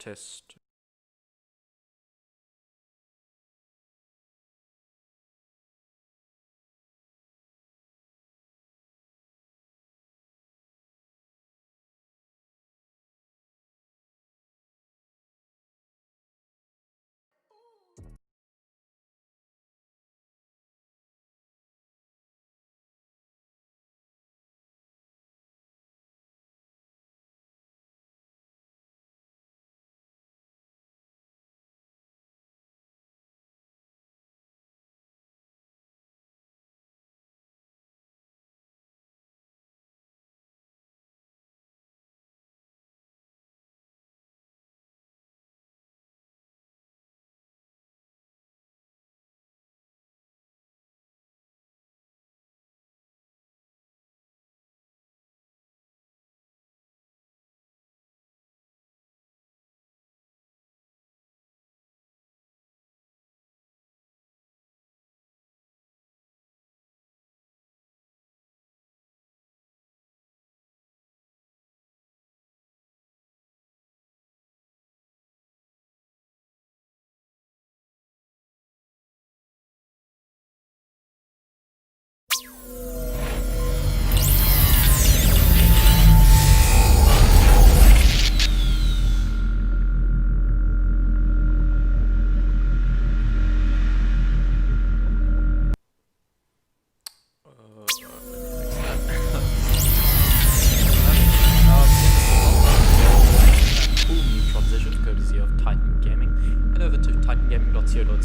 Test.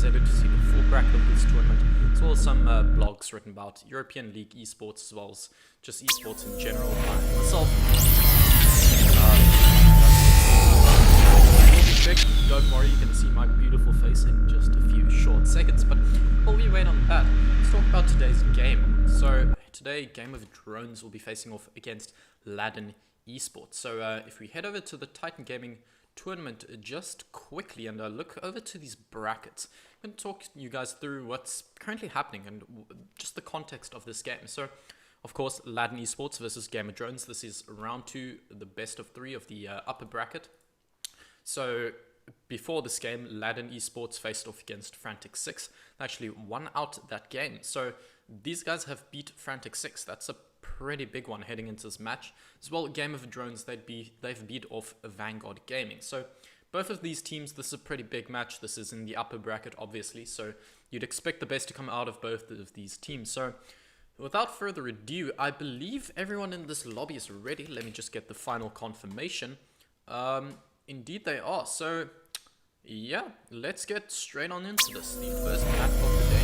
To see the full bracket of this tournament, as well as some blogs written about European League esports, as well as just esports in general. Myself, don't worry, you can see my beautiful face in just a few short seconds. But while we wait on that, let's talk about today's game. So today, Game of Drones will be facing off against Ladon Esports. So if we head over to the Titan Gaming tournament just quickly and look over to these brackets, I'm going to talk you guys through what's currently happening and just the context of this game. So of course, Ladon Esports versus Game of Drones. This is round 2, the best of 3 of the upper bracket. So before this game, Ladon Esports faced off against Frantic 6. They actually won out that game. So these guys have beat Frantic 6. That's a pretty big one heading into this match. As well, Game of Drones, they've beat off Vanguard Gaming. So both of these teams, this is a pretty big match. This is in the upper bracket, obviously. So you'd expect the best to come out of both of these teams. So without further ado, I believe everyone in this lobby is ready. Let me just get the final confirmation. Indeed they are. So yeah, let's get straight on into this. The first map of the day.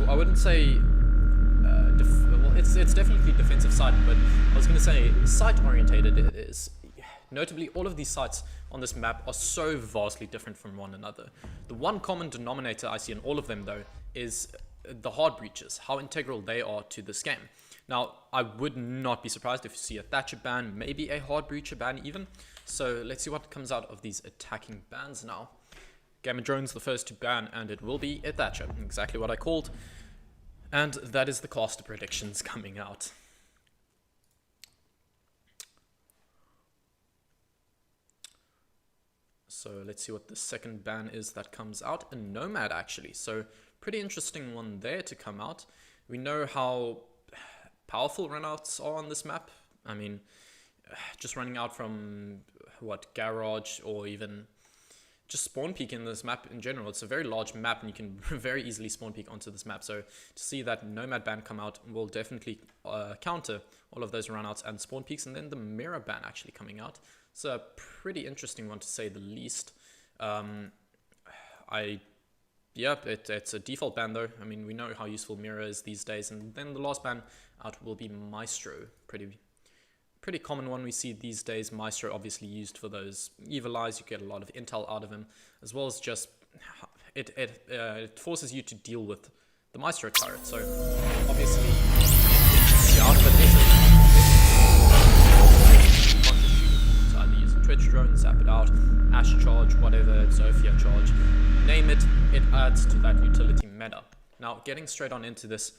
I wouldn't say well, it's definitely defensive side, but I was going to say site orientated. It is. Notably, all of these sites on this map are so vastly different from one another. The one common denominator I see in all of them, though, is the hard breaches, how integral they are to this game. Now, I would not be surprised if you see a Thatcher ban, maybe a hard breacher ban even. So let's see what comes out of these attacking bans now. Game of Drones, the first to ban, and it will be a Thatcher, exactly what I called. And that is the caster predictions coming out. So let's see what the second ban is that comes out. A Nomad, actually. So pretty interesting one there to come out. We know how powerful runouts are on this map. I mean, just running out from, what, Garage or even just spawn peek in this map in general. It's a very large map and you can very easily spawn peek onto this map. So to see that Nomad ban come out will definitely counter all of those runouts and spawn peeks. And then the Mirror ban actually coming out. It's a pretty interesting one to say the least. Yeah, it's a default ban though. I mean, we know how useful Mirror is these days. And then the last ban out will be Maestro. Pretty common one we see these days. Maestro obviously used for those evil eyes. You get a lot of intel out of him, as well as just it forces you to deal with the Maestro turret. So obviously it out, but so either use a Twitch drone, zap it out, Ash charge, whatever, Zofia charge, name it. It adds to that utility meta. Now getting straight on into this.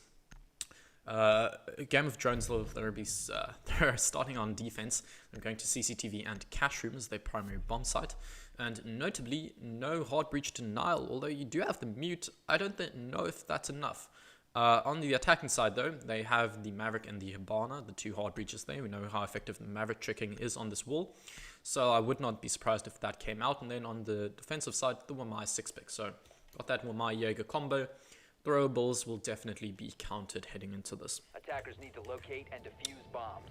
Game of Drones, they're starting on defense. They're going to CCTV and cash room as their primary bomb site. And notably, no hard breach denial, although you do have the mute. I don't know if that's enough. On the attacking side, though, they have the Maverick and the Hibana, the two hard breaches there. We know how effective the Maverick tricking is on this wall. So I would not be surprised if that came out. And then on the defensive side, the Wamai 6-pick. So got that Wamai Jaeger combo. Throwables will definitely be counted heading into this. Attackers need to locate and defuse bombs.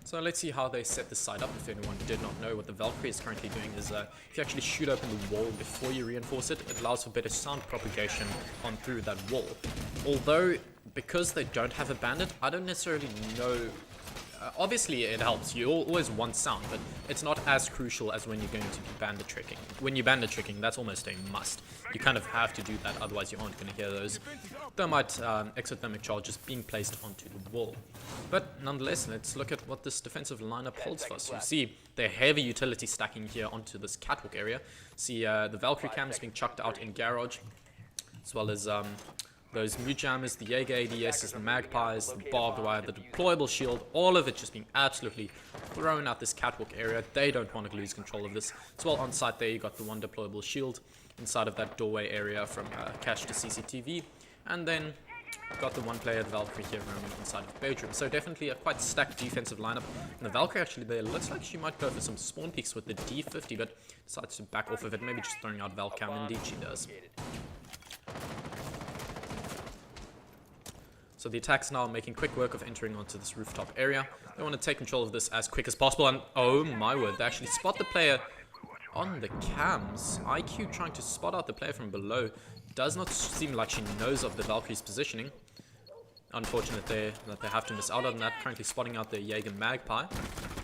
So let's see how they set this side up. If anyone did not know, what the Valkyrie is currently doing is if you actually shoot open the wall before you reinforce it, it allows for better sound propagation on through that wall. Although, because they don't have a bandit, I don't necessarily know. Obviously, it helps. You always want sound, but it's not as crucial as when you're going to be bandit tricking. When you're bandit tricking, that's almost a must. You kind of have to do that, otherwise you aren't going to hear those thermite exothermic charges being placed onto the wall. But nonetheless, let's look at what this defensive lineup holds for us. You see the heavy utility stacking here onto this catwalk area. See the Valkyrie cams being chucked out in garage, as well as those mute jammers, the Jaeger ADSs, the magpies, the barbed wire, the deployable shield, all of it just being absolutely thrown out this catwalk area. They don't want to lose control of this. As well, on site there, you got the one deployable shield inside of that doorway area from cache to CCTV. And then got the one player, the Valkyrie, here roaming inside of the bedroom. So definitely a quite stacked defensive lineup. And the Valkyrie actually there looks like she might go for some spawn peeks with the D50, but decides to back off of it, maybe just throwing out Valcam. Indeed she does. So the attack's now making quick work of entering onto this rooftop area. They want to take control of this as quick as possible, and oh my word, they actually spot the player on the cams. IQ trying to spot out the player from below. Does not seem like she knows of the Valkyrie's positioning. Unfortunate there that they have to miss out on that. Currently spotting out the Jaeger Magpie.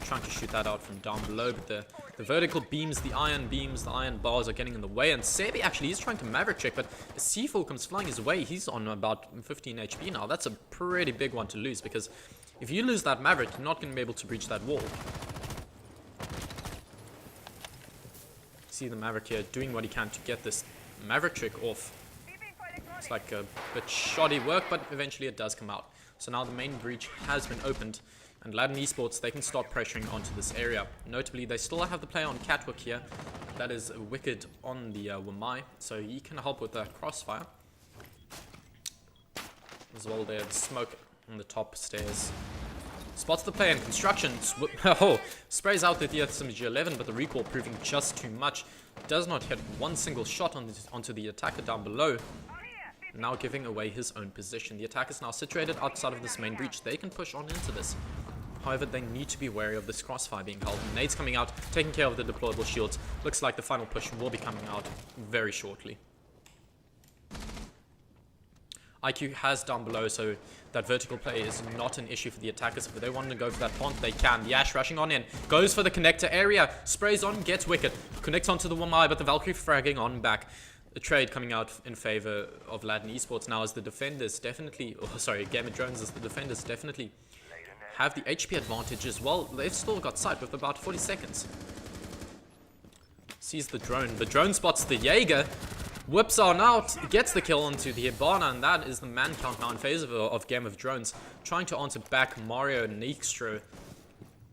Trying to shoot that out from down below, but the vertical beams, the iron bars are getting in the way. And Sebi actually is trying to Maverick check, but a C4 comes flying his way. He's on about 15 HP now. That's a pretty big one to lose, because if you lose that Maverick, you're not going to be able to breach that wall. See the Maverick here doing what he can to get this Maverick trick off. It's like a bit shoddy work, but eventually it does come out. So now the main breach has been opened, and Ladon Esports, they can start pressuring onto this area. Notably, they still have the player on catwalk here. That is Wicked on the Wamai, so he can help with that crossfire. As well there, the smoke on the top stairs. Spots the player in construction. Sprays out the SMG-11, but the recoil proving just too much. Does not hit one single shot onto the attacker down below. Now giving away his own position. The attack is now situated outside of this main breach. They can push on into this. However, they need to be wary of this crossfire being held. Nades coming out, taking care of the deployable shields. Looks like the final push will be coming out very shortly. IQ has down below, so that vertical play is not an issue for the attackers. If they want to go for that pont, they can. The Ash rushing on in, goes for the connector area, sprays on, gets Wicked, connects onto the Wamai, but the Valkyrie fragging on back. A trade coming out in favor of Ladon Esports now, as the defenders definitely, Game of Drones, as the defenders definitely have the HP advantage as well. They've still got sight with about 40 seconds. Sees the drone spots the Jaeger, whips on out, gets the kill onto the Hibana, and that is the man count now in favor of Game of Drones. Trying to answer back Mario and Nixtro.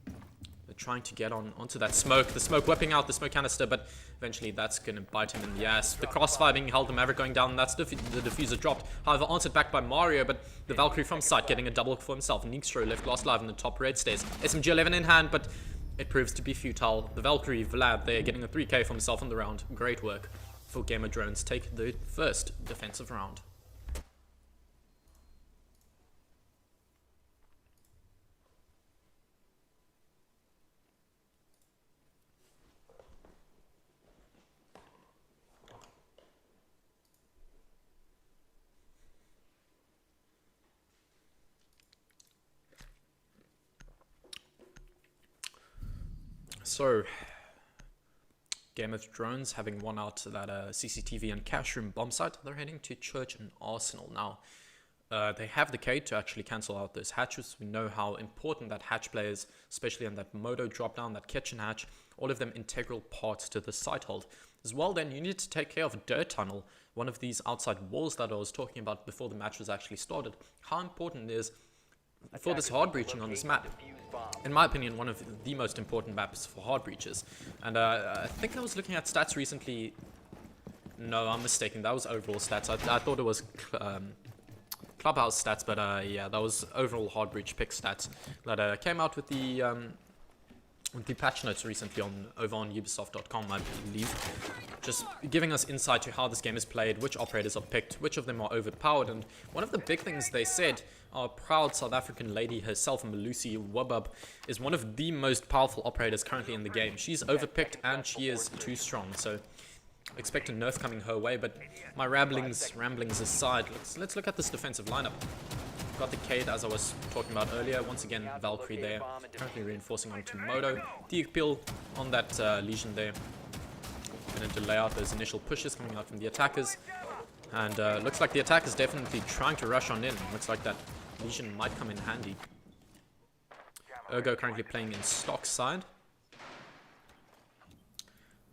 They're trying to get onto that smoke. The smoke whipping out the smoke canister, but eventually that's going to bite him in the ass. The crossfire being held, the Maverick going down, that's the diffuser dropped. However, answered back by Mario, but the Valkyrie from sight getting a double for himself. Nixtro left last alive in the top red stairs. SMG-11 in hand, but it proves to be futile. The Valkyrie, Vlad, there getting a 3k for himself on the round. Great work for Game of Drones. Take the first defensive round. So, Game of Drones having won out that CCTV and cash room bomb site, they're heading to Church and Arsenal now. They have the K to actually cancel out those hatches. We know how important that hatch play is, especially on that Moto drop down, that kitchen hatch, all of them integral parts to the site hold. As well, then, you need to take care of Dirt Tunnel, one of these outside walls that I was talking about before the match was actually started. How important it is for this hard breaching on this map. In my opinion, one of the most important maps for hard breaches. And I think I was looking at stats recently. No, I'm mistaken. That was overall stats. I thought it was clubhouse stats, but yeah, that was overall hard breach pick stats that came out with the patch notes recently over on Ubisoft.com, I believe, just giving us insight to how this game is played, which operators are picked, which of them are overpowered. And one of the big things they said, our proud South African lady herself, Malusi Wabab, is one of the most powerful operators currently in the game. She's overpicked and she is too strong, so expect a nerf coming her way. But my ramblings aside, let's look at this defensive lineup. Got the Cade, as I was talking about earlier. Once again, Valkyrie there, currently reinforcing onto Moto. Deepil on that Legion there. Going to delay out those initial pushes coming out from the attackers. And looks like the attackers definitely trying to rush on in. Looks like that Legion might come in handy. Ergo currently playing in stock side.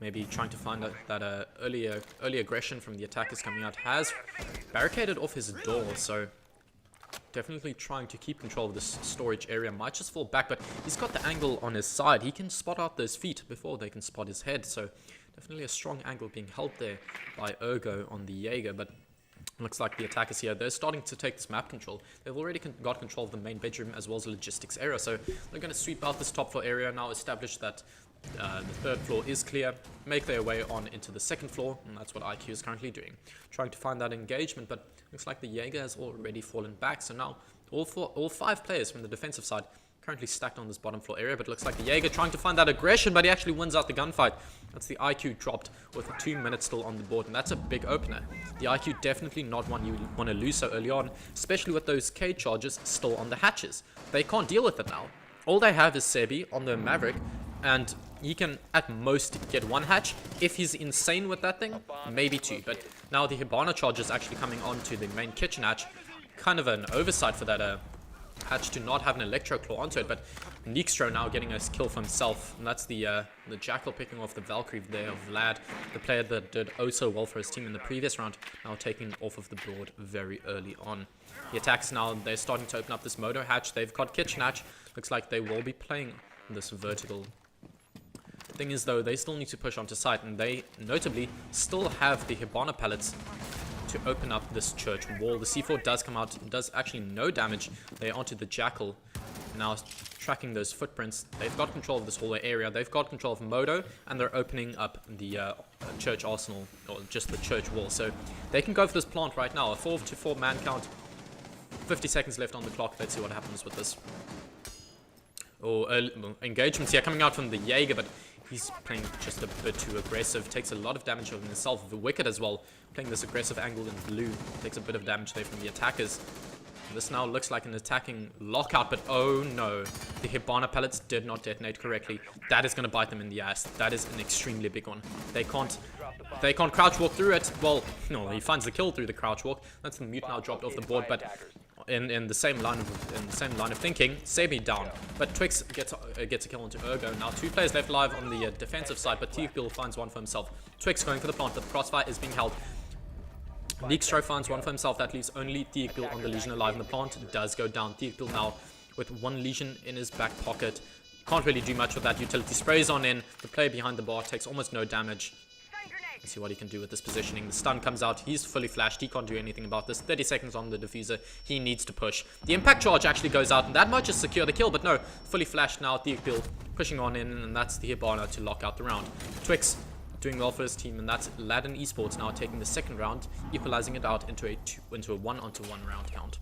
Maybe trying to find that early aggression from the attackers coming out. Has barricaded off his door, so definitely trying to keep control of this storage area. Might just fall back, but he's got the angle on his side. He can spot out those feet before they can spot his head. So definitely a strong angle being held there by Ergo on the Jaeger. But looks like the attackers here, they're starting to take this map control. They've already got control of the main bedroom as well as the logistics area. So they're going to sweep out this top floor area now, establish that the third floor is clear, make their way on into the second floor, and that's what IQ is currently doing. Trying to find that engagement, but looks like the Jaeger has already fallen back. So now all five players from the defensive side currently stacked on this bottom floor area, but looks like the Jaeger trying to find that aggression, but he actually wins out the gunfight. That's the IQ dropped with 2 minutes still on the board, and that's a big opener. The IQ definitely not one you want to lose so early on, especially with those K charges still on the hatches. They can't deal with it now. All they have is Sebi on the Maverick, and he can at most get one hatch. If he's insane with that thing, maybe two. But now the Hibana charge is actually coming onto the main kitchen hatch. Kind of an oversight for that hatch to not have an electro claw onto it. But Neekstro now getting a kill for himself, and that's the Jackal picking off the Valkyrie there of Lad, the player that did oh so well for his team in the previous round, now taking off of the board very early on. The attacks now, they're starting to open up this motor hatch. They've got kitchen hatch. Looks like they will be playing this vertical. Thing is though, they still need to push onto site, and they notably still have the Hibana pellets to open up this church wall. The C4 does come out, does actually no damage there onto the Jackal. Now tracking those footprints, they've got control of this whole area, they've got control of Moto, and they're opening up the church arsenal, or just the church wall. So they can go for this plant right now. A 4-to-4 man count, 50 seconds left on the clock. Let's see what happens with this. Engagements here coming out from the Jaeger, but he's playing just a bit too aggressive. Takes a lot of damage on himself. The Wicked as well, playing this aggressive angle in blue. Takes a bit of damage there from the attackers. This now looks like an attacking lockout, but oh no. The Hibana pellets did not detonate correctly. That is going to bite them in the ass. That is an extremely big one. They can't crouch walk through it. Well, no, he finds the kill through the crouch walk. That's the mute now dropped off the board, but in the same line of thinking, Sebi down, but Twix gets a kill onto Ergo. Now 2 players left alive on the defensive side, but Teakbill finds one for himself. Twix going for the plant, but the crossfire is being held. Neekstro finds one for himself. That leaves only Teakbill on the Legion alive, and the plant does go down. Teakbill now with 1 Legion in his back pocket. Can't really do much with that. Utility sprays on in. The player behind the bar takes almost no damage. Let's see what he can do with this positioning. The stun comes out. He's fully flashed. He can't do anything about this. 30 seconds on the diffuser. He needs to push. The impact charge actually goes out, and that might just secure the kill, but no. Fully flashed now. Theokbil pushing on in, and that's the Hibana to lock out the round. Twix doing well for his team, and that's Ladon Esports now taking the second round, equalizing it out into a 1-on-1 round count.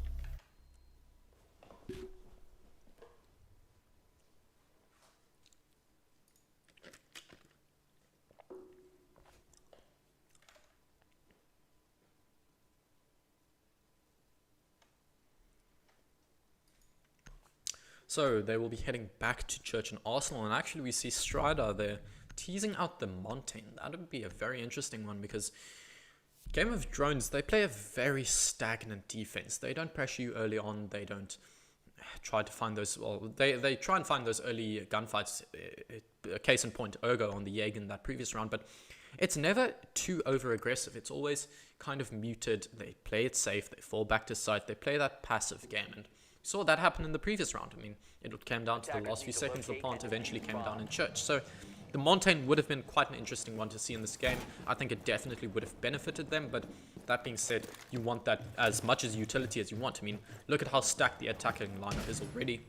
So they will be heading back to Church and Arsenal, and actually we see Strider there teasing out the Montaigne. That would be a very interesting one, because Game of Drones, they play a very stagnant defense. They don't pressure you early on. They don't try to find those, well, they try and find those early gunfights. Case in point, Ergo on the Jaeger in that previous round, but it's never too over aggressive. It's always kind of muted. They play it safe. They fall back to site. They play that passive game. And saw that happen in the previous round. I mean, it came down to the last few seconds. The plant eventually came down in church. So the Montaigne would have been quite an interesting one to see in this game. I think it definitely would have benefited them. But that being said, you want that as much as utility as you want. I mean, look at how stacked the attacking lineup is already.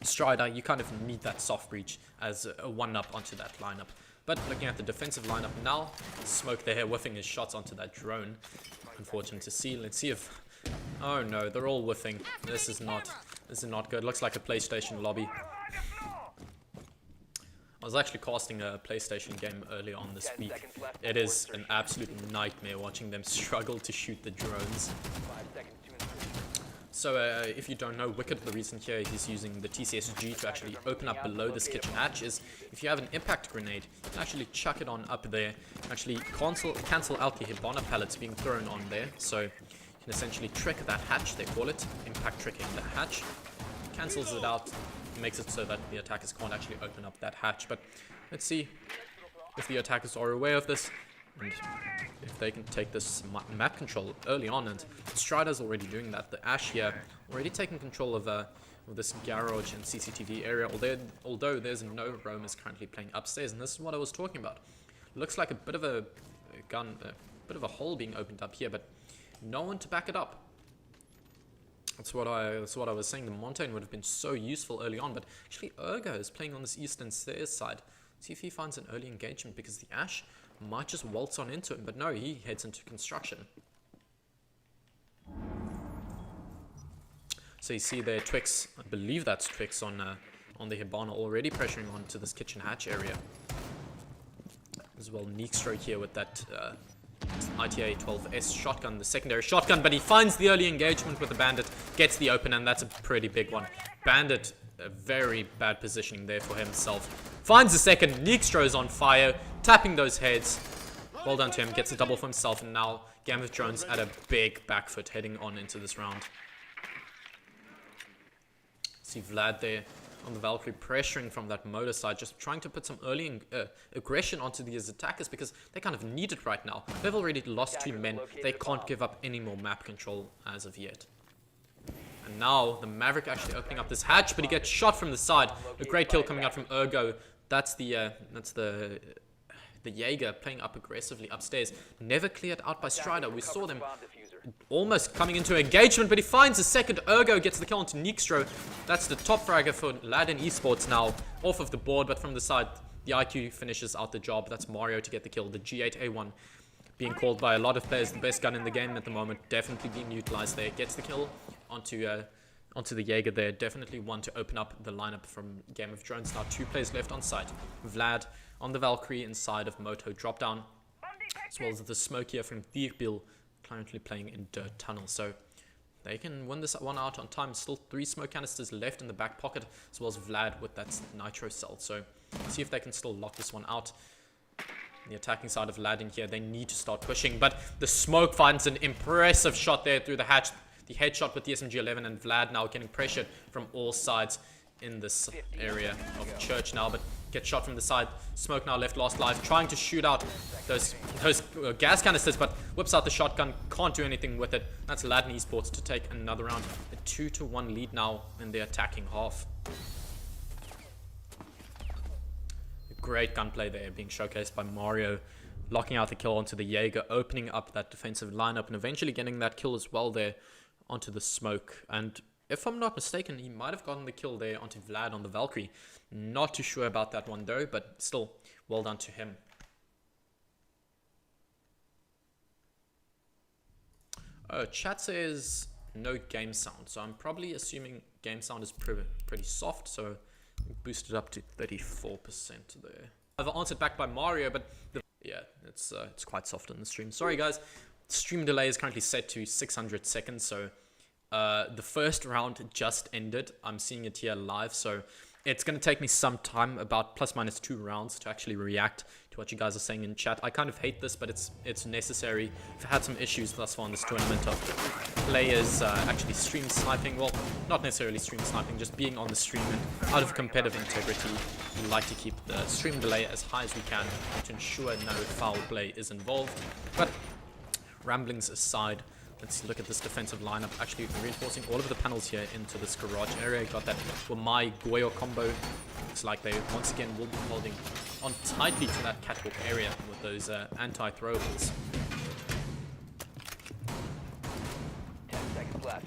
Strider, you kind of need that soft breach as a one-up onto that lineup. But looking at the defensive lineup now, Smoke there whiffing his shots onto that drone. Unfortunate to see. Let's see if... Oh no, they're all whiffing. This is not good. Looks like a PlayStation lobby. I was actually casting a PlayStation game earlier on this week. It is an absolute nightmare watching them struggle to shoot the drones. So if you don't know, Wicked, the reason here he's using the TCSG to actually open up below this kitchen hatch is if you have an impact grenade, you can actually chuck it on up there, actually cancel out the Hibana pellets being thrown on there. So you can essentially trick that hatch, they call it, impact tricking the hatch. Cancels it out, makes it so that the attackers can't actually open up that hatch. But let's see if the attackers are aware of this and if they can take this map control early on. And Strider's already doing that. The Ash here already taking control of this garage and CCTV area, although there's no roamers currently playing upstairs. And this is what I was talking about. Looks like a bit of a bit of a hole being opened up here, but no one to back it up. That's what I was saying. The Montaigne would have been so useful early on, but actually Ergo is playing on this eastern stairs side. See if he finds an early engagement, because the Ash might just waltz on into him, but no, he heads into construction. So you see there Twix, I believe that's Twix on the Hibana, already pressuring onto this kitchen hatch area. As well, Neekstro here with that ITA 12S shotgun, the secondary shotgun, but he finds the early engagement with the Bandit, gets the open, and that's a pretty big one. Bandit, a very bad positioning there for himself. Finds the second, Neekstro's on fire, tapping those heads. Well done to him, gets a double for himself, and now Game of Drones at a big back foot heading on into this round. See Vlad there on the Valkyrie pressuring from that motor side, just trying to put some early aggression onto these attackers because they kind of need it right now. They've already lost 2 men. They can't give up any more map control as of yet. And now the Maverick actually opening up this hatch, but he gets shot from the side. A great kill coming out from Ergo. That's the Jaeger playing up aggressively upstairs. Never cleared out by Strider. We saw them almost coming into engagement, but he finds a second. Ergo gets the kill onto Neekstro. That's the top fragger for Ladon Esports now, off of the board, but from the side, the IQ finishes out the job. That's Mario to get the kill. The G8A1 being called by a lot of players the best gun in the game at the moment, definitely being utilized there. Gets the kill onto the Jaeger there. Definitely one to open up the lineup from Game of Drones. Now 2 players left on site. Vlad on the Valkyrie inside of Moto drop down, as well as the smoke here from Dierbil currently playing in Dirt Tunnel. So they can win this one out on time. Still 3 smoke canisters left in the back pocket, as well as Vlad with that nitro cell. So see if they can still lock this one out. The attacking side of Ladon here, they need to start pushing, but the smoke finds an impressive shot there through the hatch. The headshot with the SMG-11, and Vlad now getting pressured from all sides in this area of church now, but gets shot from the side. Smoke now left last life, trying to shoot out those gas canisters, but whips out the shotgun, can't do anything with it. That's Ladon Esports to take another round. A 2-1 lead now in the attacking half. Great gunplay there being showcased by Mario, locking out the kill onto the Jaeger, opening up that defensive lineup, and eventually getting that kill as well there onto the smoke. And if I'm not mistaken, he might have gotten the kill there onto Vlad on the Valkyrie. Not too sure about that one though, but still, well done to him. Chat says no game sound, so I'm probably assuming game sound is pretty soft, so boosted up to 34% there. I've answered back by Mario, but yeah, it's quite soft on the stream. Sorry guys, stream delay is currently set to 600 seconds, so the first round just ended. I'm seeing it here live, so it's going to take me some time, about ±2 rounds, to actually react to what you guys are saying in chat. I kind of hate this, but it's necessary. I've had some issues thus far in this tournament of players actually stream sniping. Well, not necessarily stream sniping, just being on the stream, and out of competitive integrity, we like to keep the stream delay as high as we can to ensure no foul play is involved. But ramblings aside, let's look at this defensive lineup, actually reinforcing all of the panels here into this garage area. Got that Wamai Goyo combo. Looks like they once again will be holding on tightly to that catwalk area with those anti-throwables. 10 seconds left.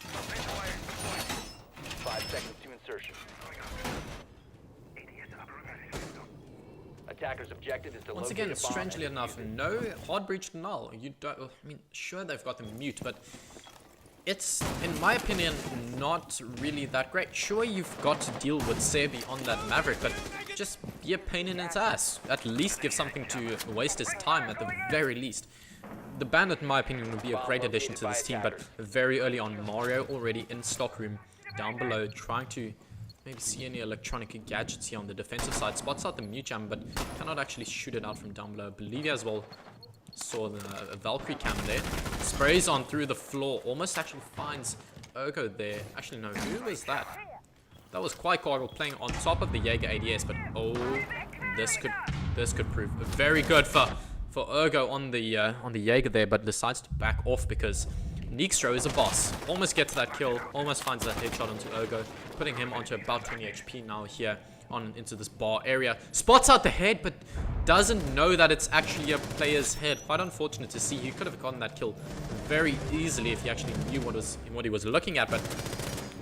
5 seconds to insertion. Attacker's objective is to Once locate again, a bomb strangely and enough, defuse it. no hard breach null. You don't. I mean, sure they've got the mute, but it's, in my opinion, not really that great. Sure, you've got to deal with Sebi on that Maverick, but just be a pain in its ass. At least give something to waste his time, at the very least. The Bandit, in my opinion, would be a great addition to this team, but very early on, Mario already in stockroom, down below, trying to maybe see any electronic gadgets here on the defensive side. Spots out the mute jam, but cannot actually shoot it out from down below. I believe he as well saw the Valkyrie cam there. Sprays on through the floor, almost actually finds Ergo there. Actually, no, who was that? That was quite Gargle playing on top of the Jaeger ADS, but oh, this could prove very good for Ergo on the Jaeger there, but decides to back off because Neekstro is a boss. Almost gets that kill, almost finds that headshot onto Ergo, putting him onto about 20 HP now here on into this bar area. Spots out the head, but doesn't know that it's actually a player's head. Quite unfortunate to see. He could have gotten that kill very easily if he actually knew what he was looking at. But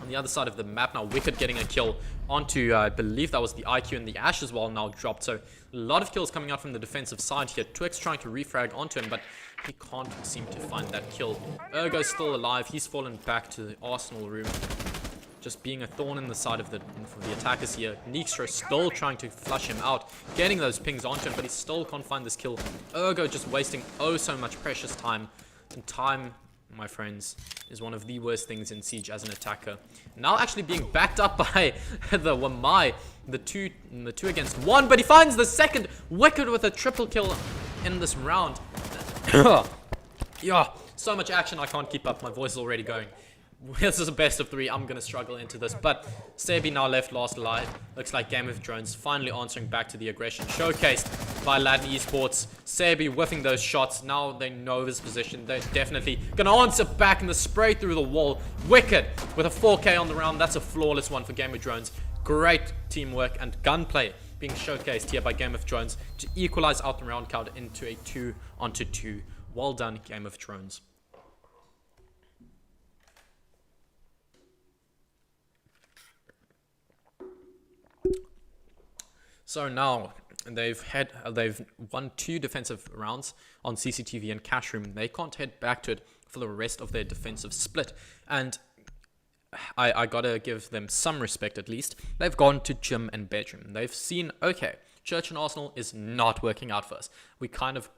on the other side of the map now, Wicked getting a kill onto, I believe that was the IQ, and the Ash as well now dropped. So a lot of kills coming out from the defensive side here. Twix trying to refrag onto him, but he can't seem to find that kill. Ergo's still alive. He's fallen back to the Arsenal room, just being a thorn in the side of the attackers here. Neekstro still trying to flush him out, getting those pings onto him, but he still can't find this kill. Ergo just wasting oh so much precious time. And time, my friends, is one of the worst things in Siege as an attacker. Now actually being backed up by the Wamai, the two against one, but he finds the second. Wicked with a triple kill in this round. Yeah, so much action I can't keep up. My voice is already going. This is a best of 3. I'm going to struggle into this. But Sebi now left last alive. Looks like Game of Drones finally answering back to the aggression showcased by Ladon Esports. Sebi whiffing those shots. Now they know his position. They're definitely going to answer back in the spray through the wall. Wicked with a 4K on the round. That's a flawless one for Game of Drones. Great teamwork and gunplay being showcased here by Game of Drones to equalize out the round count into a 2-on-2. Well done, Game of Drones. So now they've won 2 defensive rounds on CCTV and Cash Room. They can't head back to it for the rest of their defensive split. And I gotta give them some respect at least. They've gone to gym and bedroom. They've seen, okay, Church and Arsenal is not working out for us. We kind of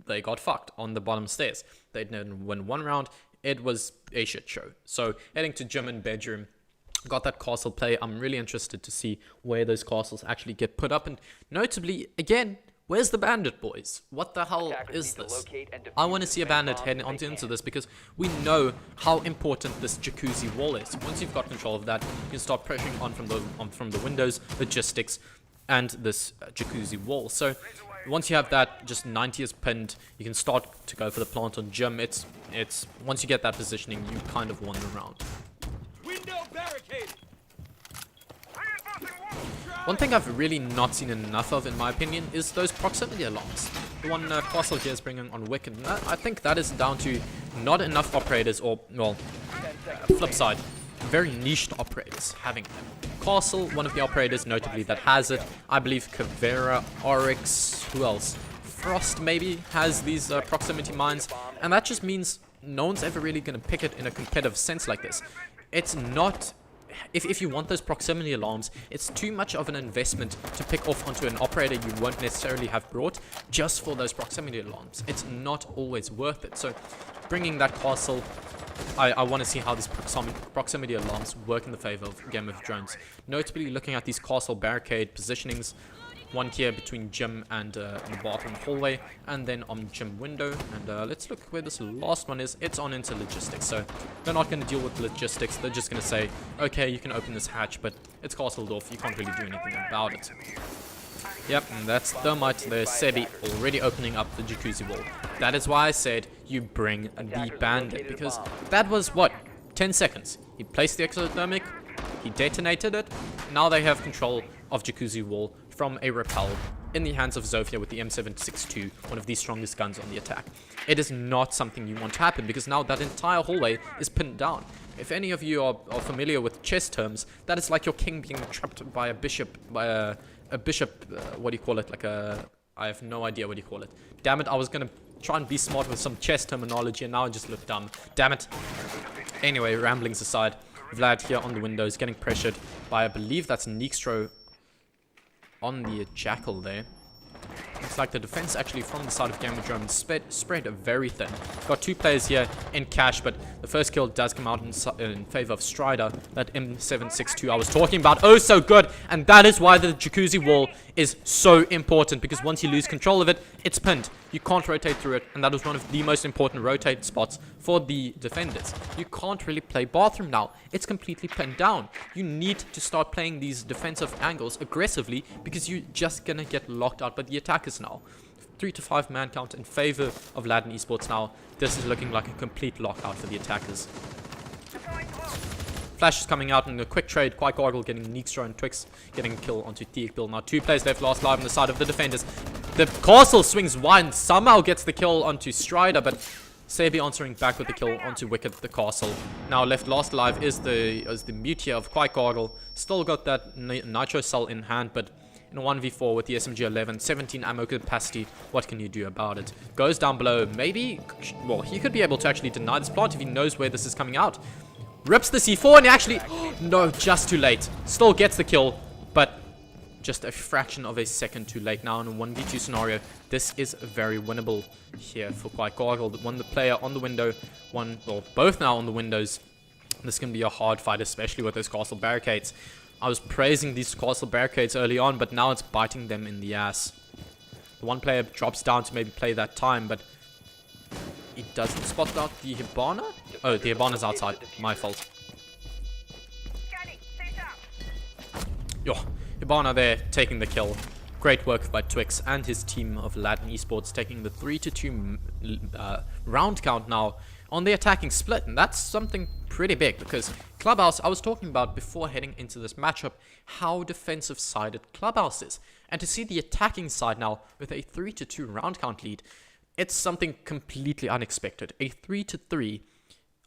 they got fucked on the bottom stairs. They didn't win 1 round. It was a shit show. So heading to gym and bedroom. Got that castle play. I'm really interested to see where those castles actually get put up. And notably, again, where's the Bandit boys? What the hell is this? I want to see a Bandit heading into this because we know how important this jacuzzi wall is. Once you've got control of that, you can start pressuring on from the windows, logistics, and this jacuzzi wall. So once you have that, just 90 is pinned, you can start to go for the plant on gym. It's once you get that positioning, you kind of won the round. One thing I've really not seen enough of, in my opinion, is those proximity alarms. The one Castle here is bringing on Wicked. And I think that is down to not enough operators, or, well, flip side, very niched operators having them. Castle, one of the operators notably that has it. I believe Kavera, Oryx, who else? Frost maybe has these proximity mines. And that just means no one's ever really going to pick it in a competitive sense like this. It's not... If you want those proximity alarms, it's too much of an investment to pick off onto an operator you won't necessarily have brought just for those proximity alarms. It's not always worth it. So bringing that castle I want to see how these proximity alarms work in the favor of Game of Drones. Notably, looking at these castle barricade positionings, one here between gym and the bathroom hallway, and then on gym window. And let's look where this last one is. It's on into logistics, so they're not going to deal with logistics. They're just going to say, okay, you can open this hatch, but it's castled off. You can't really do anything about it. Yep, and that's Thermite there, Sebi, already opening up the jacuzzi wall. That is why I said you bring the bandit, because that was, what, 10 seconds. He placed the exothermic, he detonated it, now they have control of jacuzzi wall from a rappel in the hands of Zofia with the M762, one of the strongest guns on the attack. It is not something you want to happen, because now that entire hallway is pinned down. If any of you are familiar with chess terms, that is like your king being trapped by a bishop, what do you call it? I have no idea what you call it. Damn it, I was gonna try and be smart with some chess terminology and now I just look dumb. Damn it. Anyway, ramblings aside, Vlad here on the windows getting pressured by, I believe that's Neekstro on the Jackal there. Looks like the defense actually from the side of Game of Drones spread very thin. Got two players here in cash, but the first kill does come out in favor of Strider. That M762 I was talking about. Oh, so good. And that is why the jacuzzi wall is so important, because once you lose control of it, it's pinned. You can't rotate through it, and that was one of the most important rotate spots for the defenders. You can't really play bathroom now. It's completely pinned down. You need to start playing these defensive angles aggressively, because you're just gonna get locked out by the attackers now. 3 to 5 man count in favor of Ladon Esports now. This is looking like a complete lockout for the attackers. Flash is coming out in a quick trade. Quite Gargle getting Neekstro and Twix getting a kill onto Theekbill. Now 2 players left, last live on the side of the defenders. The castle swings wide and somehow gets the kill onto Strider, but Sebi answering back with the kill onto Wicked the castle. Now left last alive is the mute here of Quite Gargle. Still got that nitro cell in hand, but in a 1v4 with the SMG-11, 17 ammo capacity, what can you do about it? Goes down below, maybe, well, he could be able to actually deny this plant if he knows where this is coming out. Rips the C4 and he actually, no, just too late. Still gets the kill, but just a fraction of a second too late. Now in a 1v2 scenario, this is very winnable here for Quite Gargle. One the player on the window, one, well, both now on the windows. This can be a hard fight, especially with those castle barricades. I was praising these castle barricades early on, but now it's biting them in the ass. The one player drops down to maybe play that time, but he doesn't spot out the Hibana? Oh, the Hibana's outside. My fault. Yo, Hibana there taking the kill. Great work by Twix and his team of Ladon Esports, taking the 3-2 round count now on the attacking split, and that's something pretty big, because Clubhouse, I was talking about before heading into this matchup, how defensive sided Clubhouse is, and to see the attacking side now with a 3-2 round count lead, it's something completely unexpected. A 3-3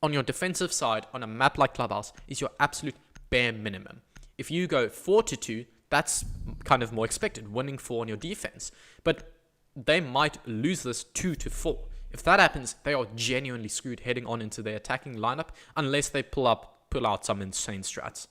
on your defensive side on a map like Clubhouse is your absolute bare minimum. If you go 4-2, that's kind of more expected, winning 4 on your defense, but they might lose this 2-4. If that happens, they are genuinely screwed heading on into their attacking lineup unless they pull out some insane strats.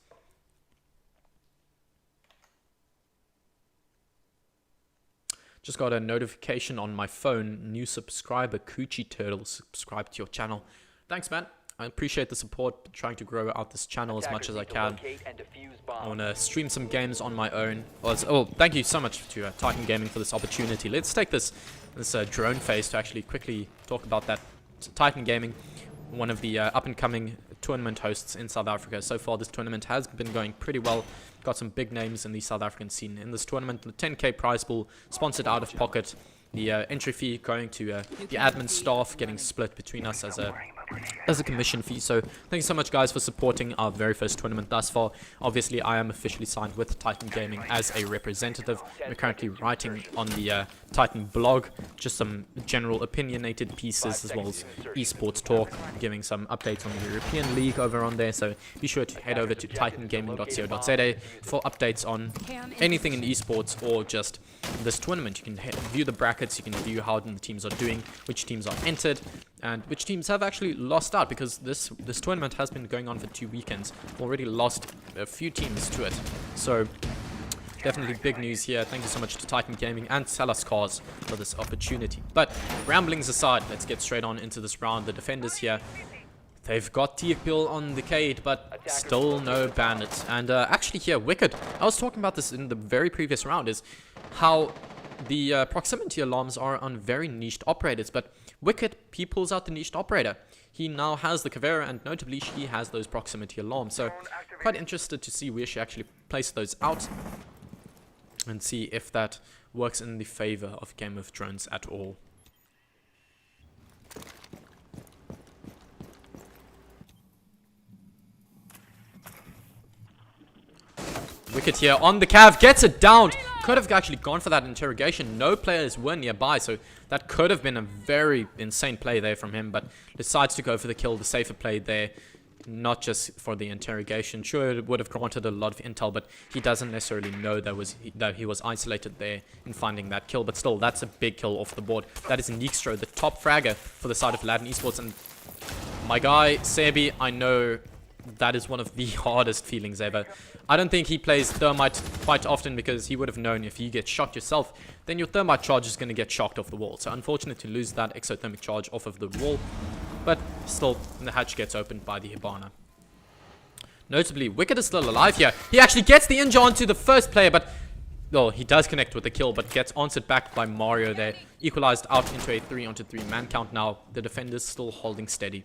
Just got a notification on my phone. New subscriber, Coochie Turtle, subscribed to your channel. Thanks, man. I appreciate the support, trying to grow out this channel as much as I can. I want to stream some games on my own. Oh, thank you so much to Titan Gaming for this opportunity. Let's take this drone phase to actually quickly talk about that. Titan Gaming, one of the up-and-coming tournament hosts in South Africa. So far, this tournament has been going pretty well. Got some big names in the South African scene in this tournament. The 10k prize pool, sponsored out of pocket. The entry fee going to the admin staff, getting split between us as a commission fee. So thank you so much, guys, for supporting our very first tournament thus far. Obviously, I am officially signed with Titan Gaming as a representative. We're currently writing on the Titan blog, just some general opinionated pieces, as well as esports talk, giving some updates on the European League over on there. So be sure to head over to titangaming.co.za for updates on anything in esports or just this tournament. You can view the brackets, you can view how the teams are doing, which teams are entered, and which teams have actually lost out, because this tournament has been going on for 2 weekends. Already lost a few teams to it. So definitely big news here. Thank you so much to Titan Gaming and Salas Cars for this opportunity. But ramblings aside, let's get straight on into this round. The defenders here, They've got TFPL on the Cade, but still no bandits. And actually here, Wicked, I was talking about this in the very previous round, is how the proximity alarms are on very niched operators. But Wicked, he pulls out the niched operator. He now has the Caveira, and notably she has those proximity alarms. So quite interested to see where she actually placed those out and see if that works in the favor of Game of Thrones at all. Wicked here on the Cav, gets it down. Could have actually gone for that interrogation. No players were nearby, so that could have been a very insane play there from him, but decides to go for the kill, the safer play there, not just for the interrogation. Sure, it would have granted a lot of intel, but he doesn't necessarily know that he was isolated there in finding that kill, but still, that's a big kill off the board. That is Neekstro, the top fragger for the side of Ladon Esports, and my guy, Sebi, I know that is one of the hardest feelings ever. I don't think he plays Thermite quite often because he would have known if you get shot yourself, then your Thermite charge is going to get shocked off the wall. So unfortunate to lose that exothermic charge off of the wall, but still the hatch gets opened by the Hibana. Notably, Wicked is still alive here. He actually gets the injure onto the first player, but well, he does connect with the kill, but gets answered back by Mario there. Equalized out into a 3-on-3 man count now. The defender's still holding steady.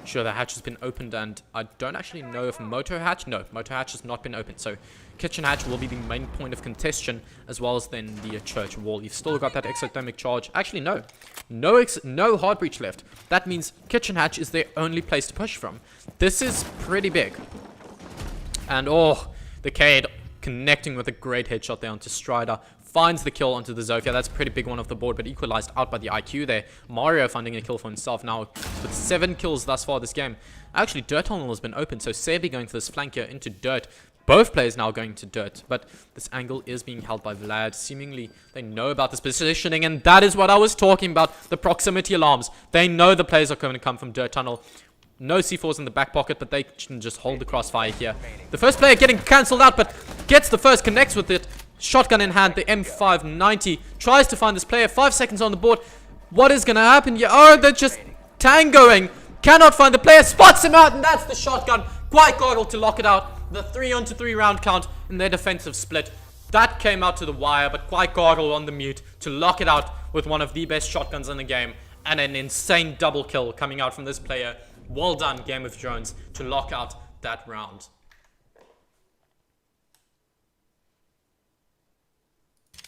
Sure, the hatch has been opened, and I don't actually know if Moto Hatch... No, Moto Hatch has not been opened, so Kitchen Hatch will be the main point of contention, as well as then the church wall. You've still got that exothermic charge. Actually, no. No hard breach left. That means Kitchen Hatch is their only place to push from. This is pretty big. And, oh, the Cade connecting with a great headshot there onto Strider. Finds the kill onto the Zofia. That's a pretty big one off the board, but equalized out by the IQ there. Mario finding a kill for himself now with 7 kills thus far this game. Actually, Dirt Tunnel has been open, so Sebi going for this flank here into Dirt. Both players now going to Dirt, but this angle is being held by Vlad. Seemingly, they know about this positioning, and that is what I was talking about, the proximity alarms. They know the players are going to come from Dirt Tunnel. No C4s in the back pocket, but they can just hold the crossfire here. The first player getting cancelled out, but gets the first, connects with it. Shotgun in hand, the M590 tries to find this player. 5 seconds on the board. What is going to happen here? Oh, they're just tangoing. Cannot find the player. Spots him out, and that's the shotgun. Quite Goggle to lock it out. The 3-on-3 round count in their defensive split. That came out to the wire, but Quite Goggle on the mute to lock it out with one of the best shotguns in the game. And an insane double kill coming out from this player. Well done, Game of Thrones, to lock out that round.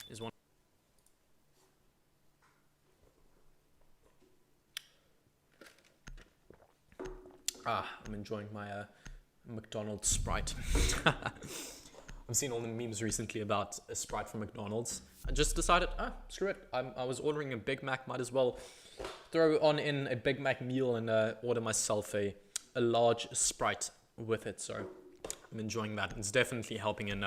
Is one. I'm enjoying my McDonald's Sprite. I've seen all the memes recently about a Sprite from McDonald's. I just decided, screw it. I was ordering a Big Mac, might as well throw on in a Big Mac meal and order myself a large Sprite with it. So I'm enjoying that. It's definitely helping in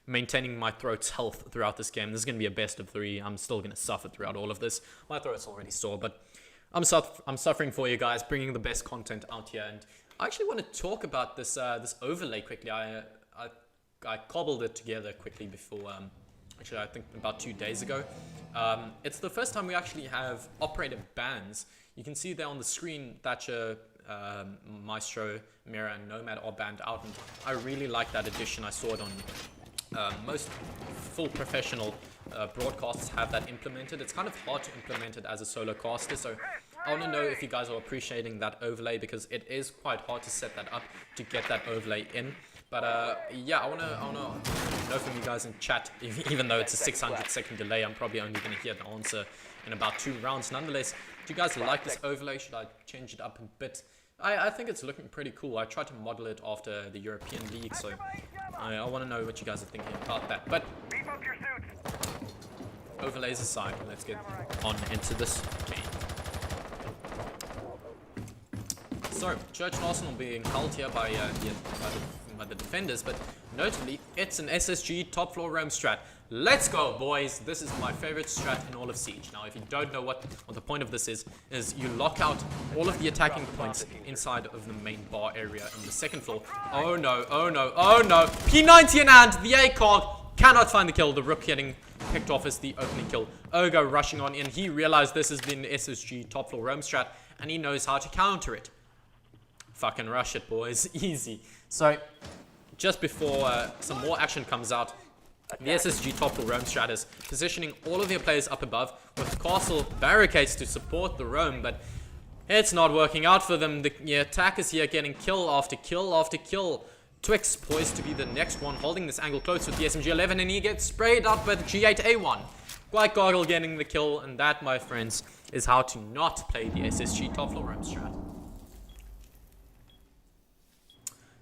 maintaining my throat's health throughout this game. This is going to be a best of 3. I'm still going to suffer throughout all of this. My throat's already sore, but I'm suffering for you guys, bringing the best content out here. And I actually want to talk about this this overlay quickly. I cobbled it together quickly before, actually I think about 2 days ago. It's the first time we actually have operator bans. You can see there on the screen Thatcher, Maestro, Mira, and Nomad are banned out, and I really like that addition. I saw it on most full professional broadcasts have that implemented. It's kind of hard to implement it as a solo caster, so I want to know if you guys are appreciating that overlay, because it is quite hard to set that up to get that overlay in. But yeah, I wanna know from you guys in chat, even though it's a 600-second delay, I'm probably only going to hear the answer in about 2 rounds. Nonetheless, do you guys like this overlay? Should I change it up a bit? I think it's looking pretty cool. I tried to model it after the European League, so I want to know what you guys are thinking about that. But overlays aside, let's get on into this game. So, Church and Arsenal being held here by the defenders, but notably, it's an SSG top floor roam strat. Let's go, boys. This is my favorite strat in all of Siege. Now, if you don't know what the point of this is you lock out all of the attacking points inside of the main bar area on the second floor. Oh no, oh no, oh no. P90 in hand, the ACOG cannot find the kill. The Rook getting picked off as the opening kill. Ogo rushing on in. He realized this has been SSG top floor roam strat, and he knows how to counter it. Fucking rush it, boys. Easy. So, just before some more action comes out, the SSG top will roam strat is positioning all of their players up above with castle barricades to support the roam, but it's not working out for them. The attackers here getting kill after kill after kill. Twix poised to be the next one, holding this angle close with the SMG-11, and he gets sprayed out by the G8A1. White Goggle getting the kill, and that, my friends, is how to not play the SSG top floor roam strat.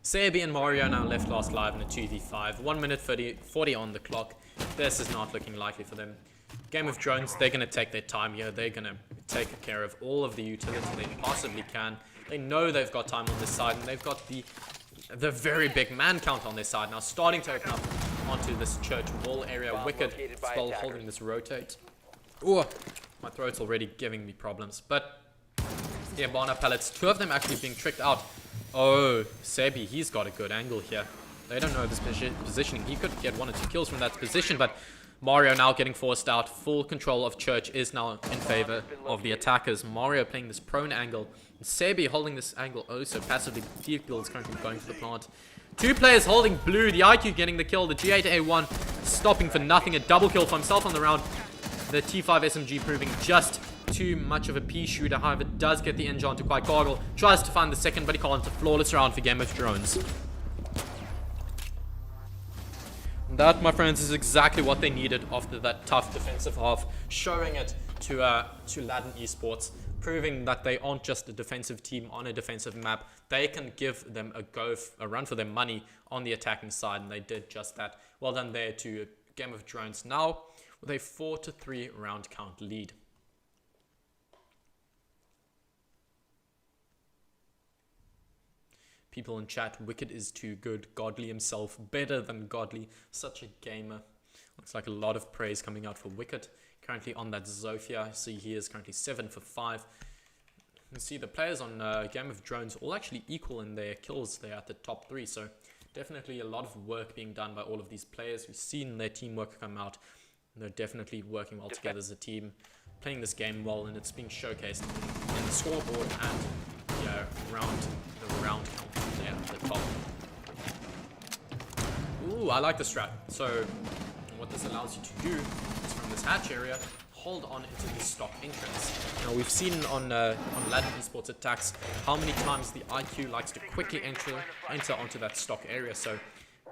Sebi and Mario now left last live in a 2v5. 1 minute 40 on the clock. This is not looking likely for them. Game of Drones, they're going to take their time here. They're going to take care of all of the utility they possibly can. They know they've got time on this side, and they've got the very big man count on their side. Now starting to open up onto this church wall area. Wicked still holding this rotate. Ooh, my throat's already giving me problems. But yeah, Barna pellets, 2 of them actually being tricked out. Oh, Sebi, he's got a good angle here. They don't know this positioning. He could get 1 or 2 kills from that position, but Mario now getting forced out. Full control of church is now in favor of the attackers. Mario playing this prone angle. Sebi holding this angle oh so passively. Deagle is currently going for the plant. 2 players holding blue. The IQ getting the kill. The G8A1 stopping for nothing. A double kill for himself on the round. The T5 SMG proving just too much of a pea shooter. However, does get the engine to quite Gargle. Tries to find the second, but he can't. A flawless round for Game of Drones. That, my friends, is exactly what they needed after that tough defensive half. Showing it to Ladon Esports. Proving that they aren't just a defensive team on a defensive map. They can give them a run for their money on the attacking side, and they did just that. Well done there to Game of Drones now with a 4-3 round count lead. People in chat, Wicked is too good, Godly himself, better than Godly, such a gamer. Looks like a lot of praise coming out for Wicked. Currently on that Zofia, see he is currently 7 for 5. You can see the players on Game of Drones all actually equal in their kills there at the top 3, so definitely a lot of work being done by all of these players. We've seen their teamwork come out. They're definitely working well together as a team, playing this game well, and it's being showcased in the scoreboard and the round count there at the top. Ooh, I like the strat. So what this allows you to do is from this hatch area, hold on into the stock entrance. Now we've seen on Ladon Esports attacks how many times the IQ likes to quickly enter onto that stock area. So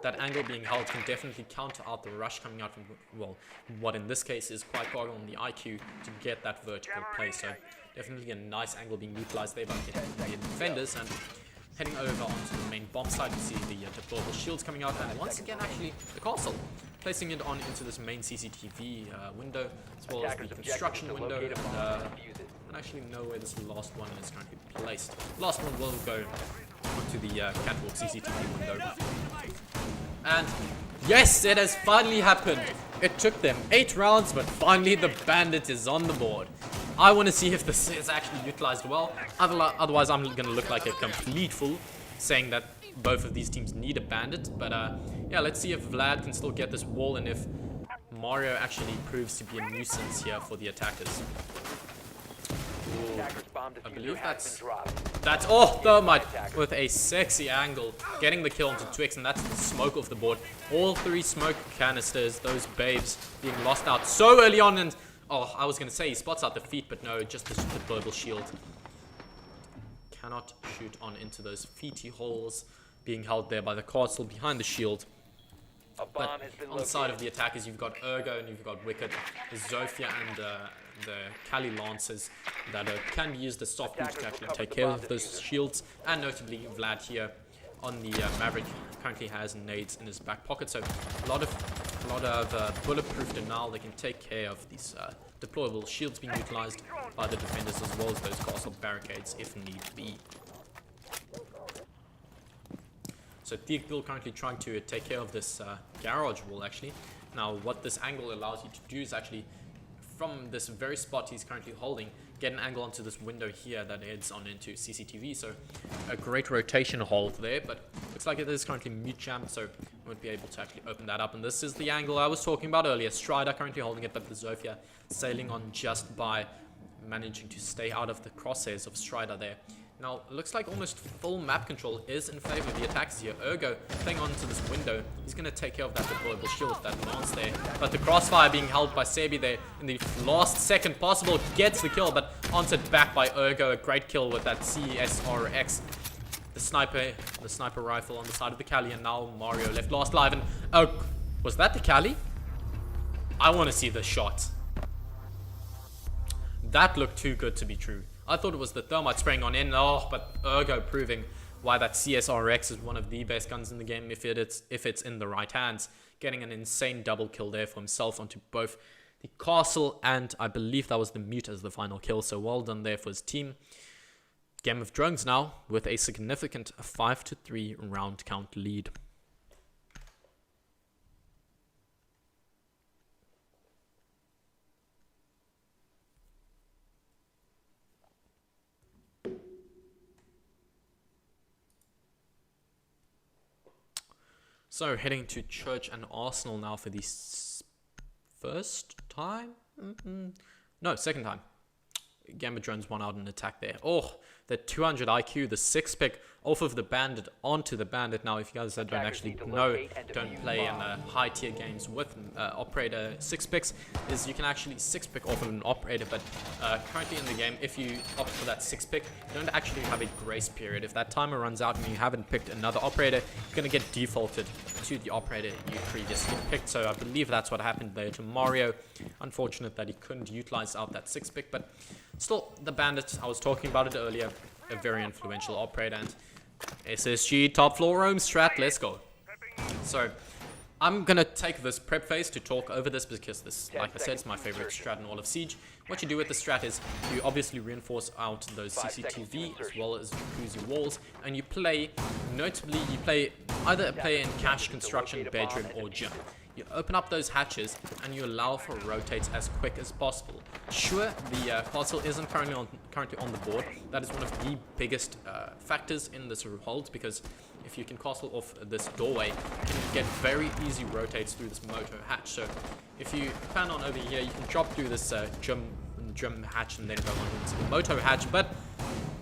that angle being held can definitely counter out the rush coming out from, well, what in this case is quite Gargle on the IQ to get that vertical play. So definitely a nice angle being utilized there by the defenders. And heading over onto the main bomb side, you see the deployable shields coming out, and once again actually the castle placing it on into this main CCTV window, as well as the construction window, and actually know where this last one is currently placed. Last one will go onto the catwalk CCTV window. And yes, it has finally happened. It took them 8 rounds, but finally the bandit is on the board. I want to see if this is actually utilized well. Otherwise, I'm going to look like a complete fool saying that both of these teams need a bandit. But yeah, let's see if Vlad can still get this wall and if Mario actually proves to be a nuisance here for the attackers. Ooh, I believe that's oh my, with a sexy angle, getting the kill onto Twix, and that's the smoke off the board. All 3 smoke canisters, those babes being lost out so early on, and oh, I was gonna say he spots out the feet, but no, just the deployable shield. Cannot shoot on into those feety holes being held there by the castle behind the shield. But on the side of the attackers, you've got Ergo and you've got Wicked, the Zofia and the Kali Lancers that can be used as soft boots to actually take care of those shields. And notably, Vlad here on the Maverick currently has nades in his back pocket, so a lot of bulletproof denial. They can take care of these deployable shields being utilized by the defenders, as well as those castle barricades if need be. So Deagle currently trying to take care of this garage wall actually. Now what this angle allows you to do is actually, from this very spot he's currently holding, get an angle onto this window here that heads on into CCTV. So a great rotation hold there, but looks like it is currently mute jammed, so won't be able to actually open that up. And this is the angle I was talking about earlier. Strider currently holding it, but the Zofia sailing on just by, managing to stay out of the crosshairs of Strider there. Now, it looks like almost full map control is in favor of the attackers here. Ergo playing onto this window. He's going to take care of that deployable shield with that lance there. But the crossfire being held by Sebi there in the last second possible gets the kill, but answered back by Ergo. A great kill with that CSRX. The sniper rifle on the side of the Cali, and now Mario left last alive. And oh, was that the Cali? I want to see the shot. That looked too good to be true. I thought it was the thermite spraying on in. Oh, but Ergo proving why that CSRX is one of the best guns in the game if it's in the right hands. Getting an insane double kill there for himself onto both the castle and I believe that was the mute as the final kill. So well done there for his team. Game of Drones now with a significant 5-3 round count lead. So heading to Church and Arsenal now for the first time? No, second time. Game of Drones won out in attack there. Oh, the 200 IQ, the 6-pick off of the Bandit onto the Bandit. Now, if you guys don't actually know, don't play in high tier games with operator 6-picks, is you can actually 6-pick off of an operator, but currently in the game, if you opt for that 6-pick, you don't actually have a grace period. If that timer runs out and you haven't picked another operator, you're going to get defaulted to the operator you previously picked. So I believe that's what happened there to Mario. Unfortunate that he couldn't utilize out that 6-pick, but still, the Bandit, I was talking about it earlier, a very influential operator, and SSG top floor roam strat, let's go. So I'm gonna take this prep phase to talk over this because this, like I said, is my favorite strat in all of Siege. What you do with the strat is you obviously reinforce out those CCTV as well as jacuzzi walls, and you play, notably, you play either in cache, construction, bedroom, or gym. You open up those hatches and you allow for rotates as quick as possible. Sure, the castle isn't currently on the board. That is one of the biggest factors in this hold, because if you can castle off this doorway, you can get very easy rotates through this moto hatch. So if you pan on over here, you can drop through this gym hatch and then go on into the moto hatch. But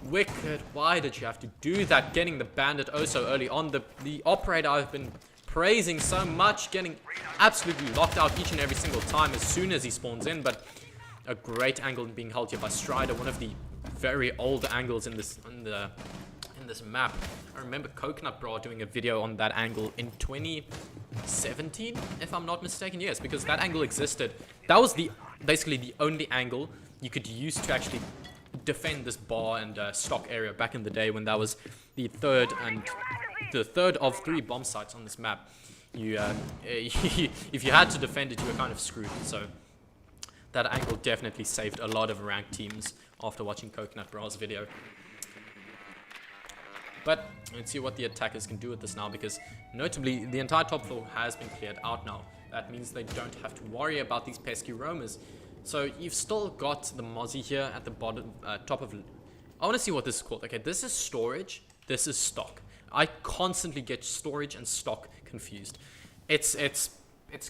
Wicked, why did you have to do that? Getting the Bandit oh so early on. The operator I've been praising so much, getting absolutely locked out each and every single time as soon as he spawns in, but a great angle being held here by Strider, one of the very old angles in this map. I remember Coconut Bra doing a video on that angle in 2017, if I'm not mistaken. Yes, because that angle existed. That was basically the only angle you could use to actually defend this bar and stock area back in the day, when that was the third of 3 bomb sites on this map. You if you had to defend it, you were kind of screwed. So that angle definitely saved a lot of ranked teams after watching Coconut Bra's video. But let's see what the attackers can do with this now, because notably the entire top floor has been cleared out now. That means they don't have to worry about these pesky roamers. So you've still got the Mozzie here at the bottom, top of... I want to see what this is called. Okay, this is storage. This is stock. I constantly get storage and stock confused. It's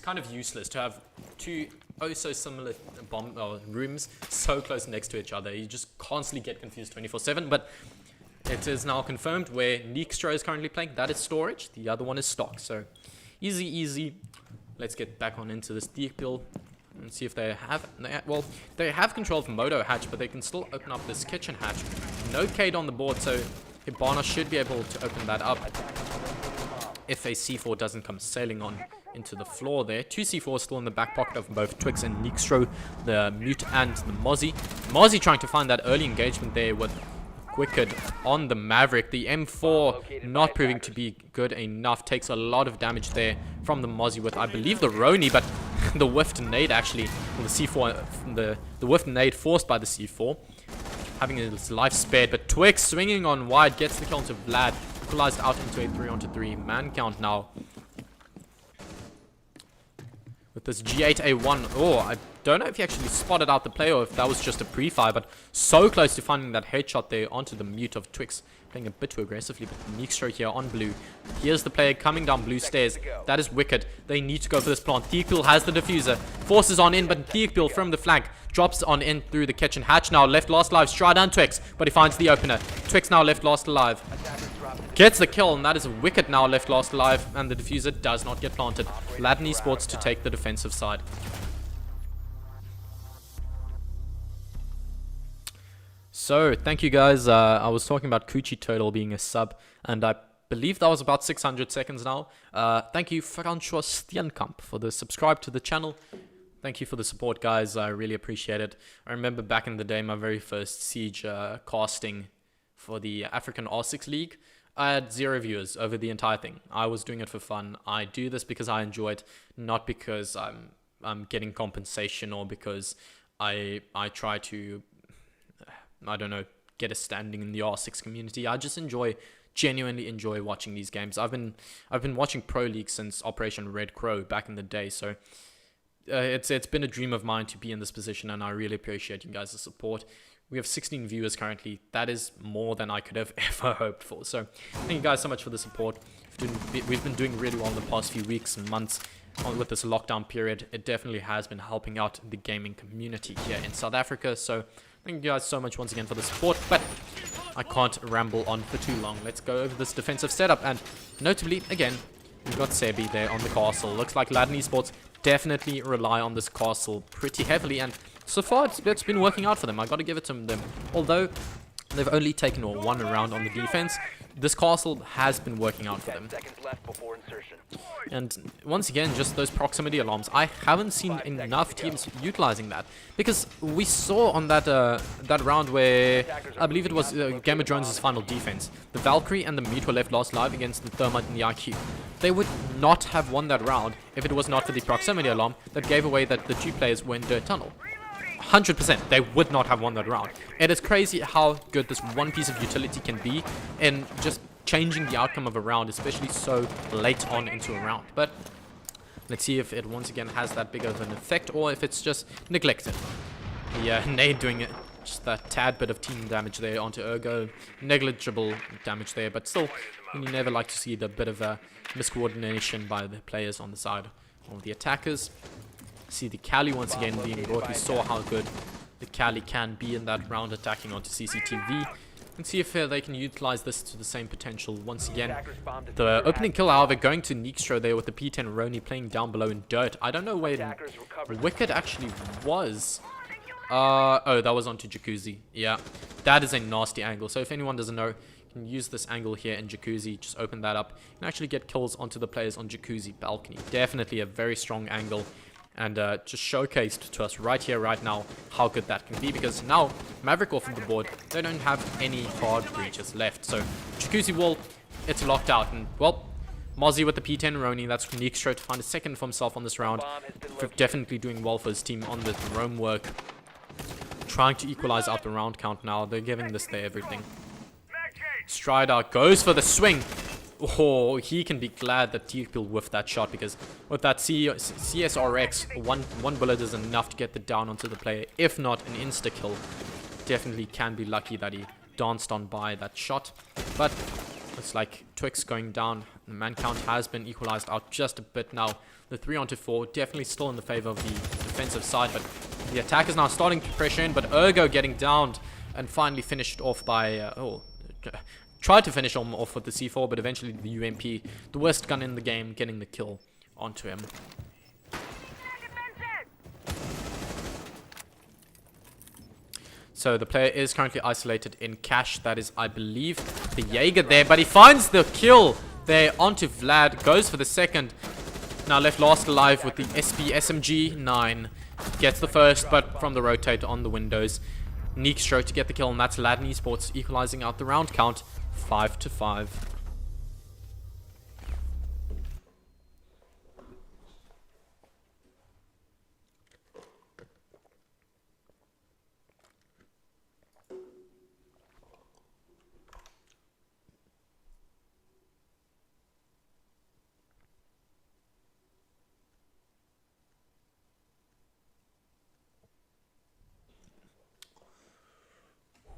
kind of useless to have two oh so similar rooms so close next to each other. You just constantly get confused 24/7. But it is now confirmed where Neekstro is currently playing. That is storage. The other one is stock. So easy. Let's get back on into this deal and see if they have control of Moto hatch, but they can still open up this kitchen hatch. No Kate on the board, so Hibana should be able to open that up if a C4 doesn't come sailing on into the floor there. 2 C4s still in the back pocket of both Twix and Neekstro, the Mute and the Mozzie. Mozzie trying to find that early engagement there with Wicked on the Maverick. The M4 not proving to be good enough. Takes a lot of damage there from the Mozzie with, I believe, the Roni, but the whiffed nade actually, the C4, the whiffed nade forced by the C4, having his life spared. But Twix swinging on wide gets the kill to Vlad, equalized out into a 3-on-3 man count now. With with this G8A1. Oh, I don't know if he actually spotted out the play or if that was just a pre-fire, but so close to finding that headshot there onto the mute of Twix. Playing a bit too aggressively, but Neekstro here on blue. Here's the player coming down blue stairs. That is wicked. They need to go for this plant. Thiekpil has the diffuser. Forces on in, but Thiekpil from the flank drops on in through the kitchen hatch. Now left last alive. Stride on Twix, but he finds the opener. Twix now left last alive. Gets the kill, and that is a wicked now left last alive, and the diffuser does not get planted. Ladon Esports to take the defensive side. So, thank you guys. I was talking about Coochie Turtle being a sub, and I believe that was about 600 seconds now. Thank you, Francois Steenkamp, for the subscribe to the channel. Thank you for the support, guys. I really appreciate it. I remember back in the day, my very first Siege casting for the African R6 League. I had 0 viewers over the entire thing. I was doing it for fun. I do this because I enjoy it, not because I'm getting compensation or because I try to, I don't know, get a standing in the R6 community. I just genuinely enjoy watching these games. I've been watching Pro League since Operation Red Crow back in the day, so it's been a dream of mine to be in this position, and I really appreciate you guys' support. We have 16 viewers currently. That is more than I could have ever hoped for. So thank you guys so much for the support. We've been doing really well in the past few weeks and months with this lockdown period. It definitely has been helping out the gaming community here in South Africa. So thank you guys so much once again for the support. But I can't ramble on for too long. Let's go over this defensive setup. And notably, again, we've got Sebi there on the castle. Looks like Ladon Esports definitely rely on this castle pretty heavily, and so far it's been working out for them. I got to give it to them. Although they've only taken one round on the defense, this castle has been working out for them. And once again, just those proximity alarms. I haven't seen enough teams utilizing that, because we saw on that round where I believe it was Game of Drones' final defense, the Valkyrie and the Mute were left last live against the Thermite and the IQ. They would not have won that round if it was not for the proximity alarm that gave away that the 2 players were in Dirt Tunnel. 100%, they would not have won that round. It is crazy how good this one piece of utility can be in just changing the outcome of a round, especially so late on into a round. But let's see if it once again has that big of an effect, or if it's just neglected. Yeah, Nade doing it, just that tad bit of team damage there onto Ergo. Negligible damage there, but still, you never like to see the bit of miscoordination by the players on the side of the attackers. See the Cali once again being brought. We saw how good the Cali can be in that round, attacking onto CCTV. And see if they can utilize this to the same potential once again. The opening kill, however, going to Neekstro there with the P10 Roni playing down below in dirt. I don't know where Wicked actually was. Oh, that was onto Jacuzzi. Yeah, that is a nasty angle. So if anyone doesn't know, you can use this angle here in Jacuzzi. Just open that up and actually get kills onto the players on Jacuzzi balcony. Definitely a very strong angle. And just showcased to us right here, right now, how good that can be. Because now, Maverick off of the board, they don't have any hard breaches left. So, Jacuzzi wall, it's locked out. And, well, Mozzie with the P10 Roni, that's Neekstro to find a second for himself on this round. Definitely doing well for his team on the roam work. Trying to equalize out the round count now. They're giving this their everything. Strider goes for the swing. Oh, he can be glad that Thiekpil whiffed that shot, because with that CSRX, one bullet is enough to get the down onto the player. If not, an insta-kill. Definitely can be lucky that he danced on by that shot. But it's like Twix going down. The man count has been equalized out just a bit now. The 3-on-4 definitely still in the favor of the defensive side, but the attack is now starting to pressure in. But Ergo getting downed and finally finished off by... tried to finish him off with the C4, but eventually the UMP, the worst gun in the game, getting the kill onto him. So the player is currently isolated in cash. That is, I believe, the Jaeger there, but he finds the kill there onto Vlad, goes for the second. Now left last alive with the SP SMG 9. Gets the first, but from the rotate on the windows. Neekstro to get the kill, and that's Ladon Esports equalizing out the round count 5-5.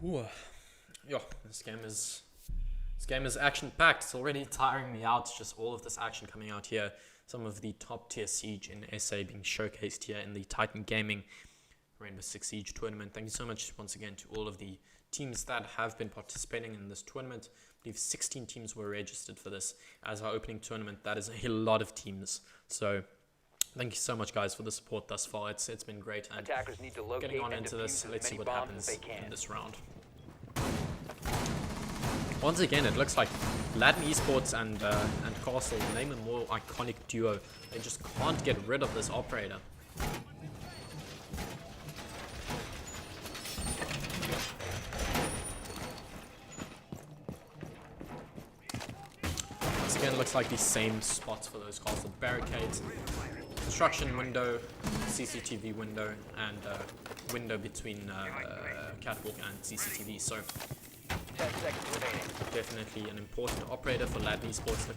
Ooh. Yeah, this game is action packed. It's already tiring me out. Just all of this action coming out here. Some of the top tier Siege in SA being showcased here in the Titan Gaming Rainbow Six Siege tournament. Thank you so much once again to all of the teams that have been participating in this tournament. I believe 16 teams were registered for this as our opening tournament. That is a lot of teams. So thank you so much, guys, for the support thus far. It's been great. And Attackers need to locate getting on and into defuse this, as let's see many what bombs happens as they can. in this round. Once again, it looks like Ladon Esports and Castle, name a more iconic duo. They just can't get rid of this operator. Once again, it looks like the same spots for those Castle barricades. Construction window, CCTV window, and window between catwalk and CCTV. So 10 seconds remaining. definitely an important operator for Ladon Esports.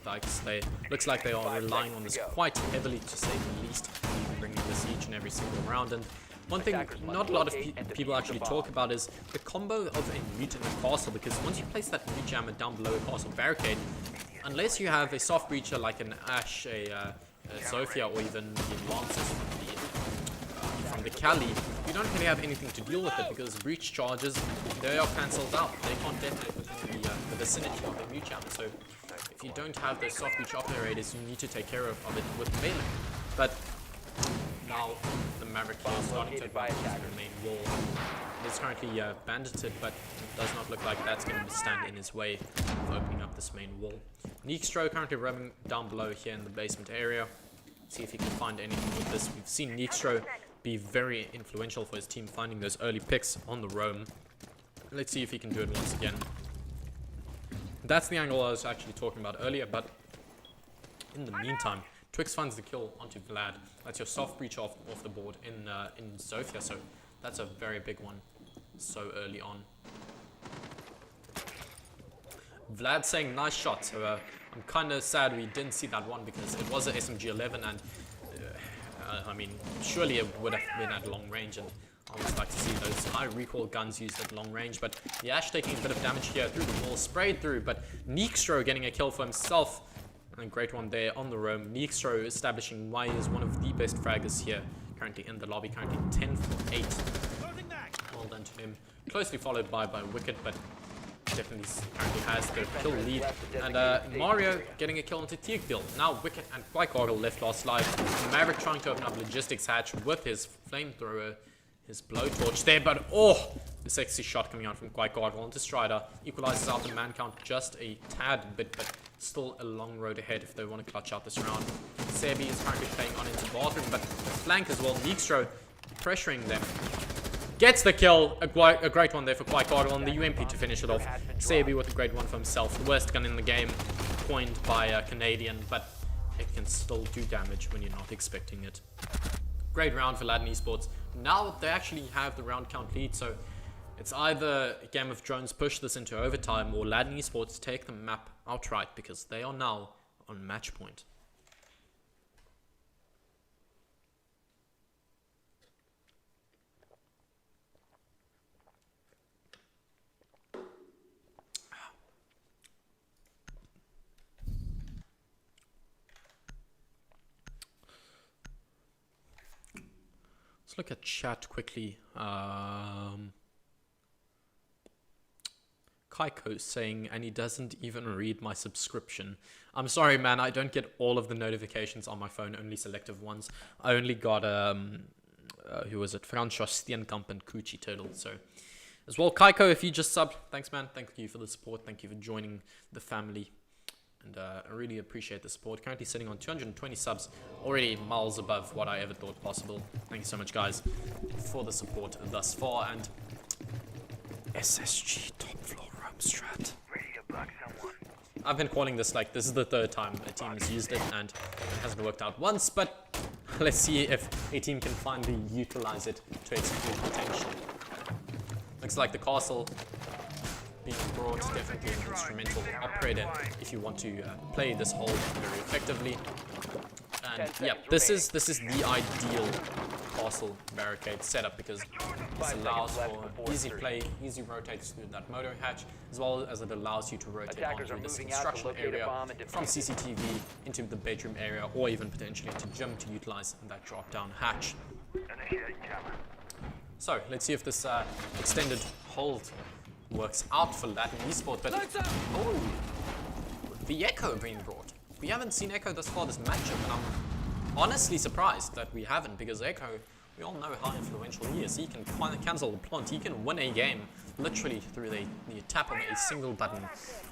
Looks like they are relying on this quite heavily, to say the least, bringing this each and every single round. And one thing not a lot of people actually talk about is the combo of a mute and a castle, because once you place that mute jammer down below a castle barricade, unless you have a soft breacher like an Ash, a Sophia, or even the Lancers from the Cali, you don't really have anything to deal with it, because breach charges, they are cancelled out. They can't detonate within the vicinity of the mute jammer. So if you don't have those soft breach operators, you need to take care of it with melee. But now the Maverick is starting to advance the main wall. It is currently bandited, but it does not look like that's going to stand in his way of opening up this main wall. Neekstro currently roaming down below here in the basement area. See if he can find anything with this. We've seen Neekstro be very influential for his team, finding those early picks on the roam. Let's see if he can do it once again. That's the angle I was actually talking about earlier, but in the meantime, Twix finds the kill onto Vlad. That's your soft breach off the board in Zofia, so that's a very big one so early on. Vlad saying nice shot, so I'm kind of sad we didn't see that one, because it was an SMG-11, and I mean, surely it would have been at long range, and I always like to see those high recoil guns used at long range. But the Ash taking a bit of damage here through the wall, sprayed through, but Neekstro getting a kill for himself. A great one there on the roam. Neekstro establishing why he is one of the best fraggers here, currently in the lobby, currently 10 for 8. Well done to him. Closely followed by Wicked, but definitely currently has the kill lead. And Mario getting a kill onto Teakbill. Now Wicked and Quakegargle left last live. Maverick trying to open up logistics hatch with his flamethrower, his blowtorch there, but oh, the sexy shot coming out from Quakegargle onto Strider. Equalizes out the man count just a tad bit, but still a long road ahead if they want to clutch out this round. Sebi is currently playing on into bathroom, but the flank as well. Neekstro pressuring them. Gets the kill, a great one there for Quakegargle on the UMP to finish it off. Sebi with a great one for himself. The worst gun in the game, coined by a Canadian, but it can still do damage when you're not expecting it. Great round for Ladon Esports. Now they actually have the round count lead, so it's either Game of Thrones push this into overtime, or Ladon Esports take the map outright, because they are now on match point. Let's look at chat quickly. Kaiko saying, and he doesn't even read my subscription. I'm sorry, man, I don't get all of the notifications on my phone, only selective ones. I only got, who was it? Francois Steenkamp and Coochie Turtle. So, as well, Kaiko, if you just subbed, thanks, man. Thank you for the support. Thank you for joining the family. And I really appreciate the support. Currently sitting on 220 subs, already miles above what I ever thought possible. Thank you so much, guys, for the support thus far. And SSG top floor roam strat. Ready to block someone. I've been calling this like this is the third time a team has used it, and it hasn't worked out once, but let's see if a team can finally utilize it to its full potential. Looks like the castle being brought, definitely an instrumental operator if you want to play this hold very effectively. And yeah, this is the ideal castle barricade setup, because this allows for easy play, easy rotates through that motor hatch, as well as it allows you to rotate onto this construction area from CCTV into the bedroom area, or even potentially into gym to utilize that drop down hatch. So let's see if this extended hold works out for Ladon Esports. But oh, the Echo being brought. We haven't seen Echo thus far this matchup, and I'm honestly surprised that we haven't, because Echo, we all know how influential he is. He can cancel the plant, he can win a game literally through the tap of a single button.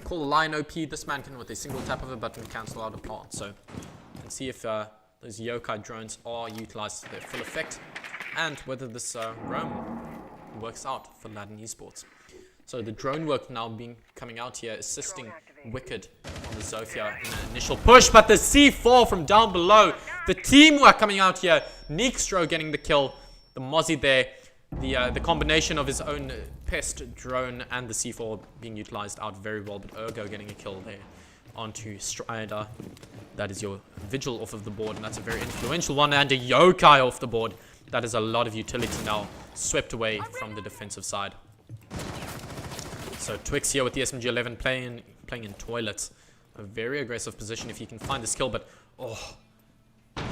Call the line OP, this man can with a single tap of a button cancel out a plant. So let's see if those yokai drones are utilized to their full effect, and whether this roam works out for Ladon Esports. So the drone work now coming out here, assisting Wicked on the Zofia in an initial push, but the C4 from down below, the teamwork coming out here, Neekstro getting the kill, the Mozzie there, the combination of his own pest drone and the C4 being utilized out very well, but Ergo getting a kill there onto Strider. That is your Vigil off of the board, and that's a very influential one, and a Yokai off the board. That is a lot of utility now, swept away from the defensive side. So Twix here with the SMG-11 playing in toilets. A very aggressive position if he can find this kill, but oh,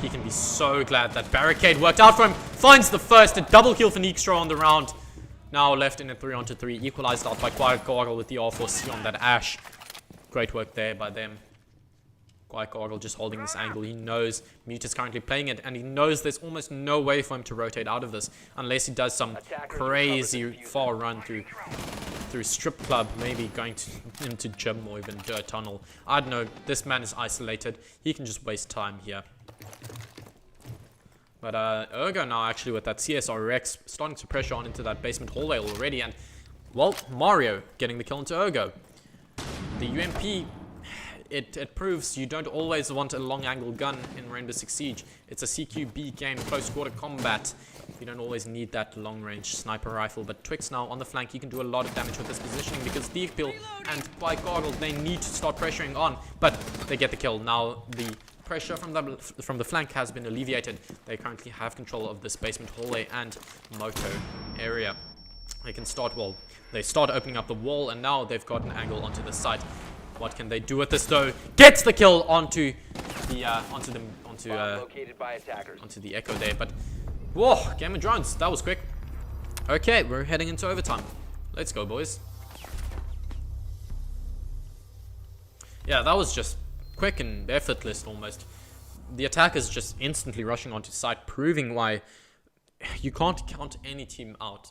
he can be so glad that barricade worked out for him. Finds the first, a double kill for Neekstro on the round. Now left in a 3-on-3, equalized out by Quiet Gargle with the R4C on that Ash. Great work there by them. Quiet Gargle just holding this angle. He knows Mute is currently playing it, and he knows there's almost no way for him to rotate out of this unless he does some crazy far run through strip club, maybe going into gym or even dirt tunnel. I don't know. This man is isolated. He can just waste time here. But Ergo now actually with that CSRX starting to pressure on into that basement hallway already, and well, Mario getting the kill into Ergo. The UMP, it proves you don't always want a long angle gun in Rainbow Six Siege. It's a CQB game, close quarter combat. You don't always need that long range sniper rifle, but Twix now on the flank, he can do a lot of damage with this positioning, because Thiefbill and Quiet Gargle, they need to start pressuring on, but they get the kill. Now the pressure from the flank has been alleviated. They currently have control of this basement hallway and moto area. They can start, well, they start opening up the wall, and now they've got an angle onto the site. What can they do with this though? Gets the kill onto the Echo there, but whoa, game of drones, that was quick. Okay, we're heading into overtime. Let's go, boys. Yeah, that was just quick and effortless almost. The attackers just instantly rushing onto site, proving why you can't count any team out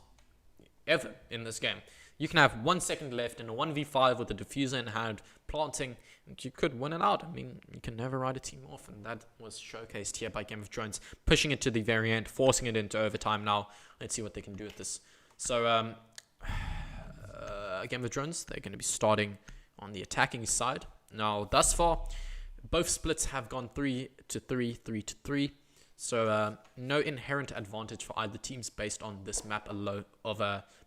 ever in this game. You can have 1 second left in a 1v5 with a diffuser in hand, planting, and you could win it out. I mean, you can never write a team off, and that was showcased here by Game of Drones, pushing it to the very end, forcing it into overtime now. Let's see what they can do with this. So, Game of Drones, they're going to be starting on the attacking side. Now, thus far, both splits have gone 3-3, 3-3. So no inherent advantage for either teams based on this map alone,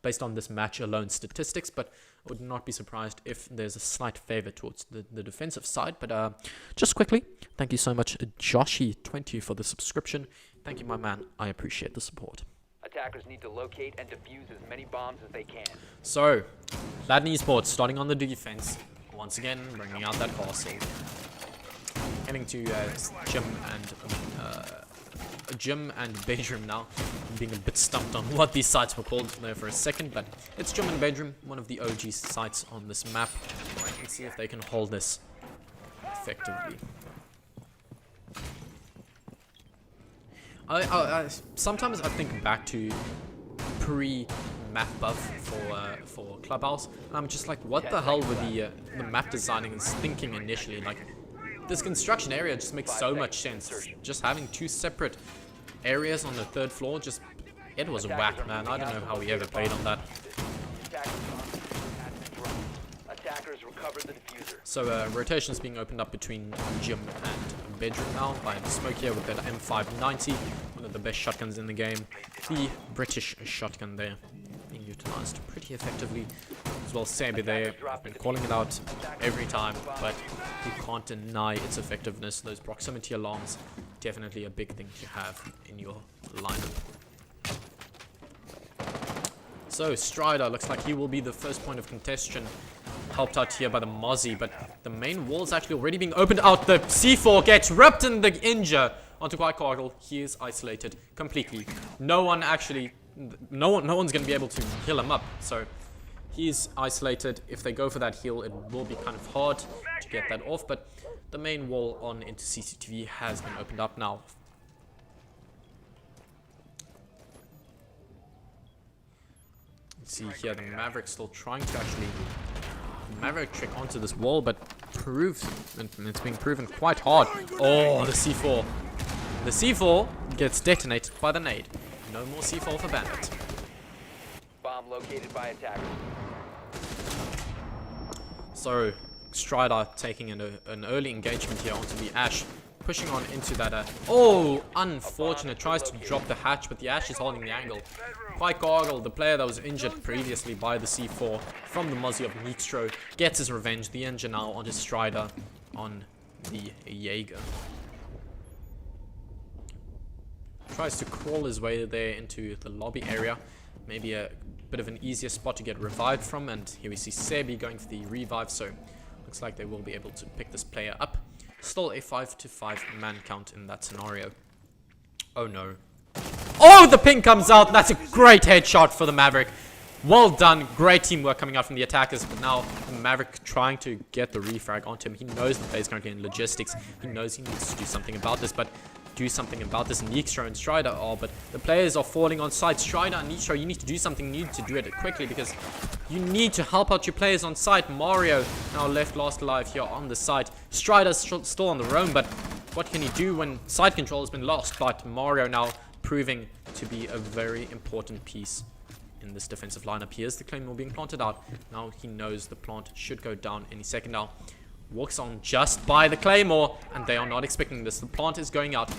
based on this match alone statistics, but I would not be surprised if there's a slight favor towards the defensive side. But just quickly, thank you so much, Joshi20, for the subscription. Thank you, my man. I appreciate the support. Attackers need to locate and defuse as many bombs as they can. So, Ladon Esports starting on the defense once again, bringing out that castle, heading to gym and bedroom now. I'm being a bit stumped on what these sites were called there for a second, but it's gym and bedroom, one of the OG sites on this map. Let's see if they can hold this effectively. Sometimes I think back to pre-map buff for Clubhouse, and I'm just like, what the hell were the map designing and thinking initially? Like, this construction area just makes so much sense. Just having 2 separate areas on the 3rd floor, just, it was whack, man. I don't know how we ever played on that. So rotations being opened up between gym and bedroom now by the smoke here with that M590, one of the best shotguns in the game. The British shotgun there being utilized pretty effectively as well. Sambi there, I've been calling it out every time, but you can't deny its effectiveness. Those proximity alarms, definitely a big thing to have in your lineup. So Strider looks like he will be the first point of contention, helped out here by the Mozzie, but the main wall's actually already being opened out. The C4 gets ripped in the injure onto White Cargill. He is isolated completely. No one's gonna be able to heal him up, so he's isolated. If they go for that heal, it will be kind of hard to get that off, but the main wall on into CCTV has been opened up now. See here, the Maverick still trying to actually Maverick trick onto this wall, but it's being proven quite hard. Oh, the C4. The C4 gets detonated by the nade. No more C4 for Bandit. Bomb located by attacker. So Strider taking an early engagement here onto the Ash, pushing on into that. Oh, unfortunate. Tries to drop the hatch, but the Ash is holding the angle. White Gargle, the player that was injured previously by the C4 from the Mozzie of Neekstro, gets his revenge. The engine now onto Strider on the Jaeger. Tries to crawl his way there into the lobby area. Maybe a bit of an easier spot to get revived from. And here we see Sebi going for the revive. So looks like they will be able to pick this player up. Still a 5-to-5 man count in that scenario. Oh no. Oh, the ping comes out. That's a great headshot for the Maverick. Well done. Great teamwork coming out from the attackers. But now the Maverick trying to get the refrag onto him. He knows the play is currently in logistics. He knows he needs to do something about this. But do something about this. Neekstro and Strider are. But the players are falling on site. Strider and Neekstro, you need to do something. You need to do it quickly because you need to help out your players on site. Mario now left last alive here on the site. Strider's still on the roam. But what can he do when site control has been lost? But Mario now proving to be a very important piece in this defensive lineup. Here's the Claymore being planted out. Now he knows the plant should go down any second now. Walks on just by the Claymore, and they are not expecting this. The plant is going out.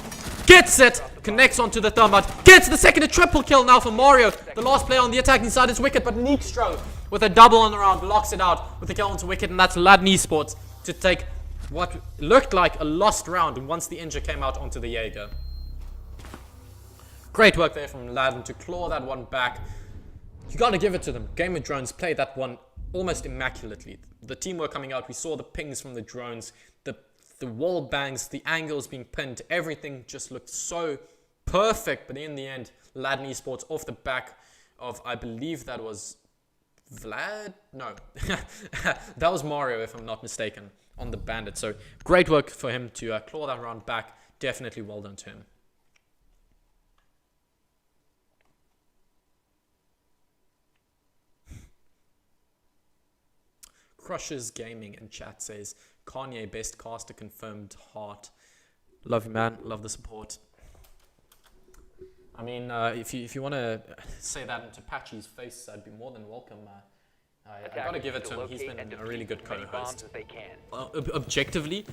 Gets it! Connects onto the Thermite. Gets the second, a triple kill now for Mario. The last player on the attacking side is Wicked, but Neekstro with a double on the round locks it out with a kill onto Wicked, and that's Ladon Esports to take what looked like a lost round once the injury came out onto the Jaeger. Great work there from Ladon to claw that one back. You got to give it to them. Game of Drones played that one almost immaculately. The teamwork coming out, we saw the pings from the drones, the wall bangs, the angles being pinned, everything just looked so perfect. But in the end, Ladon Esports off the back of, I believe that was Vlad? No, that was Mario if I'm not mistaken, on the Bandit. So great work for him to claw that round back. Definitely well done to him. Crushes Gaming in chat says, Kanye best caster confirmed heart. Love you, man. Love the support. I mean, if you want to say that into Patchy's face, I'd be more than welcome. I gotta give it to him. He's been a really good co-host. Objectively,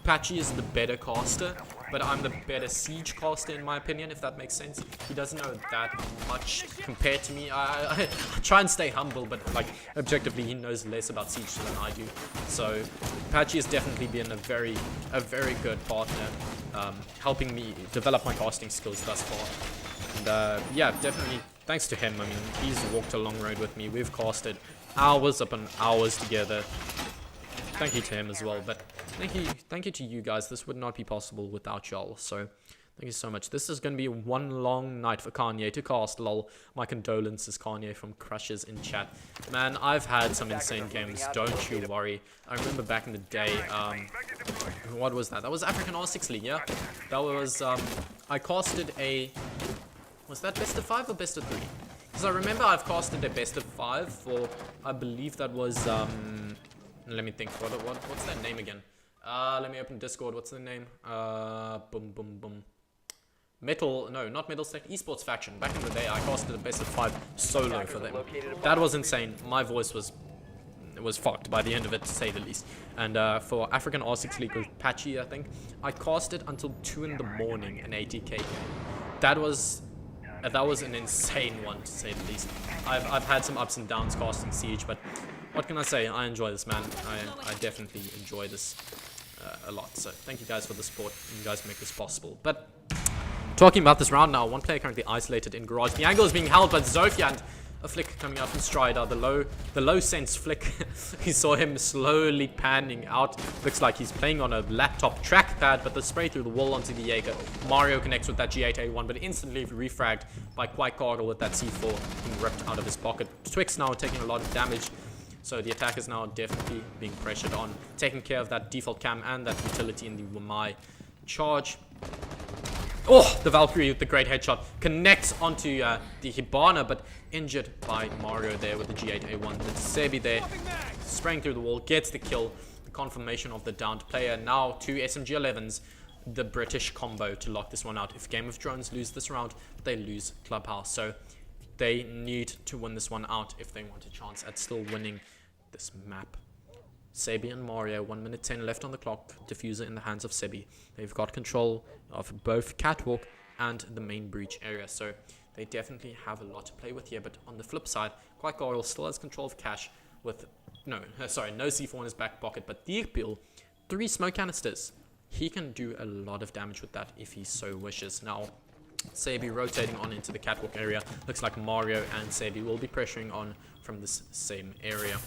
Patchy is the better caster, but I'm the better siege caster in my opinion, if that makes sense. He doesn't know that much compared to me. I try and stay humble, but like objectively, he knows less about siege than I do. So Patchy has definitely been a very good partner, helping me develop my casting skills thus far. And yeah, definitely thanks to him. I mean, he's walked a long road with me. We've casted hours upon hours together. Thank you to him as well, but thank you to you guys. This would not be possible without y'all, so thank you so much. This is going to be one long night for Kanye to cast, lol. My condolences, Kanye, from Crushes in chat. Man, I've had some insane games, don't you worry. I remember back in the day, what was that? That was African R6 League, yeah? That was, I casted a, was that best of 5 or best of 3? Because I remember I've casted a best of 5 for, I believe that was, let me think, what's that name again? Let me open Discord, what's the name? Not Metal Stack, Esports Faction. Back in the day, I casted a best of 5 solo for them. That was insane. My voice was fucked by the end of it, to say the least. And for African R6 League with Patchy, I think, I casted until 2 in the morning an 80k game. That was an insane one, to say the least. I've had some ups and downs casting Siege, but what can I say? I enjoy this, man. I definitely enjoy this a lot. So thank you guys for the support. You guys make this possible. But talking about this round now, one player currently isolated in garage. The angle is being held by Zofia, and a flick coming out from Strider. The low sense flick. He saw him slowly panning out. Looks like he's playing on a laptop trackpad, but the spray through the wall onto the Jaeger. Mario connects with that G8A1, but instantly refragged by Quite Gargle with that C4 being ripped out of his pocket. Twix now taking a lot of damage. So the attack is now definitely being pressured on, taking care of that default cam and that utility in the Wamai charge. Oh, the Valkyrie with the great headshot connects onto the Hibana, but injured by Mario there with the G8A1. But Sebi there, spraying through the wall, gets the kill. The confirmation of the downed player. Now two SMG11s, the British combo to lock this one out. If Game of Thrones lose this round, they lose Clubhouse. So they need to win this one out if they want a chance at still winning this map. Sebi and Mario, 1 minute 10 left on the clock. Diffuser in the hands of Sebi. They've got control of both Catwalk and the main breach area, so they definitely have a lot to play with here. But on the flip side, Quite Gargle still has control of Cash with no C4 in his back pocket, but Deekpeel, 3 smoke canisters. He can do a lot of damage with that if he so wishes. Now, Sebi rotating on into the Catwalk area. Looks like Mario and Sebi will be pressuring on from this same area,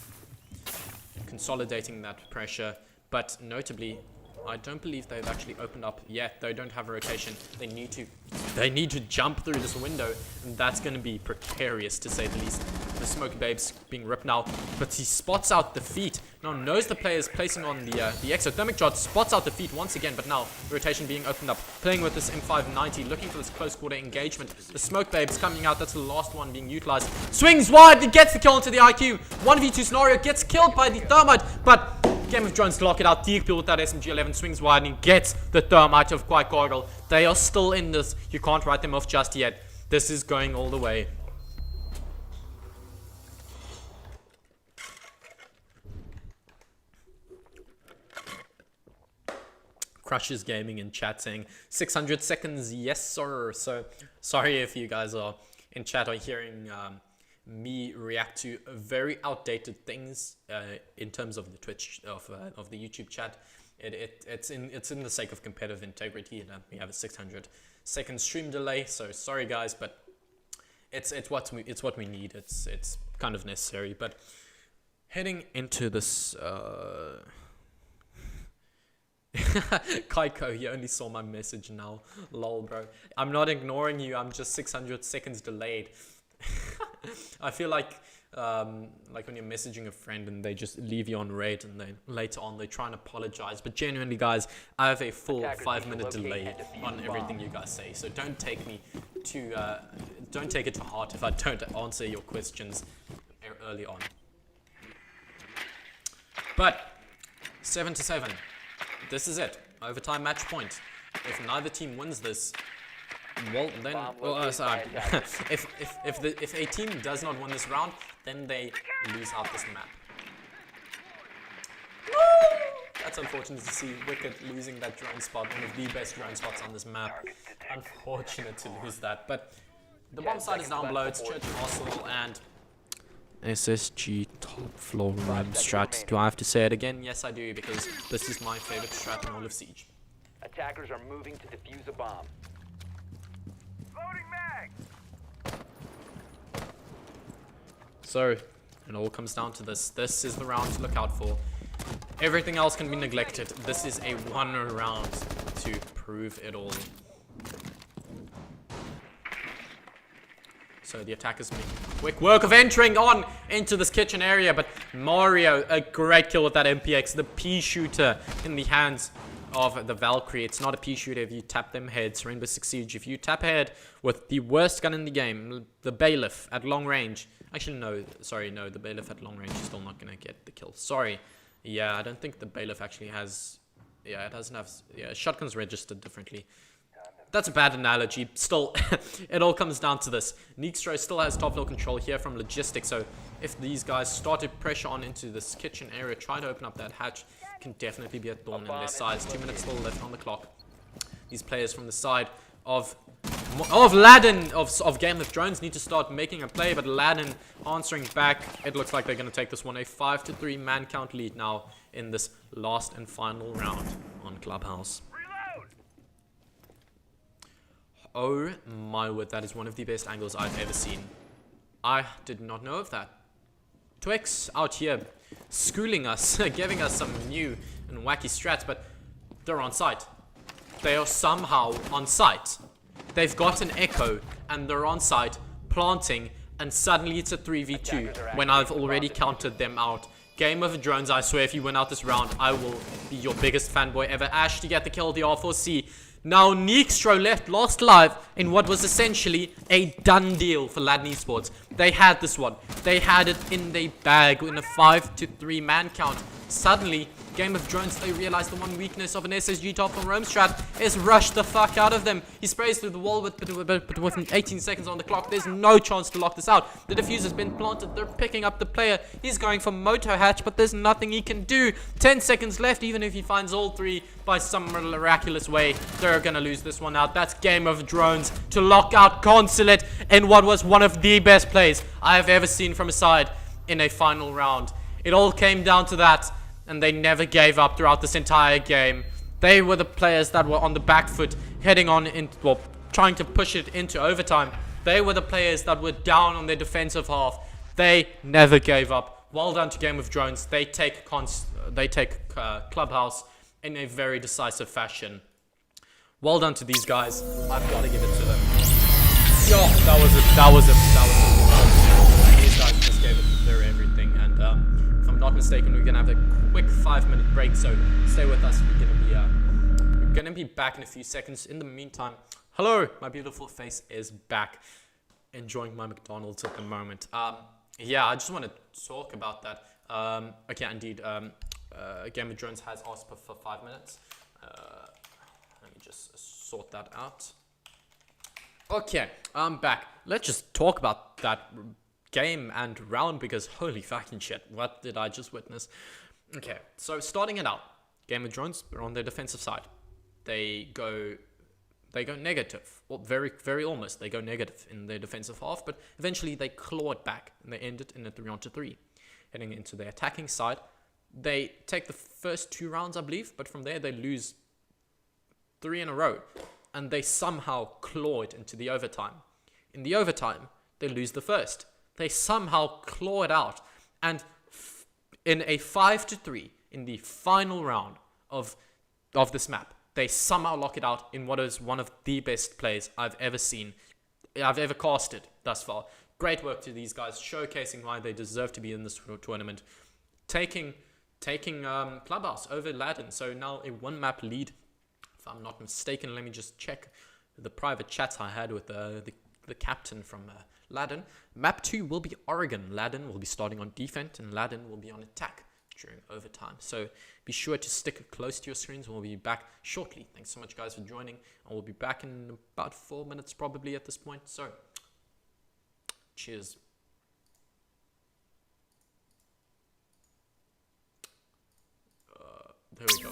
consolidating that pressure. But notably, I don't believe they've actually opened up yet. They don't have a rotation. They need to jump through this window, and that's going to be precarious to say the least. The Smoke Babe's being ripped now, but he spots out the feet. Now knows the player is placing on the exothermic charge, spots out the feet once again, but now the rotation being opened up. Playing with this M590, looking for this close quarter engagement. The Smoke Babe's coming out. That's the last one being utilized. Swings wide, he gets the kill into the IQ. 1v2 scenario, gets killed by the Thermite, but Game of Thrones to lock it out. Deekpeel with that SMG11 swings wide and gets the Thermite of Quite Gargle. They are still in this. You can't write them off just yet. This is going all the way. Crushes Gaming in chat saying 600 seconds, yes sir. So sorry if you guys are in chat are hearing me react to very outdated things in terms of the Twitch of the YouTube chat. It's in the sake of competitive integrity, and we have a 600-second stream delay. So sorry guys, but it's what we need. It's kind of necessary. But heading into this. Kaiko, you only saw my message now. Lol, bro. I'm not ignoring you. I'm just 600 seconds delayed. I feel like when you're messaging a friend and they just leave you on red, and then later on they try and apologize. But genuinely, guys, I have a full 5-minute delay on everything you guys say. So don't take it to heart if I don't answer your questions early on. But 7-7. This is it. Overtime match point. If neither team wins this, well then, sorry. if a team does not win this round, then they lose out this map. That's unfortunate to see. Wicked losing that drone spot, one of the best drone spots on this map. Unfortunate to lose that, but the bomb site is down below. It's Church Arsenal and SSG top floor ramp strat. Do I have to say it again? Yes, I do, because this is my favorite strat in all of Siege. Attackers are moving to defuse a bomb. Loading mag. So, it all comes down to this. This is the round to look out for. Everything else can be neglected. This is a one round to prove it all. So the attackers making quick work of entering on into this kitchen area, but Mario, a great kill with that MPX, the pea shooter in the hands of the Valkyrie. It's not a pea shooter if you tap them heads. Rainbow Six Siege, if you tap head with the worst gun in the game, the Bailiff at long range. Actually, no, sorry, no, the Bailiff at long range is still not going to get the kill. Sorry. Yeah, I don't think the Bailiff actually has, yeah, it doesn't have, yeah, shotguns registered differently. That's a bad analogy. Still, it all comes down to this. Neekstro still has top floor control here from logistics, so if these guys start to pressure on into this kitchen area, try to open up that hatch, can definitely be a thorn in their sides. 2 minutes still left on the clock. These players from the side of Of Ladon of Game of Drones need to start making a play, but Ladon answering back. It looks like they're going to take this one. A 5-3 man count lead now in this last and final round on Clubhouse. Reload! Oh my word, that is one of the best angles I've ever seen. I did not know of that. Twix out here schooling us, giving us some new and wacky strats, but they're on site. They are somehow on site. They've got an echo and they're on site planting, and suddenly it's a 3v2 when I've already counted them out. Game of Drones, I swear if you win out this round, I will be your biggest fanboy ever. Ash to get the kill, the R4C. Now Neekstro left last live in what was essentially a done deal for Ladon Esports. They had this one. They had it in their bag in a 5-3 man count. Suddenly, Game of Drones, they realized the one weakness of an SSG top from Rome Strat is rush the fuck out of them. He sprays through the wall but with 18 seconds on the clock. There's no chance to lock this out. The diffuser's been planted. They're picking up the player. He's going for Moto Hatch, but there's nothing he can do. 10 seconds left. Even if he finds all three by some miraculous way, they're going to lose this one out. That's Game of Drones to lock out Consulate in what was one of the best plays I have ever seen from a side in a final round. It all came down to that. And they never gave up throughout this entire game. They were the players that were on the back foot, heading on well, trying to push it into overtime. They were the players that were down on their defensive half. They never gave up. Well done to Game of Drones. They take Clubhouse in a very decisive fashion. Well done to these guys. I've got to give it to them. Yo, that was a these guys just gave it their everything, and if I'm not mistaken, we're gonna have a quick 5-minute break, so stay with us. We're gonna be back in a few seconds. In the meantime, hello, my beautiful face is back, enjoying my McDonald's at the moment. Yeah, I just want to talk about that. Okay, indeed, Game of Drones has asked for 5 minutes. Let me just sort that out. Okay, I'm back. Let's just talk about that game and round, because holy fucking shit, what did I just witness? Okay, so starting it out, Game of Drones are on their defensive side. They go negative, or very almost they go negative in their defensive half, but eventually they claw it back and they end it in a 3-on-3. Heading into their attacking side, they take the first 2 rounds, I believe, but from there they lose 3 in a row, and they somehow claw it into the overtime. In the overtime, they lose the first. They somehow claw it out, and in a 5-3 in the final round of this map, they somehow lock it out in what is one of the best plays I've ever seen, I've ever casted thus far. Great work to these guys, showcasing why they deserve to be in this tournament, taking Clubhouse over Ladon. So now a 1-map lead, if I'm not mistaken. Let me just check the private chats I had with the captain from Ladon. Map 2 will be Oregon. Ladon will be starting on defense, and Ladon will be on attack during overtime. So be sure to stick close to your screens. We'll be back shortly. Thanks so much, guys, for joining. And we'll be back in about 4 minutes probably at this point. So cheers. There we go.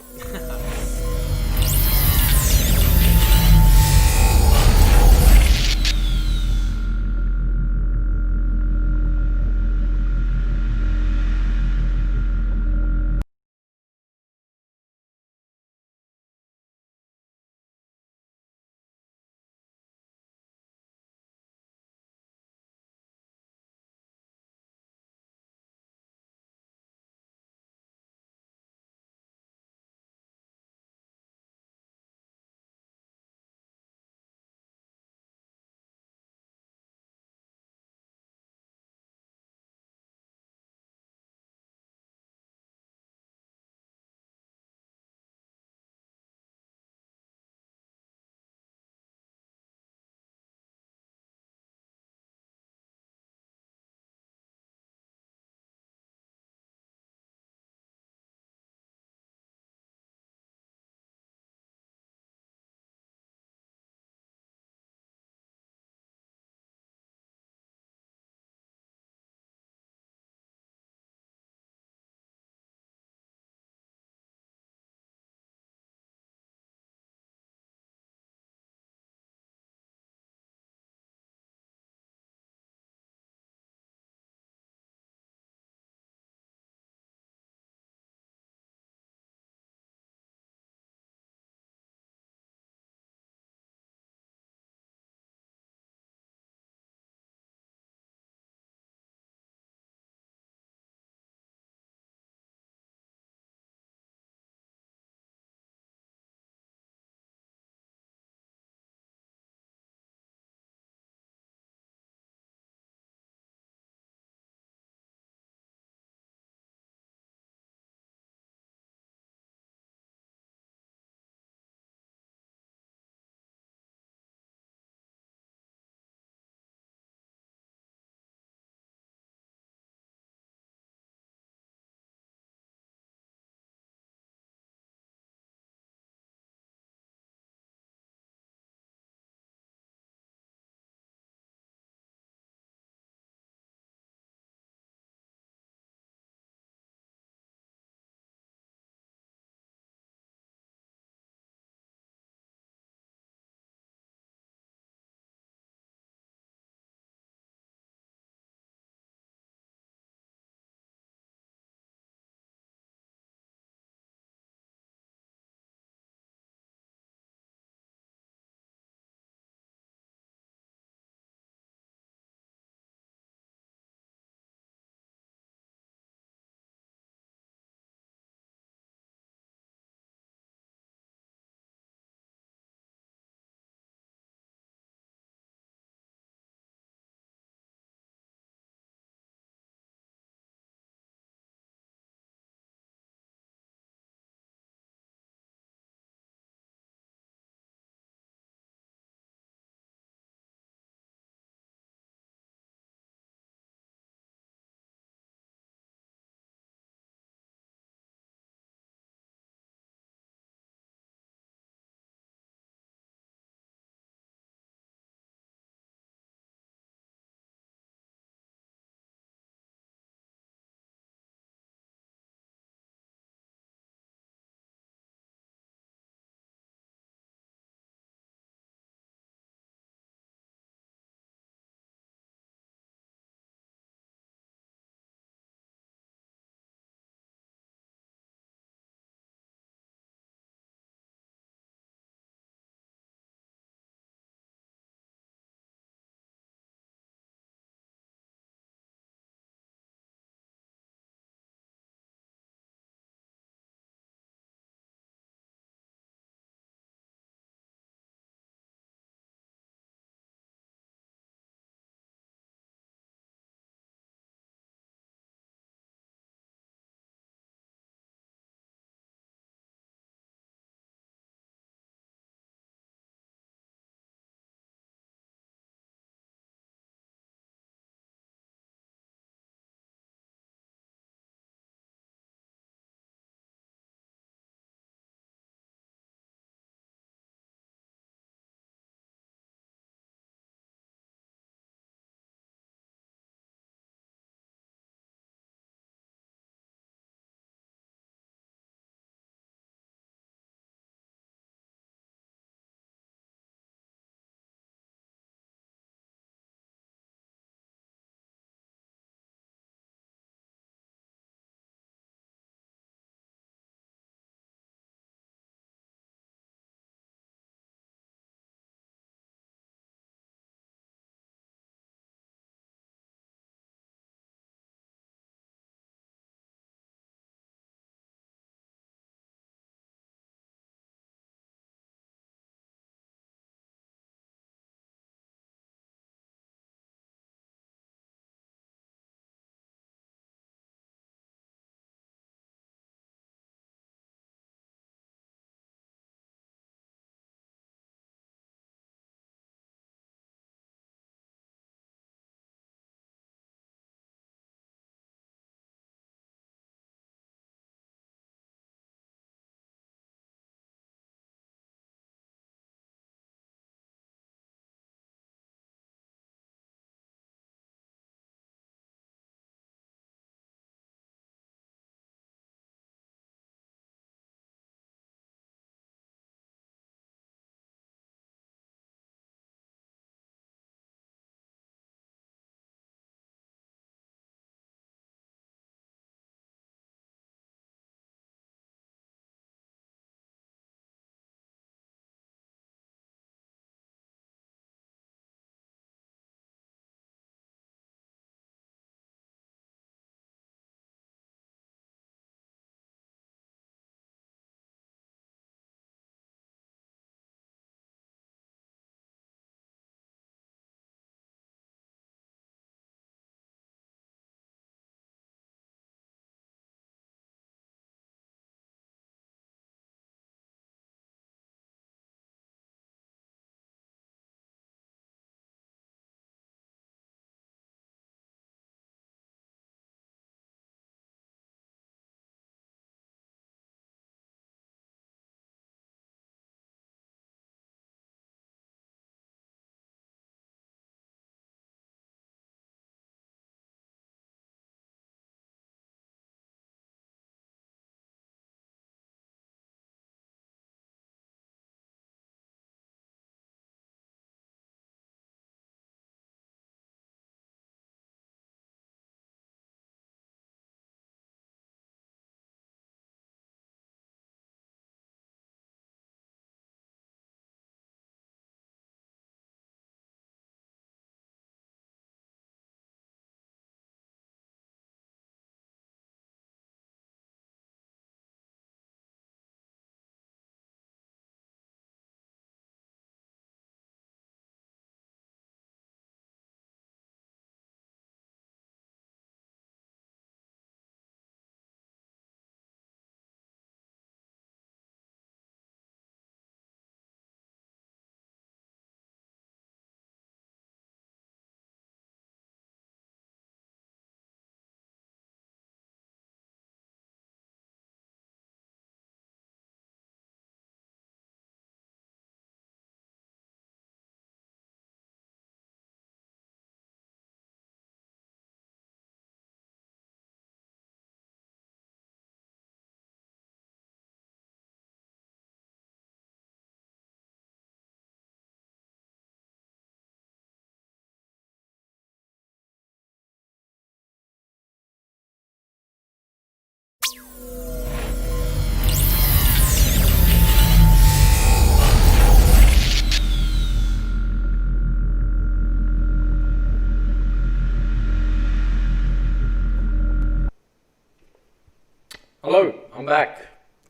I'm back.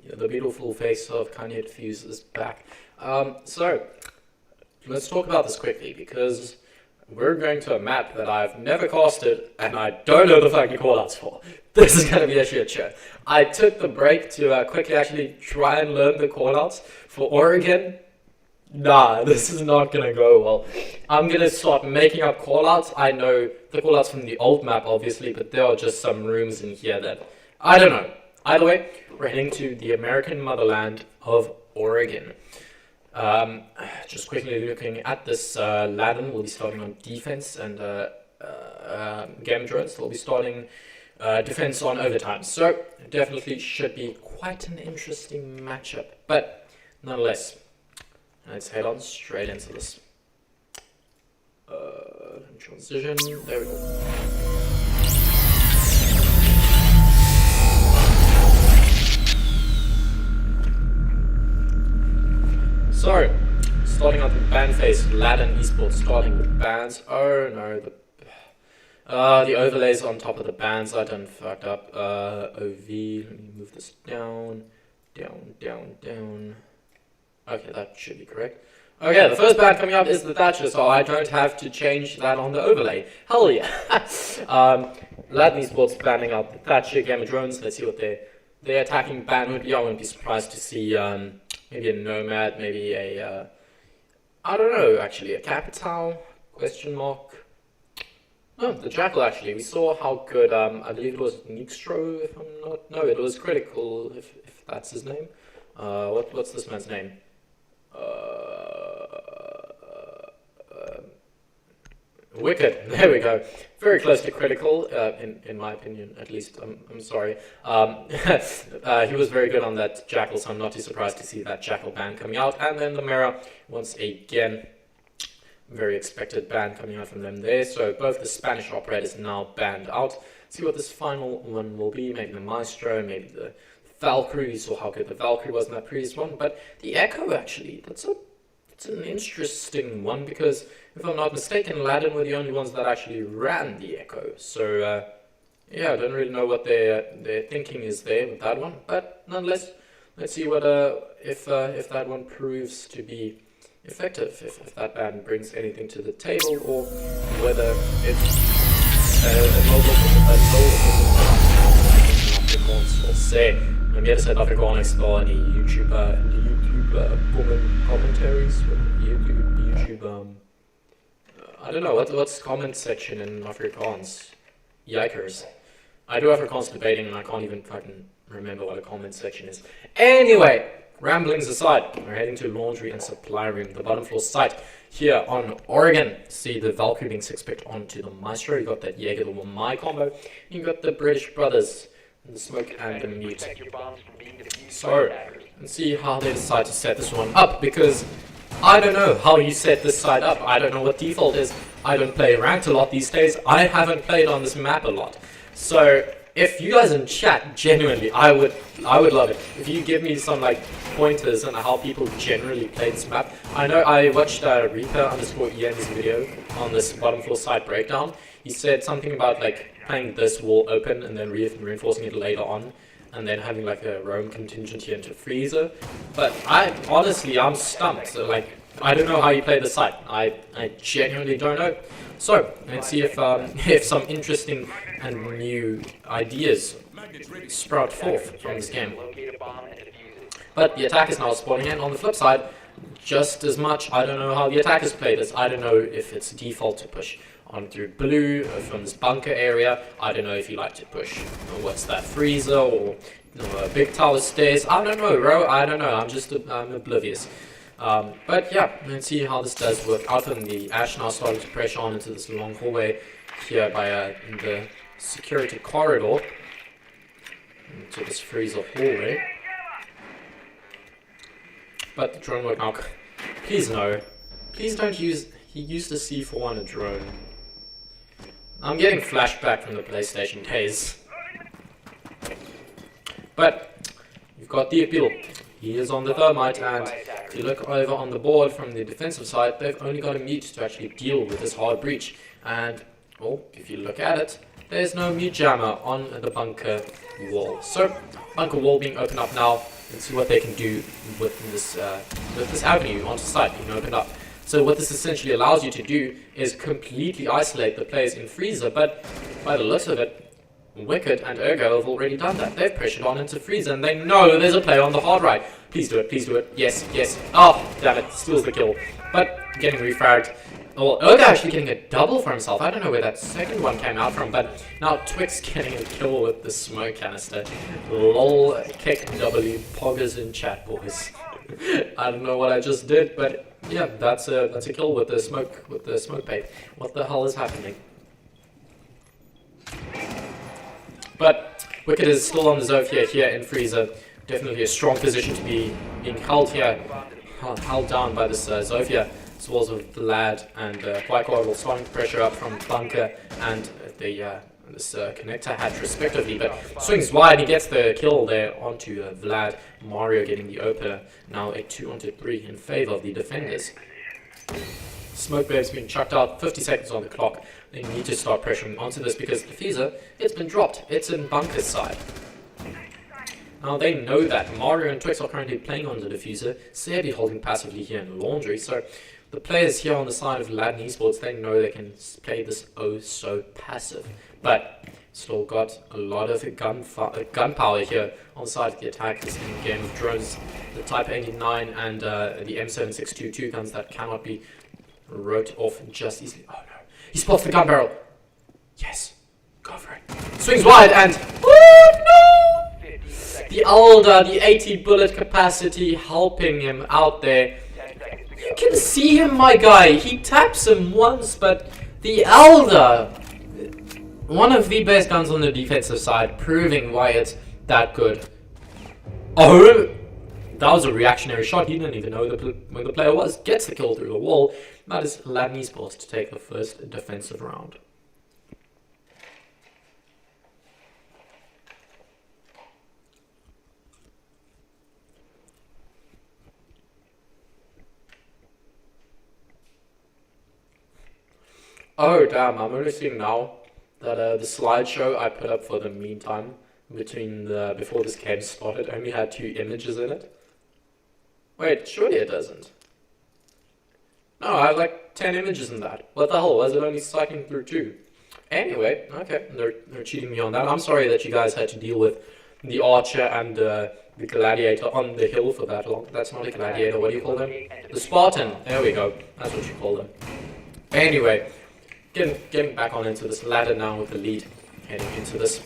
Yeah, the beautiful face of Kanye Diffuse is back. So, let's talk about this quickly, because we're going to a map that I've never casted, and I don't know the fucking callouts for. This is going to be a shit show. I took the break to quickly actually try and learn the callouts for Oregon. Nah, this is not going to go well. I'm going to start making up callouts. I know the callouts from the old map, obviously, but there are just some rooms in here that I don't know. Either way, we're heading to the American motherland of Oregon. Just quickly looking at this, Ladon will be starting on defense, and Game Drones will be starting defense on overtime. So, definitely should be quite an interesting matchup. But, nonetheless, let's head on straight into this. Transition, there we go. So, starting out the band phase, Ladon Esports starting with bands. Oh no, the overlays on top of the bands, I done fucked up. OV, let me move this down. Okay, that should be correct. Okay, the first band coming up is the Thatcher, so I don't have to change that on the overlay. Hell yeah! Ladon Esports banding up the Thatcher, Game of Drones. Let's see what their attacking band would be. I wouldn't be surprised to see maybe a Nomad, maybe a, I don't know, actually, a Capital, question mark. No, the Jackal, actually. We saw how good, I believe it was Nixtro, if I'm not, no, it was Critical, if that's his name. What's this man's name? Wicked, there we go. Very close to Critical, in my opinion, at least. I'm sorry. He was very good on that Jackal, so I'm not too surprised to see that Jackal ban coming out. And then the Mirror, once again, very expected ban coming out from them there. So both the Spanish operators now banned out. See what this final one will be. Maybe the Maestro, maybe the Valkyrie. You saw how good the Valkyrie was in that previous one. But the Echo, actually, it's an interesting one, because if I'm not mistaken, Ladon were the only ones that actually ran the Echo. So, yeah, I don't really know what their thinking is there with that one. But nonetheless, let's see what if that one proves to be effective, if that ban brings anything to the table, or whether it's I'm here to set Afrikaans for any YouTube commentaries, YouTube I don't know, what's comment section in Afrikaans? Yikers. I do Afrikaans debating and I can't even fucking remember what a comment section is. Anyway, ramblings aside, we're heading to laundry and supply room, the bottom floor site here on Oregon. See the Valkyrie being 6-picked onto the Maestro. You got that Jaeger the My combo. You got the British brothers, the Smoke and the Mute. So, let's see how they decide to set this one up, because I don't know how you set this side up. I don't know what default is. I don't play ranked a lot these days. I haven't played on this map a lot. So, if you guys in chat, genuinely, I would love it. If you give me some like pointers on how people generally play this map. I know I watched Reaper_EM's video on this bottom floor side breakdown. He said something about like playing this wall open and then reinforcing it later on, and then having like a roam contingent here into freezer. But I'm stumped. So like, I don't know how you play the site. I genuinely don't know. So let's see if some interesting and new ideas sprout forth from this game. But the attack is now spawning in. On the flip side, just as much, I don't know how the attackers play this. I don't know if it's default to push on through blue from this bunker area. I don't know if you like to push what's that, freezer, or big tower stairs. I don't know, bro. I don't know. I'm oblivious. But yeah, let's see how this does work out. And the Ash now starting to pressure on into this long hallway here by the security corridor into this freezer hallway. But the drone work now. Please no. Please don't use. He used a C4 on a drone. I'm getting flashback from the PlayStation days. But you've got the appeal. He is on the thermite, and if you look over on the board from the defensive side, they've only got a mute to actually deal with this hard breach. And, well, if you look at it, there's no mute jammer on the bunker wall. So, bunker wall being opened up now. Let's see what they can do with this avenue onto site being opened up. So what this essentially allows you to do is completely isolate the players in Freezer, but by the looks of it, Wicked and Ergo have already done that. They've pressured on into Freezer and they know there's a player on the hard right. Please do it, please do it. Yes, yes. Oh, damn it, steals the kill. But getting refragged. Well, Ergo actually getting a double for himself. I don't know where that second one came out from, but now Twix getting a kill with the smoke canister. Lol, kick W, poggers in chat, boys. I don't know what I just did, but yeah, that's a kill with the smoke bait. What the hell is happening? But Wicked is still on the Zofia here in Freezer. Definitely a strong position to be being held here, held down by this Zofia. As well as with Vlad and Quackwaddle starting to pressure up from bunker and this connector hatch respectively, but swings wide, he gets the kill there onto Vlad. Mario getting the opener, now a 2-on-3 in favor of the defenders. Smoke wave's been chucked out, 50 seconds on the clock. They need to start pressuring onto this because the diffuser, it's been dropped, it's in bunker's side. Now they know that Mario and Twix are currently playing on the diffuser, Sebi holding passively here in Laundry, so the players here on the side of Ladon Esports, they know they can play this oh so passive, but still got a lot of gunpowder here on the side of the attack. This in game of drones, the Type 89 and the M7622 guns that cannot be wrote off just easily. Oh no, he spots the gun barrel. Yes, go for it. Swings wide and oh no! The Alder, the 80 bullet capacity helping him out there. You can see him, my guy. He taps him once, but the Elder, one of the best guns on the defensive side, proving why it's that good. Oh, that was a reactionary shot. He didn't even know when the player was. Gets the kill through the wall. That is Ladon Esports to take the first defensive round. Oh damn, I'm only seeing now that the slideshow I put up for the meantime before this game started only had 2 images in it. Wait, surely it doesn't. No, I have like 10 images in that. What the hell, was it only cycling through 2? Anyway, okay, they're cheating me on that. I'm sorry that you guys had to deal with the Archer and the Gladiator on the hill for that long. That's not a Gladiator, what do you call them? The Spartan, there we go, that's what you call them. Anyway, getting back on into this ladder now with the lead, heading into this.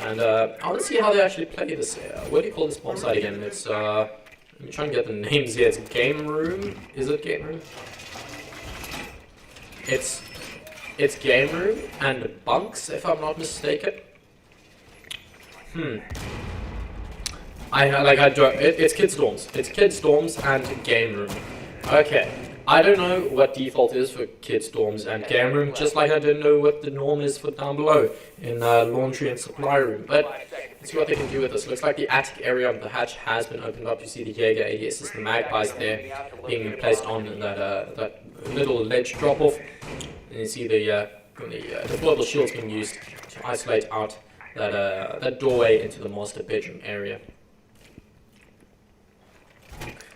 And I want to see how they actually play this. What do you call this bomb site again? It's, let me try and get the names here. It's Game Room. Is it Game Room? It's Game Room and Bunks, if I'm not mistaken. It's Kids Dorms. It's Kids Dorms and Game Room. Okay. I don't know what default is for Kids Dorms and Game Room, just like I don't know what the norm is for down below in Laundry and Supply Room. But let's see what they can do with this. Looks like the attic area of the hatch has been opened up. You see the Jaeger ADSs, the Magpies there being placed on that little ledge drop-off. And you see the deployable shields being used to isolate out that doorway into the master bedroom area.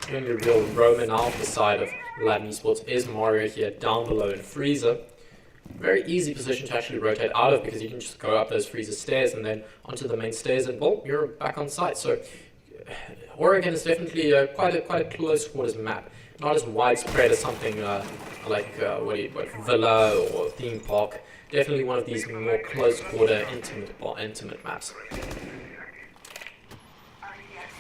The only real roamer now off the side of Ladon Esports is Mario here down below in Freezer. Very easy position to actually rotate out of because you can just go up those Freezer stairs and then onto the main stairs and well, you're back on site. So Oregon is definitely quite a close quarters map. Not as widespread as something like Villa or Theme Park. Definitely one of these more close quarter intimate maps.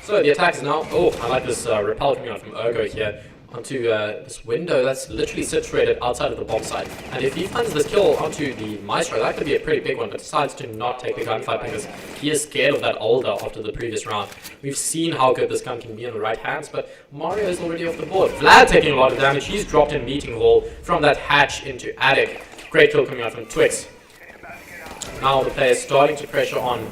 So the attack is now, oh, I like this repel coming out from Ergo here onto this window that's literally situated outside of the bomb site. And if he finds this kill onto the Maestro, that could be a pretty big one, but decides to not take the gunfight because he is scared of that Alder after the previous round. We've seen how good this gun can be in the right hands, but Mario is already off the board. Vlad taking a lot of damage, he's dropped in Meeting Hall from that hatch into Attic. Great kill coming out from Twix. Now the player is starting to pressure on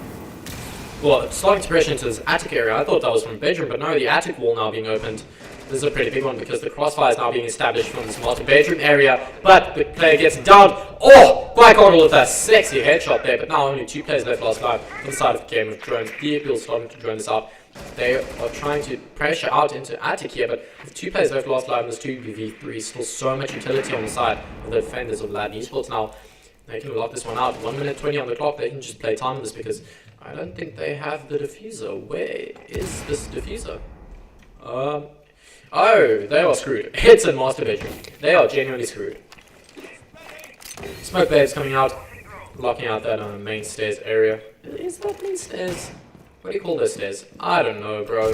well, it's starting to pressure into this attic area. I thought that was from bedroom, but no, the attic wall now being opened. This is a pretty big one because the crossfire is now being established from this master bedroom area, but the player gets down. Oh, quite coddled with that sexy headshot there, but now only 2 players left last time inside of the Game of Drones. People starting to drone this out. They are trying to pressure out into attic here, but with 2 players left last live, there's 2v3, still so much utility on the side of the defenders of Ladon Esports now. They can lock this one out. 1 minute 20 on the clock. They can just play time on this because I don't think they have the diffuser. Where is this diffuser? Oh, they are screwed. It's in master bedroom. They are genuinely screwed. Smoke babes coming out, locking out that main stairs area. Is that main stairs? What do you call those stairs? I don't know, bro.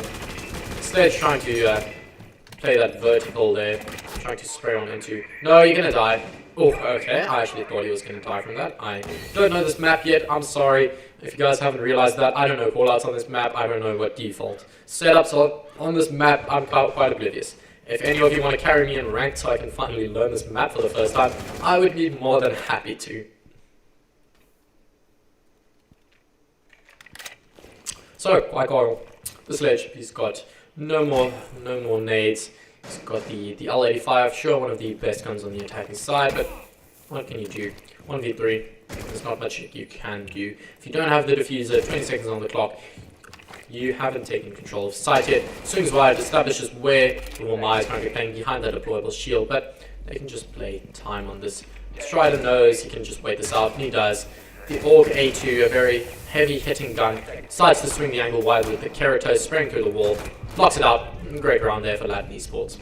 Stairs trying to play that vertical there, trying to spray on into. No, you're gonna die. Oh, okay. I actually thought he was gonna die from that. I don't know this map yet. I'm sorry if you guys haven't realized that. I don't know callouts on this map. I don't know what default setups are on this map. I'm quite oblivious. If any of you want to carry me in ranked so I can finally learn this map for the first time, I would be more than happy to. So, like Oral, the Sledge, he's got no more nades. He's got the L85, sure, one of the best guns on the attacking side, but what can you do? 1v3, there's not much you can do. If you don't have the diffuser, 20 seconds on the clock, you haven't taken control of sight yet. Swings wide, establishes where the Warmai is currently playing behind that deployable shield, but they can just play time on this. Strider knows he can just wait this out, and he does. The AUG A2, a very heavy hitting gun, decides to swing the angle wide with the Keratos spraying through the wall, blocks it out. Great round there for Ladon Esports.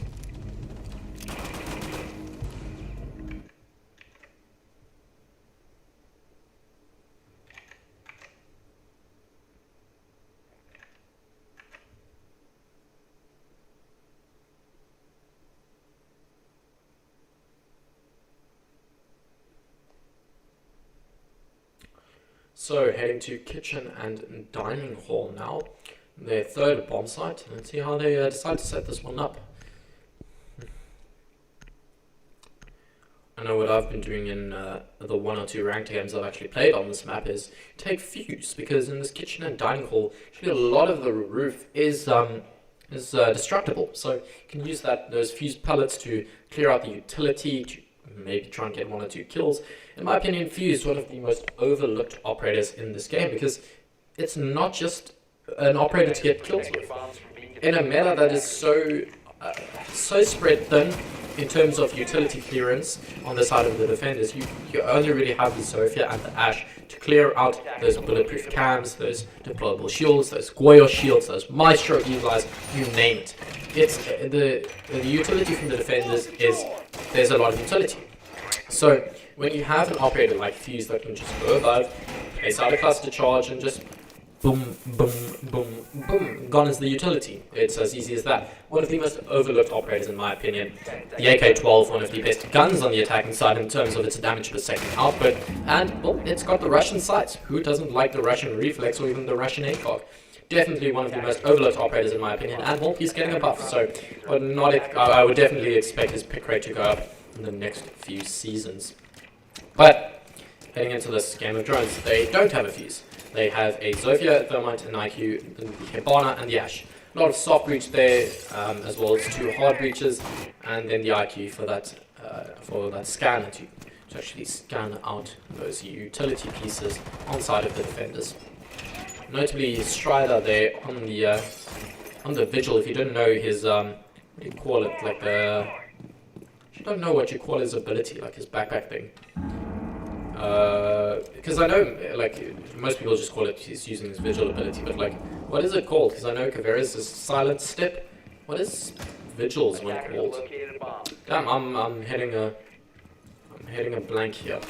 So, heading to kitchen and dining hall now, their third bomb site. Let's see how they decide to set this one up. I know what I've been doing in the 1 or 2 ranked games I've actually played on this map is take fuse, because in this kitchen and dining hall, actually a lot of the roof is destructible. So you can use those fuse pellets to clear out the utility, to maybe try and get 1 or 2 kills. In my opinion, Fuse is one of the most overlooked operators in this game because it's not just an operator to get kills with. In a meta that is so spread thin in terms of utility clearance on the side of the defenders, you only really have the Sophia and the Ash to clear out those bulletproof cams, those deployable shields, those Goyo shields, those Maestro Evil's, you name it. It's the utility from the defenders is there's a lot of utility. So when you have an operator like Fuse that can just go above, place out a cluster charge and just boom, boom, boom, boom, gone is the utility. It's as easy as that. One of the most overlooked operators in my opinion. The AK-12, one of the best guns on the attacking side in terms of its damage per second output, and well, it's got the Russian sights. Who doesn't like the Russian reflex or even the Russian ACOG? Definitely one of the most overlooked operators in my opinion, and well, he's getting a buff, so I would definitely expect his pick rate to go up in the next few seasons. But heading into this game of drones, they don't have a Fuse. They have a Zofia, Thermite, an IQ, the Hibana, and the Ash. A lot of soft breach there, as well as 2 hard breaches, and then the IQ for that scanner to actually scan out those utility pieces on the side of the defenders. Notably, Strider there on the Vigil. If you don't know his what do you call it? Like the if you don't know what you call his ability, like his backpack thing. Because I know, like, most people just call it he's using his Vigil ability, but like, what is it called? Because I know Kavera's is silent step. What is Vigil's one called? Damn, I'm hitting a blank here.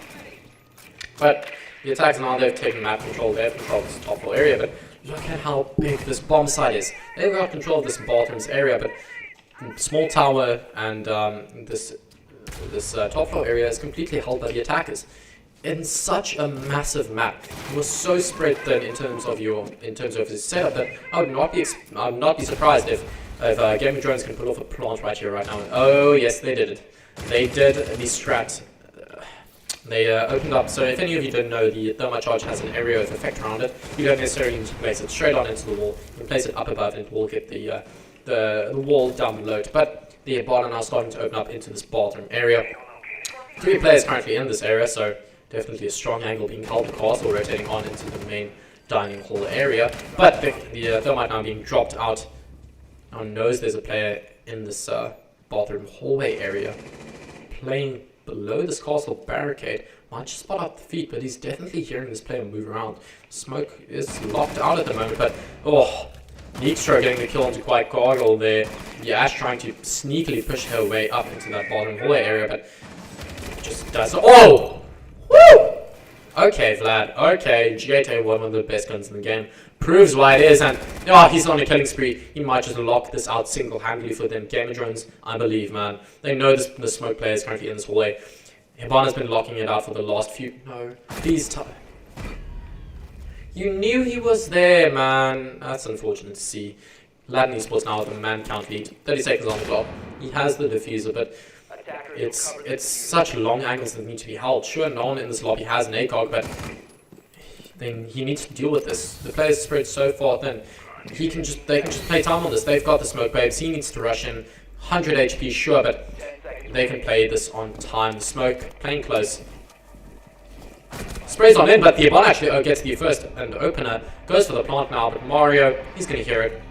But the attacks now, they've taken map control, they've controlled this top floor area, but look at how big this bomb site is. They've got control of this bottom's area, but small tower and this top floor area is completely held by the attackers. In such a massive map, it was so spread thin in terms of his setup that I would not be surprised if Game of Drones can pull off a plant right here, right now. Oh yes, they did it. They did the strat. They opened up, so if any of you don't know, the thermite charge has an area of effect around it. You don't necessarily need to place it straight on into the wall. You can place it up above and it will get the wall down below. But the bar are now starting to open up into this bathroom area. 3 players currently in this area, so definitely a strong angle being held. The castle rotating on into the main dining hall area. But the thermite now being dropped out. Now knows there's a player in this bathroom hallway area playing below this castle barricade. Might just spot out the feet, but he's definitely hearing this player move around. Smoke is locked out at the moment, but Neekstro getting the kill onto Quiet Gargle there. The Ash trying to sneakily push her way up into that bottom hallway area, but just does. Oh! Woo! Okay, Vlad. Okay, GA one of the best guns in the game. Proves why it is, and he's on a killing spree. He might just lock this out single-handedly for them. Game of Drones, I believe, man. They know the smoke player is currently in this hallway. Hibana's been locking it out for the last few. No, please. You knew he was there, man. That's unfortunate to see. Ladon Esports now with a man count lead. 30 seconds on the clock. He has the diffuser, but it's such long angles that need to be held. Sure, no one in this lobby has an ACOG, but then he needs to deal with this. The players spread so far thin. They can just play time on this. They've got the smoke babes. He needs to rush in. 100 HP, sure, but they can play this on time. Smoke playing close. Sprays on in, but the Ebon actually gets the first and opener. Goes for the plant now, but Mario, he's going to hear it.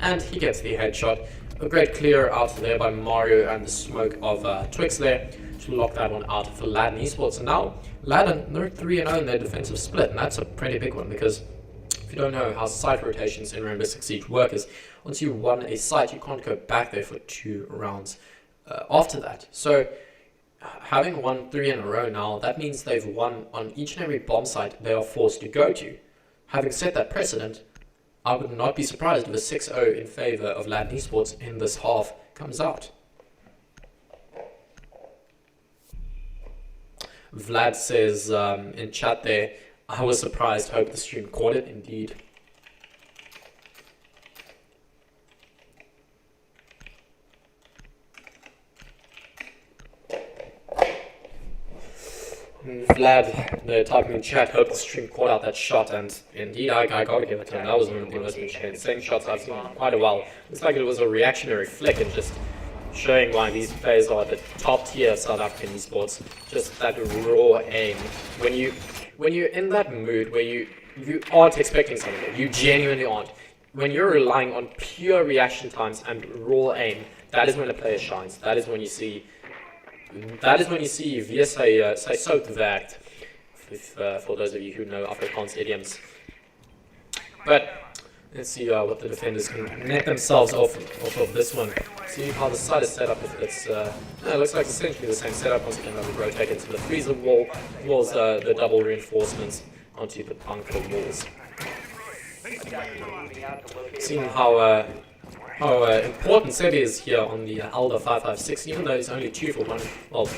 And he gets the headshot. A great clear out there by Mario and the smoke of Twix there to lock that one out for Ladon Esports. And now, Ladon, they're 3-0 in their defensive split, and that's a pretty big one because if you don't know how site rotations in Rainbow Six Siege work is, once you won a site, you can't go back there for 2 rounds after that. So, having won 3 in a row now, that means they've won on each and every bomb site they are forced to go to. Having set that precedent, I would not be surprised if a 6-0 in favor of Ladon Esports in this half comes out. Vlad says in chat there, I was surprised, hope the stream caught it. Indeed. Vlad, they're typing in chat, hope the stream caught out that shot, and indeed, I gotta give it to him. That was one of the most insane shots I've seen in quite a while. It's like it was a reactionary flick and just showing why these players are the top tier of South African esports. Just that raw aim. When you're in that mood where you aren't expecting something, you genuinely aren't. When you're relying on pure reaction times and raw aim, that is when a player shines. That is when you see wie sy sout werkt, for those of you who know Afrikaans idioms. But let's see what the defenders can net themselves off of this one. See how the side is set up. It looks like essentially the same setup. Once again, we rotate into the freezer wall, towards the double reinforcements onto the bunker walls. Seeing how important Sebi is here on the Alda 556, even though he's only 2 for 1. Well,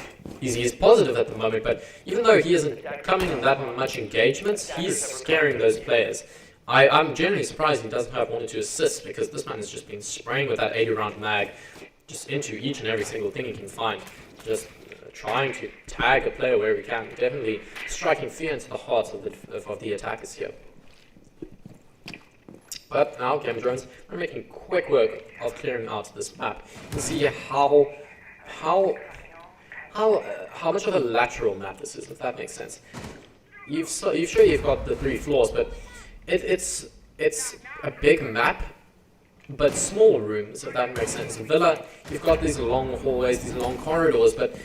he's positive at the moment, but even though he isn't coming in that much engagements, he's scaring those players. I'm generally surprised he doesn't have 1 or 2 assists, because this man has just been spraying with that 80-round mag just into each and every single thing he can find. Just trying to tag a player where we can. Definitely striking fear into the hearts of the attackers here. But now, Game of Drones, we're making quick work of clearing out this map. You can see how much of a lateral map this is, if that makes sense. You've got the 3 floors, but it's a big map, but small rooms, if that makes sense. In Villa, you've got these long hallways, these long corridors, but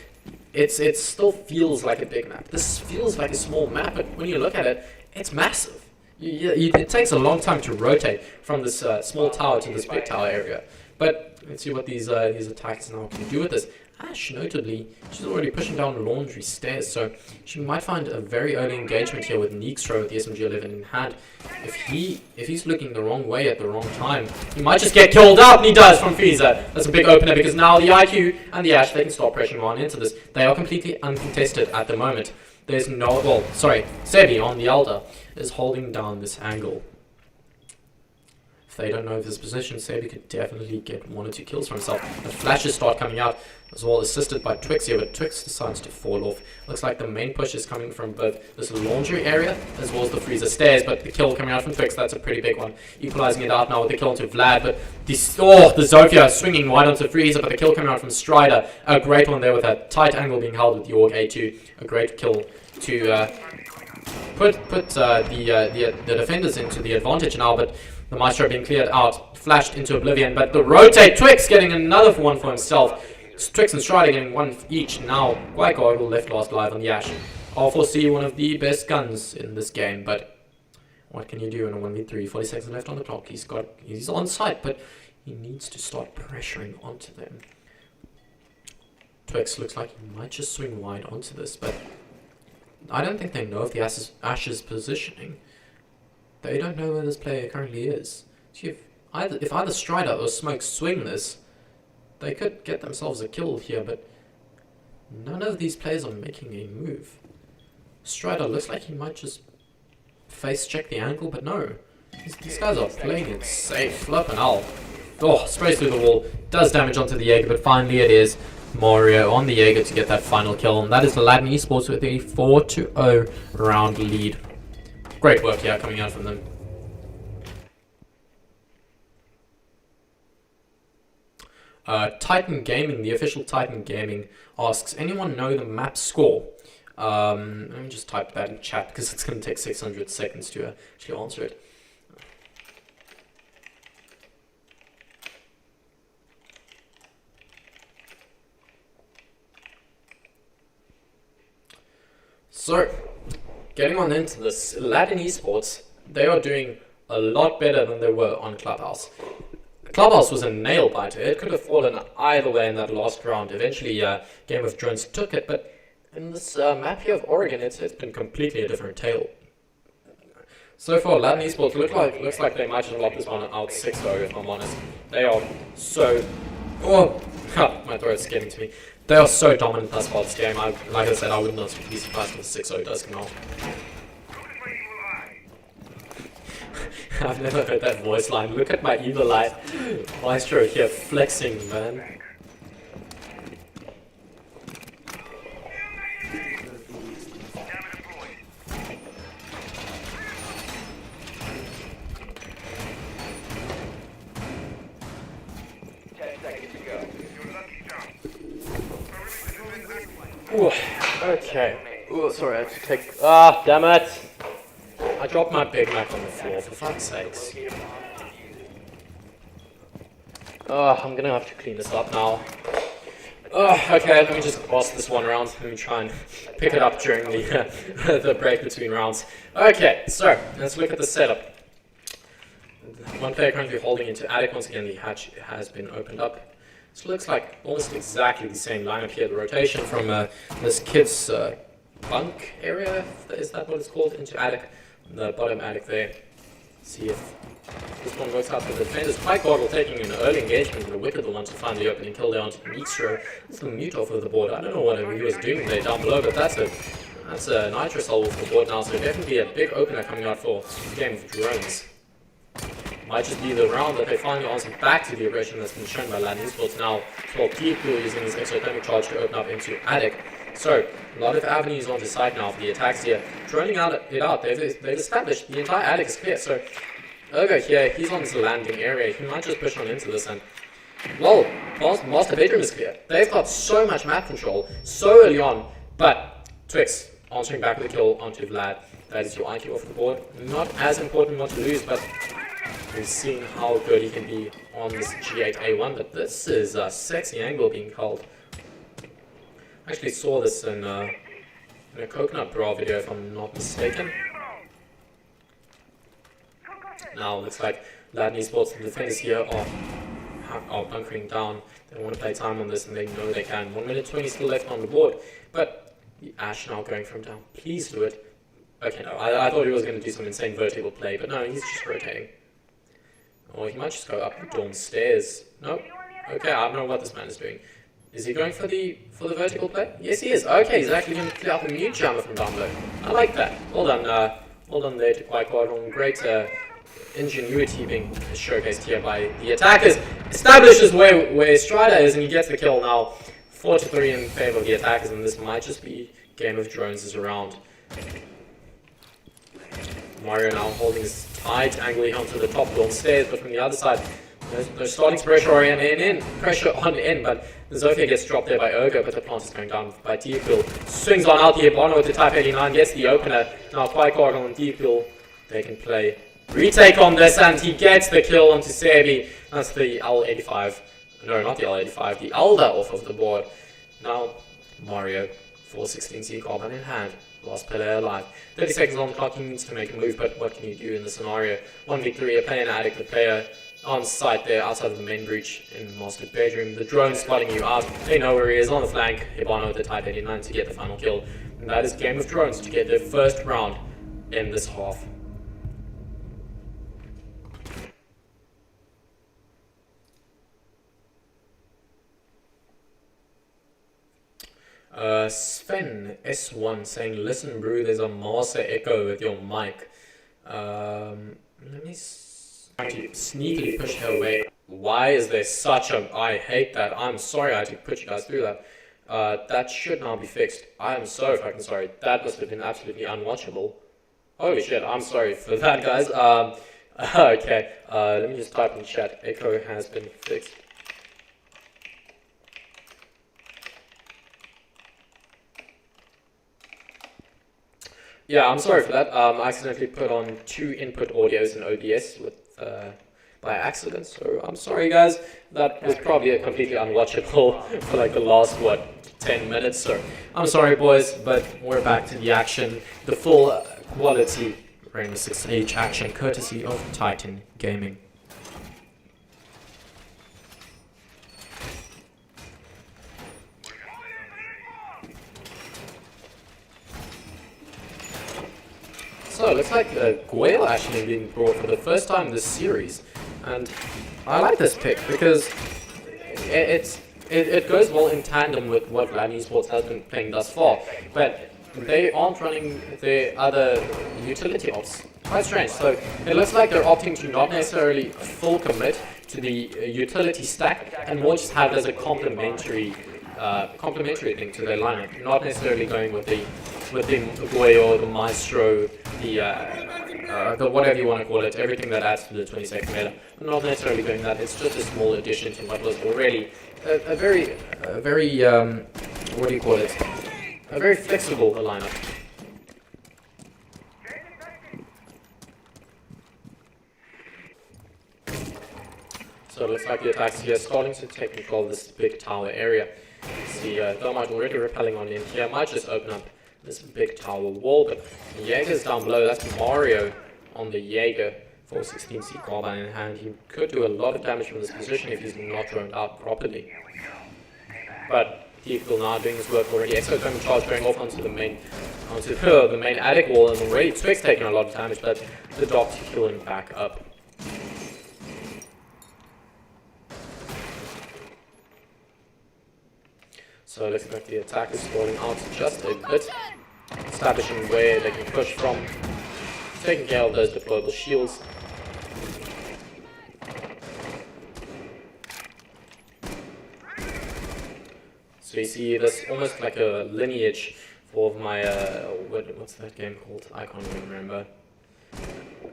it still feels like a big map. This feels like a small map, but when you look at it, it's massive. It takes a long time to rotate from this small tower to this big tower area. But let's see what these attackers now can do with this. Ash, notably, she's already pushing down laundry stairs, so she might find a very early engagement here with Neekstro with the SMG-11 in hand. If he's looking the wrong way at the wrong time, he might just get killed out, and he does from Frieza. That's a big opener, because now the IQ and the Ash, they can start pressuring on into this. They are completely uncontested at the moment. There's Sebi on the Elder is holding down this angle. If they don't know this position, Sabi could definitely get 1 or 2 kills for himself. The flashes start coming out as well, assisted by Twix here, but Twix decides to fall off. Looks like the main push is coming from both this laundry area as well as the freezer stairs, but the kill coming out from Twix, that's a pretty big one. Equalizing it out now with the kill onto Vlad, but the Zofia swinging wide onto freezer, but the kill coming out from Strider. A great one there with a tight angle being held with the Org A2. A great kill to put the defenders into the advantage now, but the Maestro being cleared out, flashed into oblivion, but the rotate, Twix getting another one for himself. Twix and Strider getting 1 each now. Quite Goggle left last live on the Ash. I'll foresee one of the best guns in this game, but what can you do in a 1v3? 40 seconds left on the clock. He's on site, but he needs to start pressuring onto them. Twix looks like he might just swing wide onto this, but I don't think they know of the Ash's positioning. They don't know where this player currently is. So if either Strider or Smoke swing this, they could get themselves a kill here, but none of these players are making a move. Strider looks like he might just face check the angle, but no. These guys are playing it safe. Flippin' hell. Oh, sprays through the wall. Does damage onto the Jaeger, but finally it is Mario on the Jaeger to get that final kill. And that is the Ladon Esports with a 4-0 round lead. Great work here coming out from them. Titan Gaming, the official Titan Gaming, asks, anyone know the map score? Let me just type that in chat because it's going to take 600 seconds to actually answer it. So, getting on into this, Ladon Esports, they are doing a lot better than they were on Clubhouse. Clubhouse was a nail biter. It could have fallen either way in that last round. Eventually, Game of Drones took it, but in this map here of Oregon, it's been completely a different tale. So far, Ladon Esports looks like they might have locked this one out 6-0, if I'm honest. They are so... Oh, my throat's getting to me. They are so dominant thus far this game. Like I said, I would not be surprised if 6-0 does come out. I've never heard that voice line. Look at my evil eye. Maestro here flexing, man. Ooh, okay. Ooh, sorry, I have to take... Ah, damn it! I dropped my Big Mac on the floor, for fuck's sakes. Oh, I'm gonna have to clean this up now. Oh, okay, let me just boss this one round. Let me try and pick it up during the, the break between rounds. Okay, so, let's look at the setup. One player currently holding into attic. Once again, the hatch has been opened up. This looks like almost exactly the same lineup here. The rotation from this kid's bunk area, is that what it's called, into attic. The bottom attic there. See if this one works out for the defenders. Quite Goggle taking an early engagement with a wicked one to find the opening kill there onto Nitro. It's the mute off of the board. I don't know what he was doing there down below, but that's a Nitro solve off the board now, so definitely a big opener coming out for Game of Drones. Might just be the round that they finally answer back to the aggression that's been shown by Ladon Esports now. 12 people using his exothermic charge to open up into attic. So, a lot of avenues onto site now for the attacks here. Droning it out, they've established the entire attic is clear. So, Ergo here, he's on this landing area. He might just push on into this and... Well, master bedroom is clear. They've got so much map control so early on. But, Twix answering back with a kill onto Vlad. That is your IQ off the board. Not as important not to lose, but... We've seen how good he can be on this G8A1, but this is a sexy angle being called. I actually saw this in a Coconut Bra video, if I'm not mistaken. Now, looks like Ladon Esports and defenders here are bunkering down. They want to play time on this, and they know they can. 1 minute 20 still left on the board, but the Ash now going from down. Please do it. Okay, no, I thought he was going to do some insane vertical play, but no, he's just rotating. Or he might just go up the dorm stairs. Nope. Okay, I don't know what this man is doing. Is he going for the vertical play? Yes, he is. Okay, he's actually going to clear out the mute jammer from down below. I like that. Well done there to Quite Quadron. Great ingenuity being showcased here by the attackers. Establishes where Strider is, and he gets the kill now. 4-3 in favor of the attackers, and this might just be Game of Drones is around. Mario now holding his tight angle here onto the top long stairs, but from the other side, they're starting to pressure on in, but Zofia gets dropped there by Ergo, but the plant is going down by Deepil. Swings on out here, Bono with the Type 89, gets the opener. Now Quaicog on Deepil, they can play retake on this, and he gets the kill onto Sebi. That's the L85, no, not the L85, the Elder off of the board. Now Mario, 416C carbine in hand. Last player alive. 30 seconds on the clock, he needs to make a move, but what can you do in the scenario? 1v3, a player and addict, the player on site there outside of the main breach in the master bedroom. The drone spotting you out, they know where he is on the flank. Hibano with the Type 89 to get the final kill. And that is Game of Drones to get their first round in this half. Sven S1 saying, listen bro, there's a master echo with your mic. Let me try to sneakily push her away. Why is there such a... I hate that. I'm sorry I had to put you guys through that. That should now be fixed. I am so fucking sorry. That must have been absolutely unwatchable. Holy shit, I'm sorry for that, guys. Okay, let me just type in the chat. Echo has been fixed. Yeah, I'm sorry for that. I accidentally put on 2 input audios in OBS with by accident, so I'm sorry guys. That was probably completely unwatchable for like the last, what, 10 minutes, so I'm sorry boys, but we're back to the action. The full quality Rainbow Six Siege action, courtesy of Titan Gaming. So it looks like Guayle actually being brought for the first time in this series, and I like this pick because it goes well in tandem with what Ladon Esports has been playing thus far, but they aren't running their other utility ops. Quite strange. So it looks like they're opting to not necessarily full commit to the utility stack and more just have it as a complementary thing to their lineup, not necessarily going with the Guayo, the Maestro, the whatever you want to call it, everything that adds to the 20-second meta. Not necessarily doing that. It's just a small addition to what was already a very what do you call it? A very flexible lineup. So it looks like the attacks here are starting to take control of this big tower area. See, Thermite already repelling on in here. Might just open up this big tower wall, but Jaeger's down below. That's Mario on the Jaeger. 416C carbine in hand. He could do a lot of damage from this position if he's not droned out properly. But Deepil now doing his work already. Exo charge going off onto the main attic wall, and already Twix taking a lot of damage, but the Doc to kill him back up. So it looks like the attack is falling out just a bit, establishing where they can push from, taking care of those deployable shields. So you see this almost like a lineage for my, what's that game called? I can't even remember.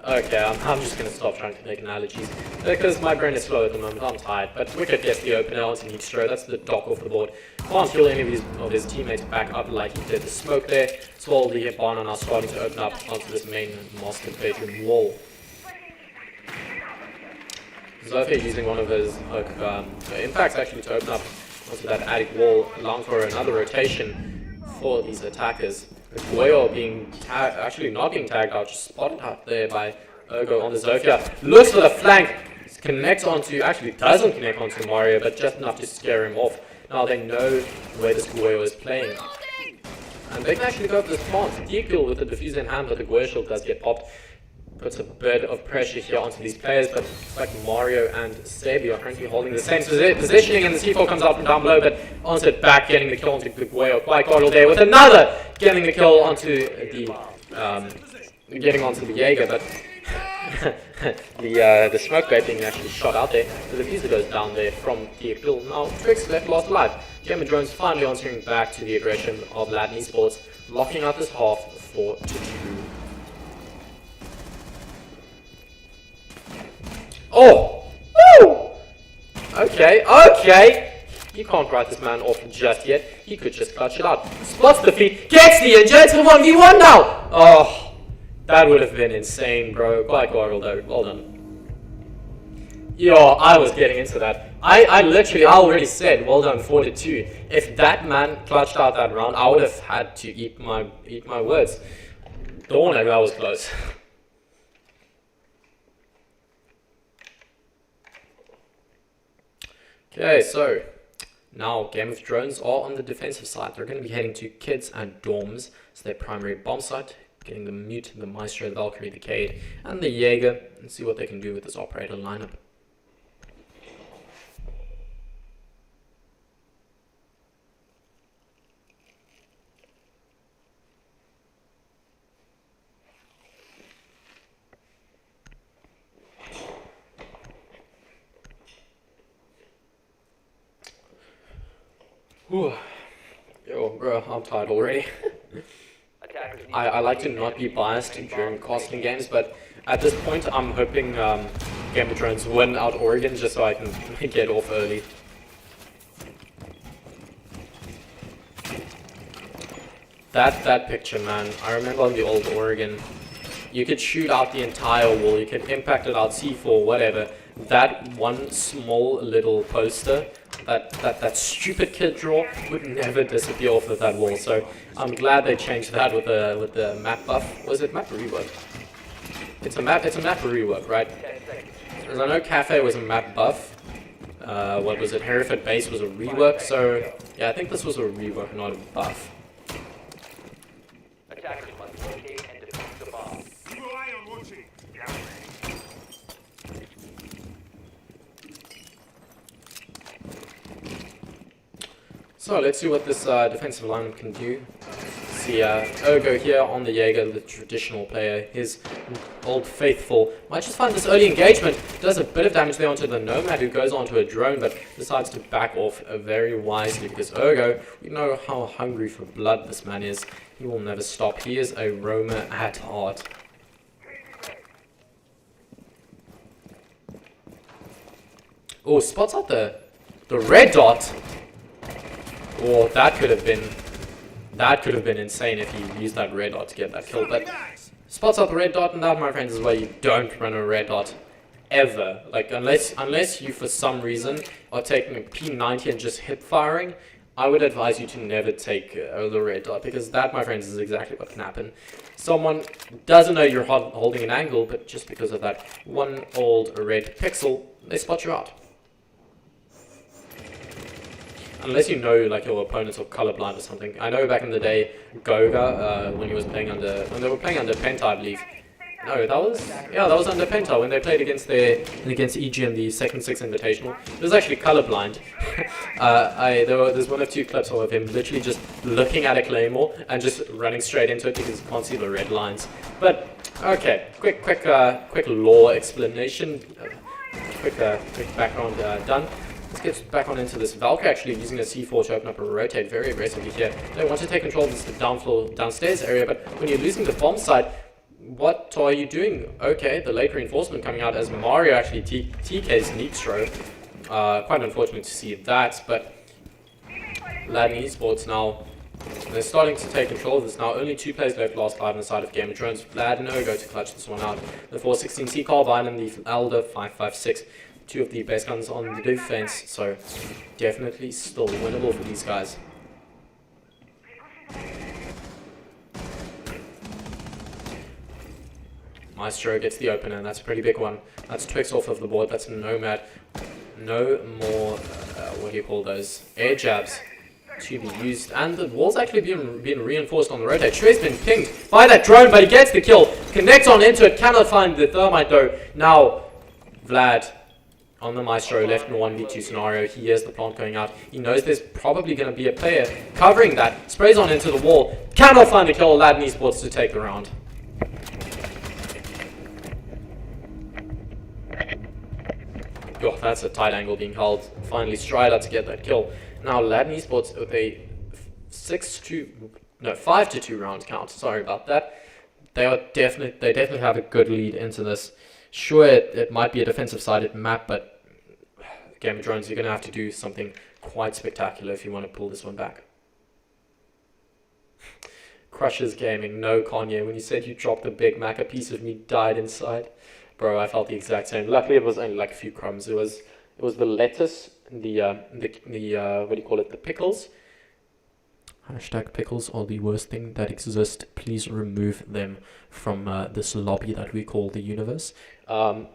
Okay, I'm just going to stop trying to make analogies, because my brain is slow at the moment. I'm tired, but Wicked gets the opener onto Nitro. That's the Doc off the board. Can't kill any of his teammates back up like he did. The smoke there. Slowly, Hibana now starting to open up onto this main master bedroom wall. Zofia using one of his impacts actually to open up onto that attic wall, allowing for another rotation for these attackers. Guayo being actually not being tagged out, just spotted out there by Ergo on the Zofia. Looks for the flank, connects onto, actually doesn't connect onto Mario, but just enough to scare him off. Now they know where this Guayo is playing. And they can actually go for this plant. Deepil with the diffuser in hand, but the Guayo shield does get popped. Puts a bit of pressure here onto these players, but it's like Mario and Sebi are currently holding the same positioning, and the C4 comes out from down below, but onto it back, getting the kill onto the Guayo. Quaicog there with another, getting the kill onto the, getting onto the Jaeger, but The smoke grenade being actually shot out there. The diffuser goes down there from the kill. Now Twix left last alive. Game of Drones finally answering back to the aggression of Ladon Esports, locking out this half 4-2. Oh! Woo! Okay, okay! You can't write this man off just yet. He could just clutch it out. Spots the feet, gets the injury, it's a 1v1 now! Oh, that would have been insane, bro. Quite well, well done. Yo, I was getting into that. I already said, well done, 4-2. If that man clutched out that round, I would have had to eat my words. Dawn, that was close. Okay, so now Game of Drones are on the defensive side. They're going to be heading to kids and dorms. It's their primary bomb site, getting the Mute, the Maestro, the Valkyrie, the Cade, and the Jaeger, and see what they can do with this operator lineup. Whew. Yo, bro, I'm tired already. I like to not be biased during casting games, but at this point I'm hoping Game of Drones win out Oregon just so I can get off early. That picture, man, I remember on the old Oregon, you could shoot out the entire wall, you could impact it out, C4, whatever. That one small little poster, that stupid kid draw would never disappear off of that wall. So I'm glad they changed that with the map buff. Was it map rework? It's a map rework, right? Because I know Cafe was a map buff. What was it? Hereford Base was a rework. So yeah, I think this was a rework, not a buff. Attackers must locate and defuse the bomb. Keep an eye on watching. So let's see what this defensive lineup can do. See Ergo here on the Jaeger, the traditional player. His old faithful might just find this early engagement. Does a bit of damage there onto the Nomad, who goes onto a drone, but decides to back off very wisely because Ergo, we know how hungry for blood this man is. He will never stop. He is a roamer at heart. Oh, spots out the red dot. Oh, that could have been insane if he used that red dot to get that kill. But spots out the red dot, and that, my friends, is why you don't run a red dot ever. Like unless you for some reason are taking a P90 and just hip firing, I would advise you to never take the red dot, because that, my friends, is exactly what can happen. Someone doesn't know you're holding an angle, but just because of that one old red pixel, they spot you out. Unless you know, like, your opponents are colorblind or something. I know back in the day, Goga, when they were playing under Penta, I believe. No, that was under Penta when they played against EG in the second Six Invitational. It was actually colorblind. There's one of two clips of him literally just looking at a claymore and just running straight into it because he can't see the red lines. But okay, quick lore explanation, quick background done. Let's get back on into this. Valkyrie actually using a C4 to open up a rotate very aggressively here. They want to take control of this downstairs area, but when you're losing the bomb site, what are you doing? Okay, the late reinforcement coming out as Mario actually TK's Neekstro. Quite unfortunate to see that, but Ladon Esports now, they're starting to take control of this now. Only 2 players left last live on the side of Game of Drones. Vlad and Ergo to clutch this one out. The 416C Carbine and the Elder 556. 2 of the best guns on the defense, so definitely still winnable for these guys. Maestro gets the opener, and that's a pretty big one. That's Twix off of the board, that's Nomad. No more, what do you call those, air jabs to be used, and the wall's actually being reinforced on the rotate. Shue's been pinged by that drone, but he gets the kill. Connects on into it, cannot find the thermite though. Now, Vlad on the Maestro, left in a 1v2 scenario. He hears the plant going out. He knows there's probably going to be a player covering that. Sprays on into the wall. Cannot find a kill. Ladon Esports to take the round. that's a tight angle being held. Finally, Strider to get that kill. Now, Ladon Esports with a 5-2 round count. Sorry about that. They definitely have a good lead into this. Sure, it might be a defensive-sided map, but Game of Drones, you're going to have to do something quite spectacular if you want to pull this one back. Crushes Gaming, no Kanye. When you said you dropped the Big Mac, a piece of me died inside. Bro, I felt the exact same. Luckily, it was only like a few crumbs. It was the lettuce, the what do you call it? The pickles. Hashtag pickles are the worst thing that exists. Please remove them from this lobby that we call the universe. The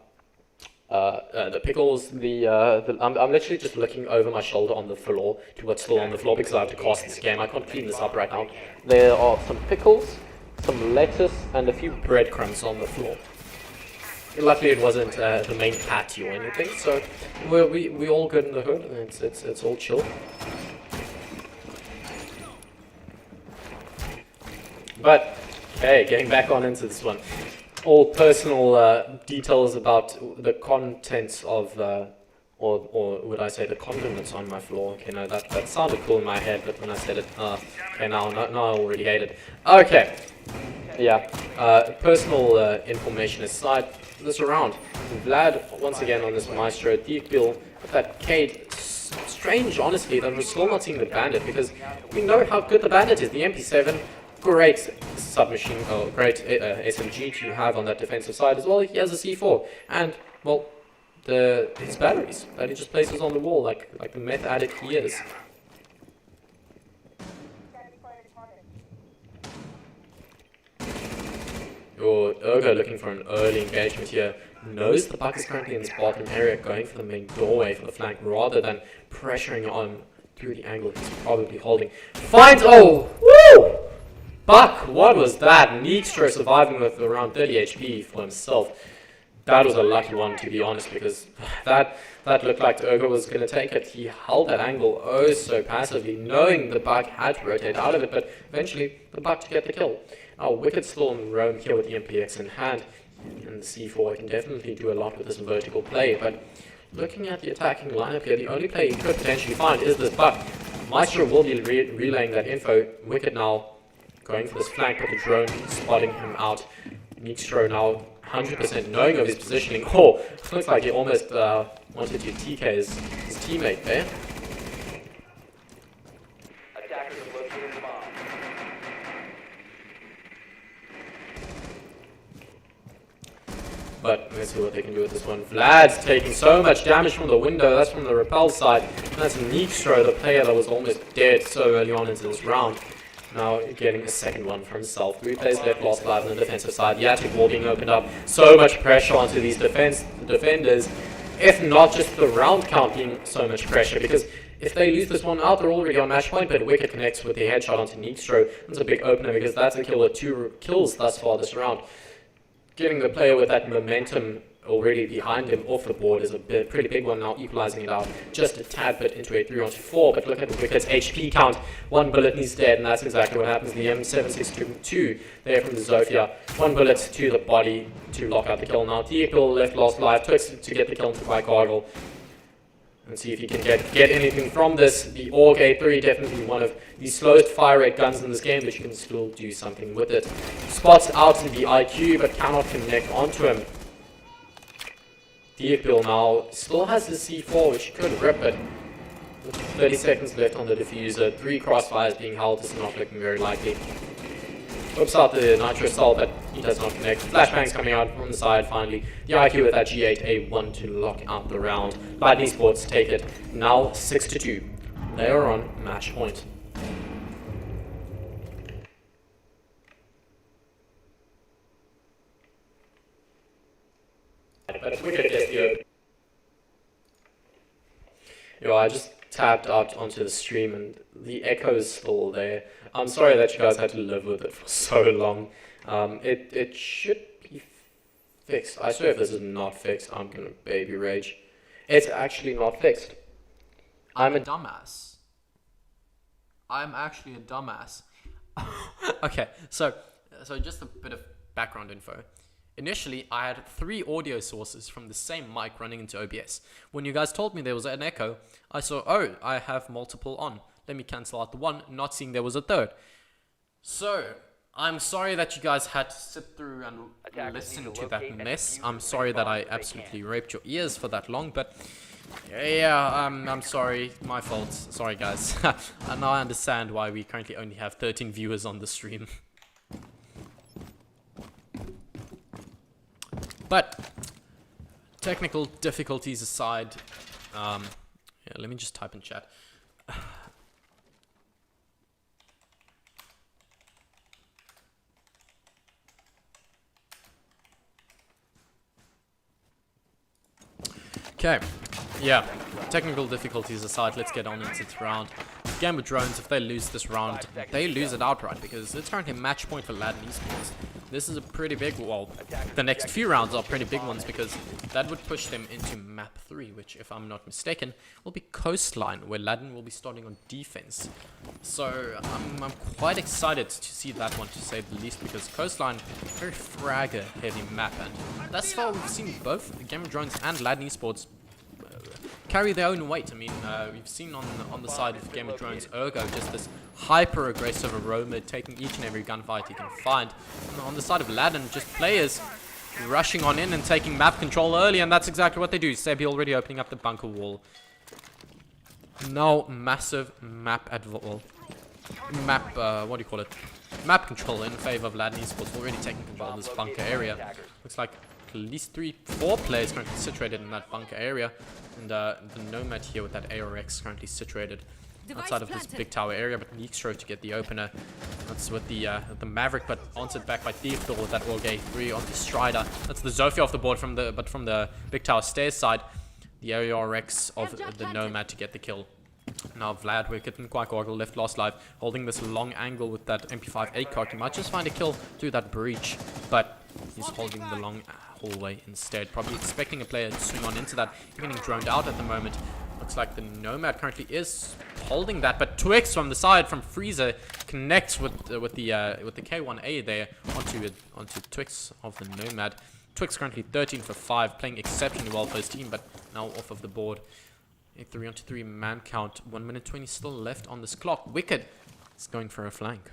pickles, I'm literally just looking over my shoulder on the floor to what's still on the floor because I have to cast this game. I can't clean this up right now. There are some pickles, some lettuce, and a few breadcrumbs on the floor. Luckily, it wasn't the main patio or anything, so we all good in the hood. And it's all chill. But hey, getting back on into this one. All personal details about the contents of, or would I say the condiments on my floor. Okay, no, that sounded cool in my head, but when I said it, okay, now I already hate it. Okay, yeah, personal information aside, this round, Vlad, once again on this Maestro, Deep Bill, with that Cade, strange, honestly, that we're still not seeing the Bandit, because we know how good the Bandit is, the MP7, great submachine, or great SMG to have on that defensive side as well. He has a C4, and well, his batteries that he just places on the wall, like the meth addict he is. Urgo looking for an early engagement here. Knows the Buck is currently in this bottom area, going for the main doorway for the flank rather than pressuring on through the angle he's probably holding. Finds, oh, woo! Buck, what was that? Neekstro surviving with around 30 HP for himself. That was a lucky one, to be honest, because that looked like Urgo was going to take it. He held that angle oh so passively, knowing the Buck had to rotate out of it, but eventually the Buck to get the kill. Now, Wicked still in roam here with the MPX in hand, and the C4 can definitely do a lot with this vertical play, but looking at the attacking lineup here, the only play he could potentially find is this Buck. Maestro will be relaying that info. Wicked now going for this flank, but the drone spotting him out. Neekstro now 100% knowing of his positioning. Oh, looks like he almost wanted to TK his teammate there. Attackers have located the bomb. But let's see what they can do with this one. Vlad's taking so much damage from the window. That's from the repel side. And that's Neekstro, the player that was almost dead so early on into this round. Now getting a second one for himself. 3 plays left, lost 5 on the defensive side. The attic wall being opened up. So much pressure onto these defenders. If not just the round count being so much pressure. Because if they lose this one out, they're already on match point. But Wicked connects with the headshot onto Neekstro. That's a big opener because that's a kill with 2 kills thus far this round. Getting the player with that momentum already behind him off the board is a pretty big one now, equalizing it out just a tad bit into a 3-on-4. But look at the Wicked's HP count. 1 bullet and he's dead, and that's exactly what happens. The M762 there from the Zofia. 1 bullet to the body to lock out the kill. Now Deagle left lost life, took to get the kill by Gargle. And see if he can get anything from this. The AUG A3, definitely one of the slowest fire rate guns in this game, but you can still do something with it. Spots out in the IQ, but cannot connect onto him. Deagle now still has the C4, which he could rip it. With 30 seconds left on the diffuser. 3 crossfires being held. This is not looking very likely. Whips out the Nitro Cell, but he does not connect. Flashbangs coming out from the side finally. The IQ with that G8A1 to lock out the round. Ladon Esports take it. Now 6-2. They are on match point. But Wicked gets the open. Yo, I just tapped out onto the stream and the echo is still there. I'm sorry that you guys had to live with it for so long. It should be fixed. I swear if this is not fixed, I'm gonna baby rage. It's actually not fixed. I'm a dumbass. I'm actually a dumbass. Okay, so just a bit of background info. Initially, I had 3 audio sources from the same mic running into OBS. When you guys told me there was an echo, I saw, oh, I have multiple on. Let me cancel out the one, not seeing there was a third. So, I'm sorry that you guys had to sit through and listen to that mess. I'm sorry that I absolutely raped your ears for that long, but yeah, I'm sorry, my fault. Sorry guys. And now I understand why we currently only have 13 viewers on the stream. But technical difficulties aside, yeah, let me just type in chat. Okay, yeah, technical difficulties aside, let's get on into this round. Game with Drones, if they lose this round, they lose it outright because it's currently match point for Ladon Esports. This is a pretty big, well, the next few rounds are pretty big ones because that would push them into map 3, which, if I'm not mistaken, will be Coastline, where Ladon will be starting on defense. So I'm quite excited to see that one, to say the least, because Coastline, very fragger heavy map, and thus far we've seen both Game of Drones and Ladon Esports carry their own weight. I mean, we've seen on the side of Game of Drones Ergo just this hyper-aggressive aroma, taking each and every gunfight he can find. And on the side of Ladon, just players rushing on in and taking map control early, and that's exactly what they do. Sebi already opening up the bunker wall. Now, massive map what do you call it? Map control in favor of Ladon Esports, already taking control of this bunker area. Looks like at least 3-4 players currently situated in that bunker area, and the Nomad here with that ARX currently situated outside of this big tower area, but Neekstro to get the opener. That's with the Maverick, but answered back by Thiefdor with that Orgay 3 onto Strider. That's the Zofia off the board from the big tower stairs side. The ARX of the Nomad to get the kill. Now Vlad, Wicked and Quackgargle left last live, holding this long angle with that MP5 ACOG. He might just find a kill through that breach, but he's holding the long hallway instead. Probably expecting a player to swing on into that. He's getting droned out at the moment. Looks like the Nomad currently is holding that, but Twix from the side from Freezer connects with the K1A there onto Twix of the Nomad. Twix currently 13 for 5, playing exceptionally well for his team, but now off of the board. A 3-on-3 man count. 1 minute 20 still left on this clock. Wicked is going for a flank.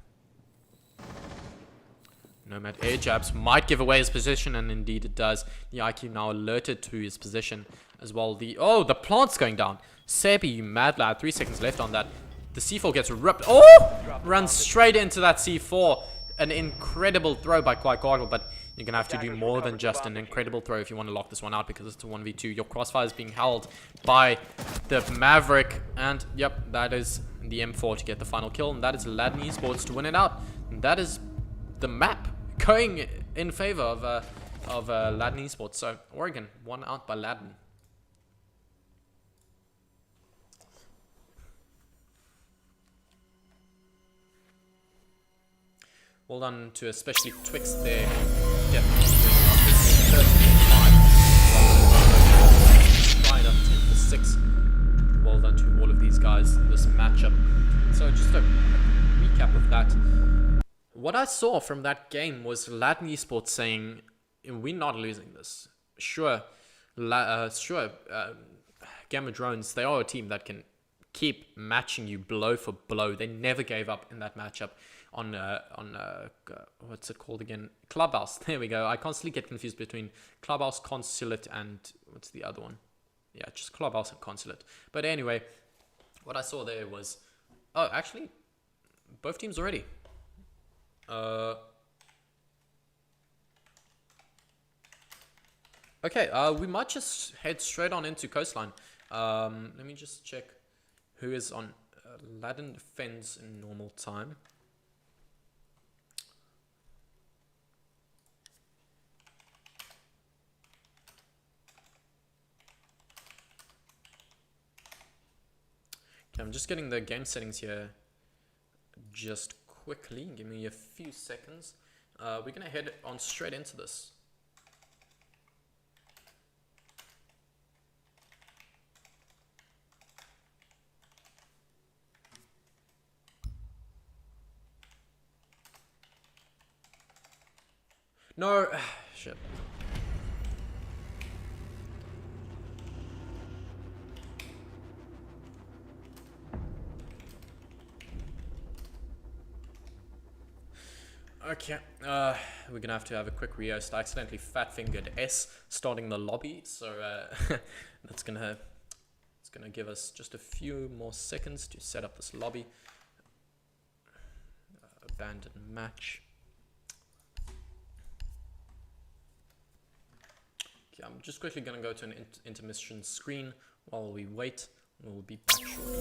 Nomad air jabs might give away his position, and indeed it does. The IQ now alerted to his position as well. The plant's going down. Sebi, you mad lad. 3 seconds left on that. The C4 gets ripped. Oh! Runs straight into that C4. An incredible throw by Quackgargle, but you're going to have to do more than just an incredible throw if you want to lock this one out, because it's a 1v2. Your crossfire is being held by the Maverick. And, yep, that is the M4 to get the final kill. And that is Ladon Esports to win it out. And that is the map going in favor of Ladon Esports. So, Oregon, won out by Ladon. Well done to especially Twix there. Definitely right up 10 for 6. Well done to all of these guys in this matchup. So just a recap of that. What I saw from that game was Ladon Esports saying, we're not losing this. Sure, Gamma Drones, they are a team that can keep matching you blow for blow. They never gave up in that matchup on what's it called again? Clubhouse. There we go. I constantly get confused between Clubhouse, Consulate, and what's the other one? Yeah, just Clubhouse and Consulate. But anyway, what I saw there was, oh, actually, both teams already. Okay, we might just head straight on into Coastline. Let me just check who is on Ladon defends in normal time. Okay, I'm just getting the game settings here just quickly. Give me a few seconds. We're going to head on straight into this. No, shit. Okay, we're gonna have to have a quick rehost. I accidentally fat-fingered S starting the lobby, so it's gonna give us just a few more seconds to set up this lobby. Abandon match. Okay, I'm just quickly gonna go to an intermission screen while we wait. We'll be back shortly.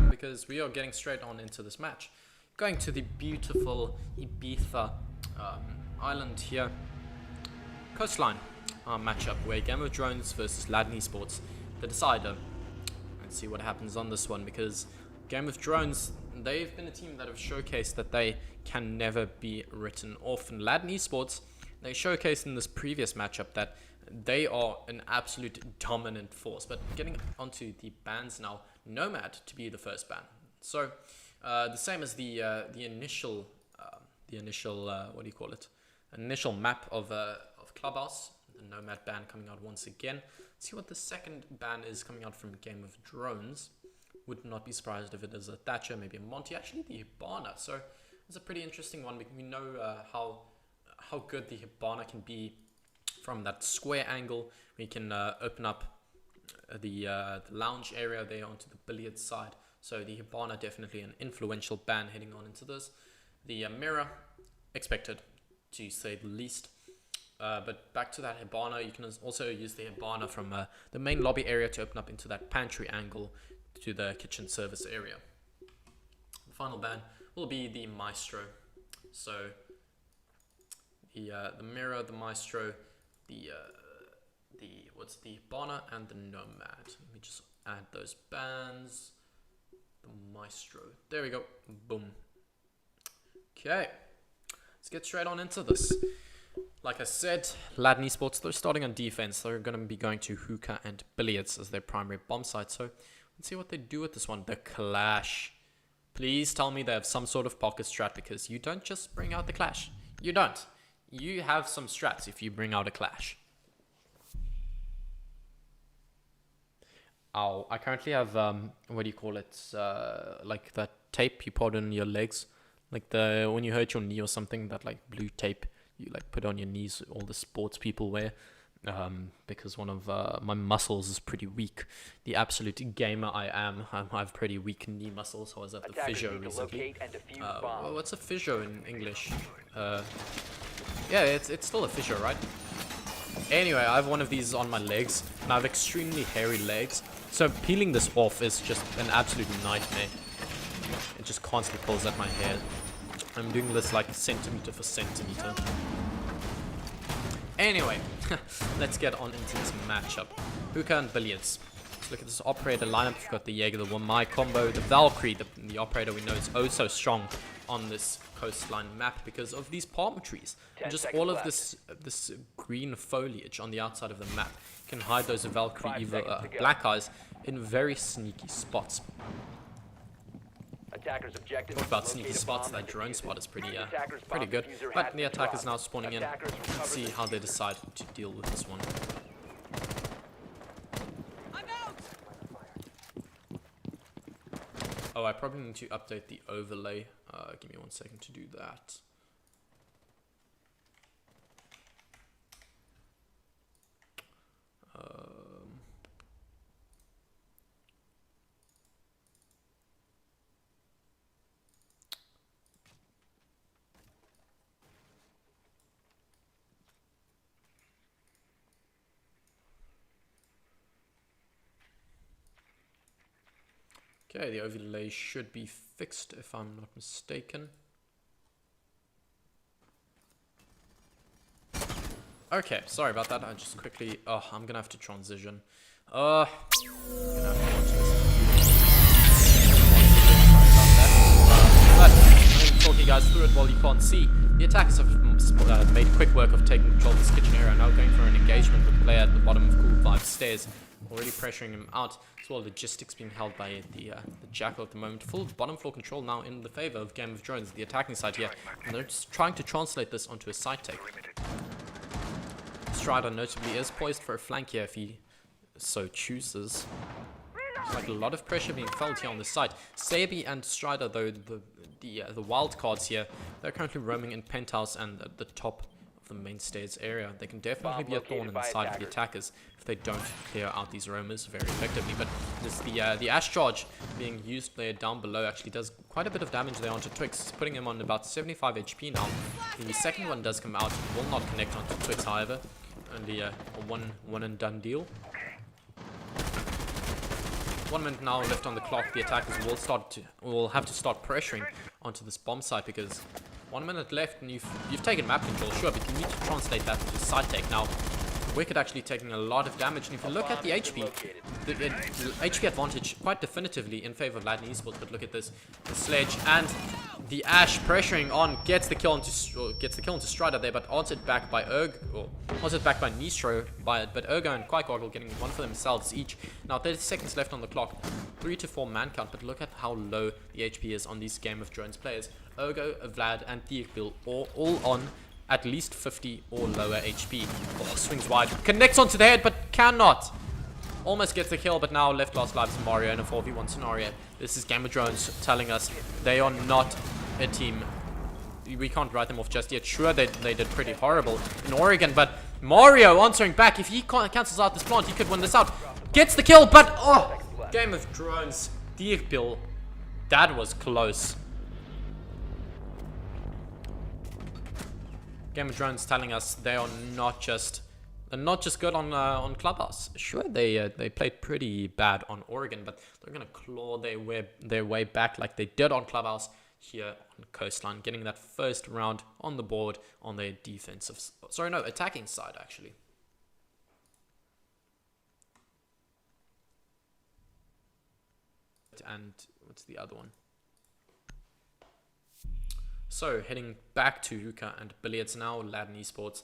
Because we are getting straight on into this match. Going to the beautiful Ibiza island here. Coastline matchup where Game of Drones versus Ladon Esports, the decider. Let's see what happens on this one, because Game of Drones, they've been a team that have showcased that they can never be written off. And Ladon Esports, they showcased in this previous matchup that they are an absolute dominant force. But getting onto the bans now, Nomad to be the first ban. So the same as the initial what do you call it? Initial map of Clubhouse. The Nomad ban coming out once again. Let's see what the second ban is coming out from Game of Drones. Would not be surprised if it is a Thatcher, maybe a Monty. Actually, the Hibana. So it's a pretty interesting one. We know how good the Hibana can be from that square angle. We can open up the lounge area there onto the billiards side. So the Hibana, definitely an influential ban heading on into this. The mirror, expected to say the least. But back to that Hibana, you can also use the Hibana from the main lobby area to open up into that pantry angle to the kitchen service area. The final ban will be the Maestro. So the mirror, the Maestro, the Hibana and the Nomad. Let me just add those bans. The Maestro. There we go. Boom. Okay. Let's get straight on into this. Like I said, Ladon Esports, they're starting on defense. They're going to be going to hookah and billiards as their primary bomb site. So let's see what they do with this one. The Clash. Please tell me they have some sort of pocket strat, because you don't just bring out the Clash. You don't. You have some strats if you bring out a Clash. Ow. I currently have, what do you call it? Like that tape you put on your legs. Like when you hurt your knee or something, that like blue tape you like put on your knees, all the sports people wear. Because one of my muscles is pretty weak. The absolute gamer I am, I have pretty weak knee muscles. I was at the physio recently. What's a physio in English? Yeah, it's still a physio, right? Anyway, I have one of these on my legs, and I have extremely hairy legs. So peeling this off is just an absolute nightmare. It just constantly pulls at my hair. I'm doing this like centimeter for centimeter. Anyway, let's get on into this matchup. Hookah and Billiards. Let's look at this operator lineup. We've got the Jaeger, the Wamai combo, the Valkyrie, the operator we know is oh so strong on this coastline map because of these palm trees. And just all of this green foliage on the outside of the map can hide those Valkyrie black eyes in very sneaky spots. Attackers objective. Talk about sneaky spots, that drone spot is pretty good. But the attackers now spawning in. Let's see how they decide to deal with this one. Oh, I probably need to update the overlay. Give me 1 second to do that. Okay, the overlay should be fixed if I'm not mistaken. Okay, sorry about that. I just quickly... Oh, I'm gonna have to transition. I'm gonna have to watch this. But I'm talking you guys through it while you can't see. The attackers have made quick work of taking control of this kitchen area, now going for an engagement with the player at the bottom of Cool Vibe stairs. Already pressuring him out, as well logistics being held by the Jackal at the moment. Full bottom floor control now in the favor of Game of Drones, the attacking side here. And they're just trying to translate this onto a side take. Strider notably is poised for a flank here if he so chooses. There's like a lot of pressure being felt here on the side. Sabi and Strider, though, the wild cards here, they're currently roaming in penthouse and at the top of the main stairs area. They can definitely be a thorn in the side of the attackers if they don't clear out these roamers very effectively. But this, the Ash Charge being used there down below actually does quite a bit of damage there onto Twix, putting him on about 75 HP now. The second one does come out, will not connect onto Twix, however. Only a one and done deal. 1 minute now left on the clock. The attackers will have to start pressuring onto this bomb site because 1 minute left and you've taken map control, sure, but you need to translate that into side take. Now, Wicked actually taking a lot of damage, and if you look at the HP, the HP advantage quite definitively in favor of Ladon Esports. But look at this, the Sledge and the Ash pressuring on, gets the kill into Strider there, but answered back by Nistro but Ergo and Quackoggle getting one for themselves each. Now 30 seconds left on the clock, 3 to 4 man count, but look at how low the HP is on these Game of Drones players. Ergo, Vlad and Theakbil all on at least 50 or lower HP. Oh, swings wide, connects onto the head, but cannot. Almost gets the kill, but now left last lives Mario in a 4v1 scenario. This is Game of Drones telling us they are not a team. We can't write them off just yet. Sure, they did pretty horrible in Oregon, but Mario answering back. If he cancels out this plant, he could win this out. Gets the kill, but oh, Game of Drones. Theakbil, that was close. Game of Drones telling us they are not just good on Clubhouse. Sure, they played pretty bad on Oregon, but they're gonna claw their way back like they did on Clubhouse here on Coastline, getting that first round on the board on their attacking side actually. And what's the other one? So, heading back to Hookah and Billiards now, Ladon Esports.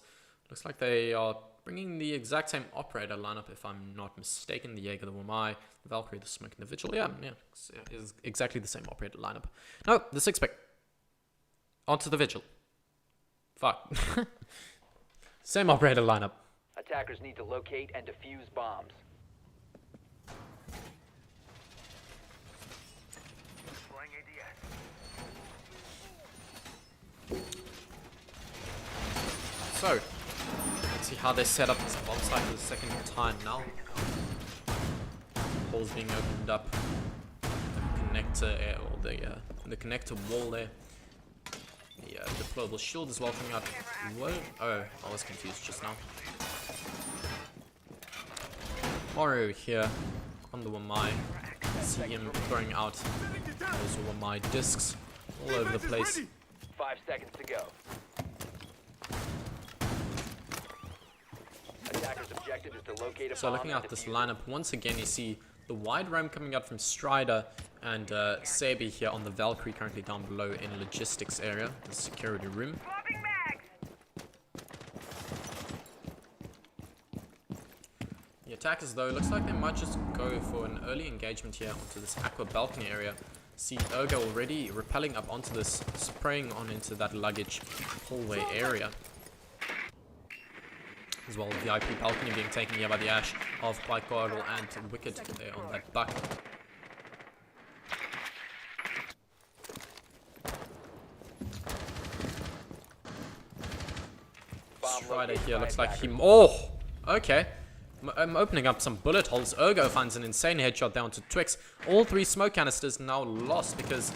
Looks like they are bringing the exact same operator lineup, if I'm not mistaken. The Jaeger, the Wamai, the Valkyrie, the Smoke, and the Vigil. Yeah, is exactly the same operator lineup. No, the 6-pick. Onto the Vigil. Fuck. Same operator lineup. Attackers need to locate and defuse bombs. So, let's see how they set up this bomb site for the second time now. Holes being opened up. The connector, or the connector wall there. The deployable shield is well coming out. Whoa. Oh, I was confused just now. Mario here on the Wamai. See him throwing out those Wamai discs all over the place. 5 seconds to go. Attacker's objective is to locate a So bomb looking and at this defuse it. lineup, once again you see the wide ram coming out from Strider and Sebi here on the Valkyrie, currently down below in logistics area, the security room. The attackers though, looks like they might just go for an early engagement here onto this aqua balcony area. See Ergo already rappelling up onto this, spraying on into that luggage hallway area. As well, VIP balcony being taken here by the Ash of White Gargle and Wicked there on that buck. Strider here looks like he... Oh! Okay. I'm opening up some bullet holes. Ergo finds an insane headshot down to Twix. All 3 smoke canisters now lost because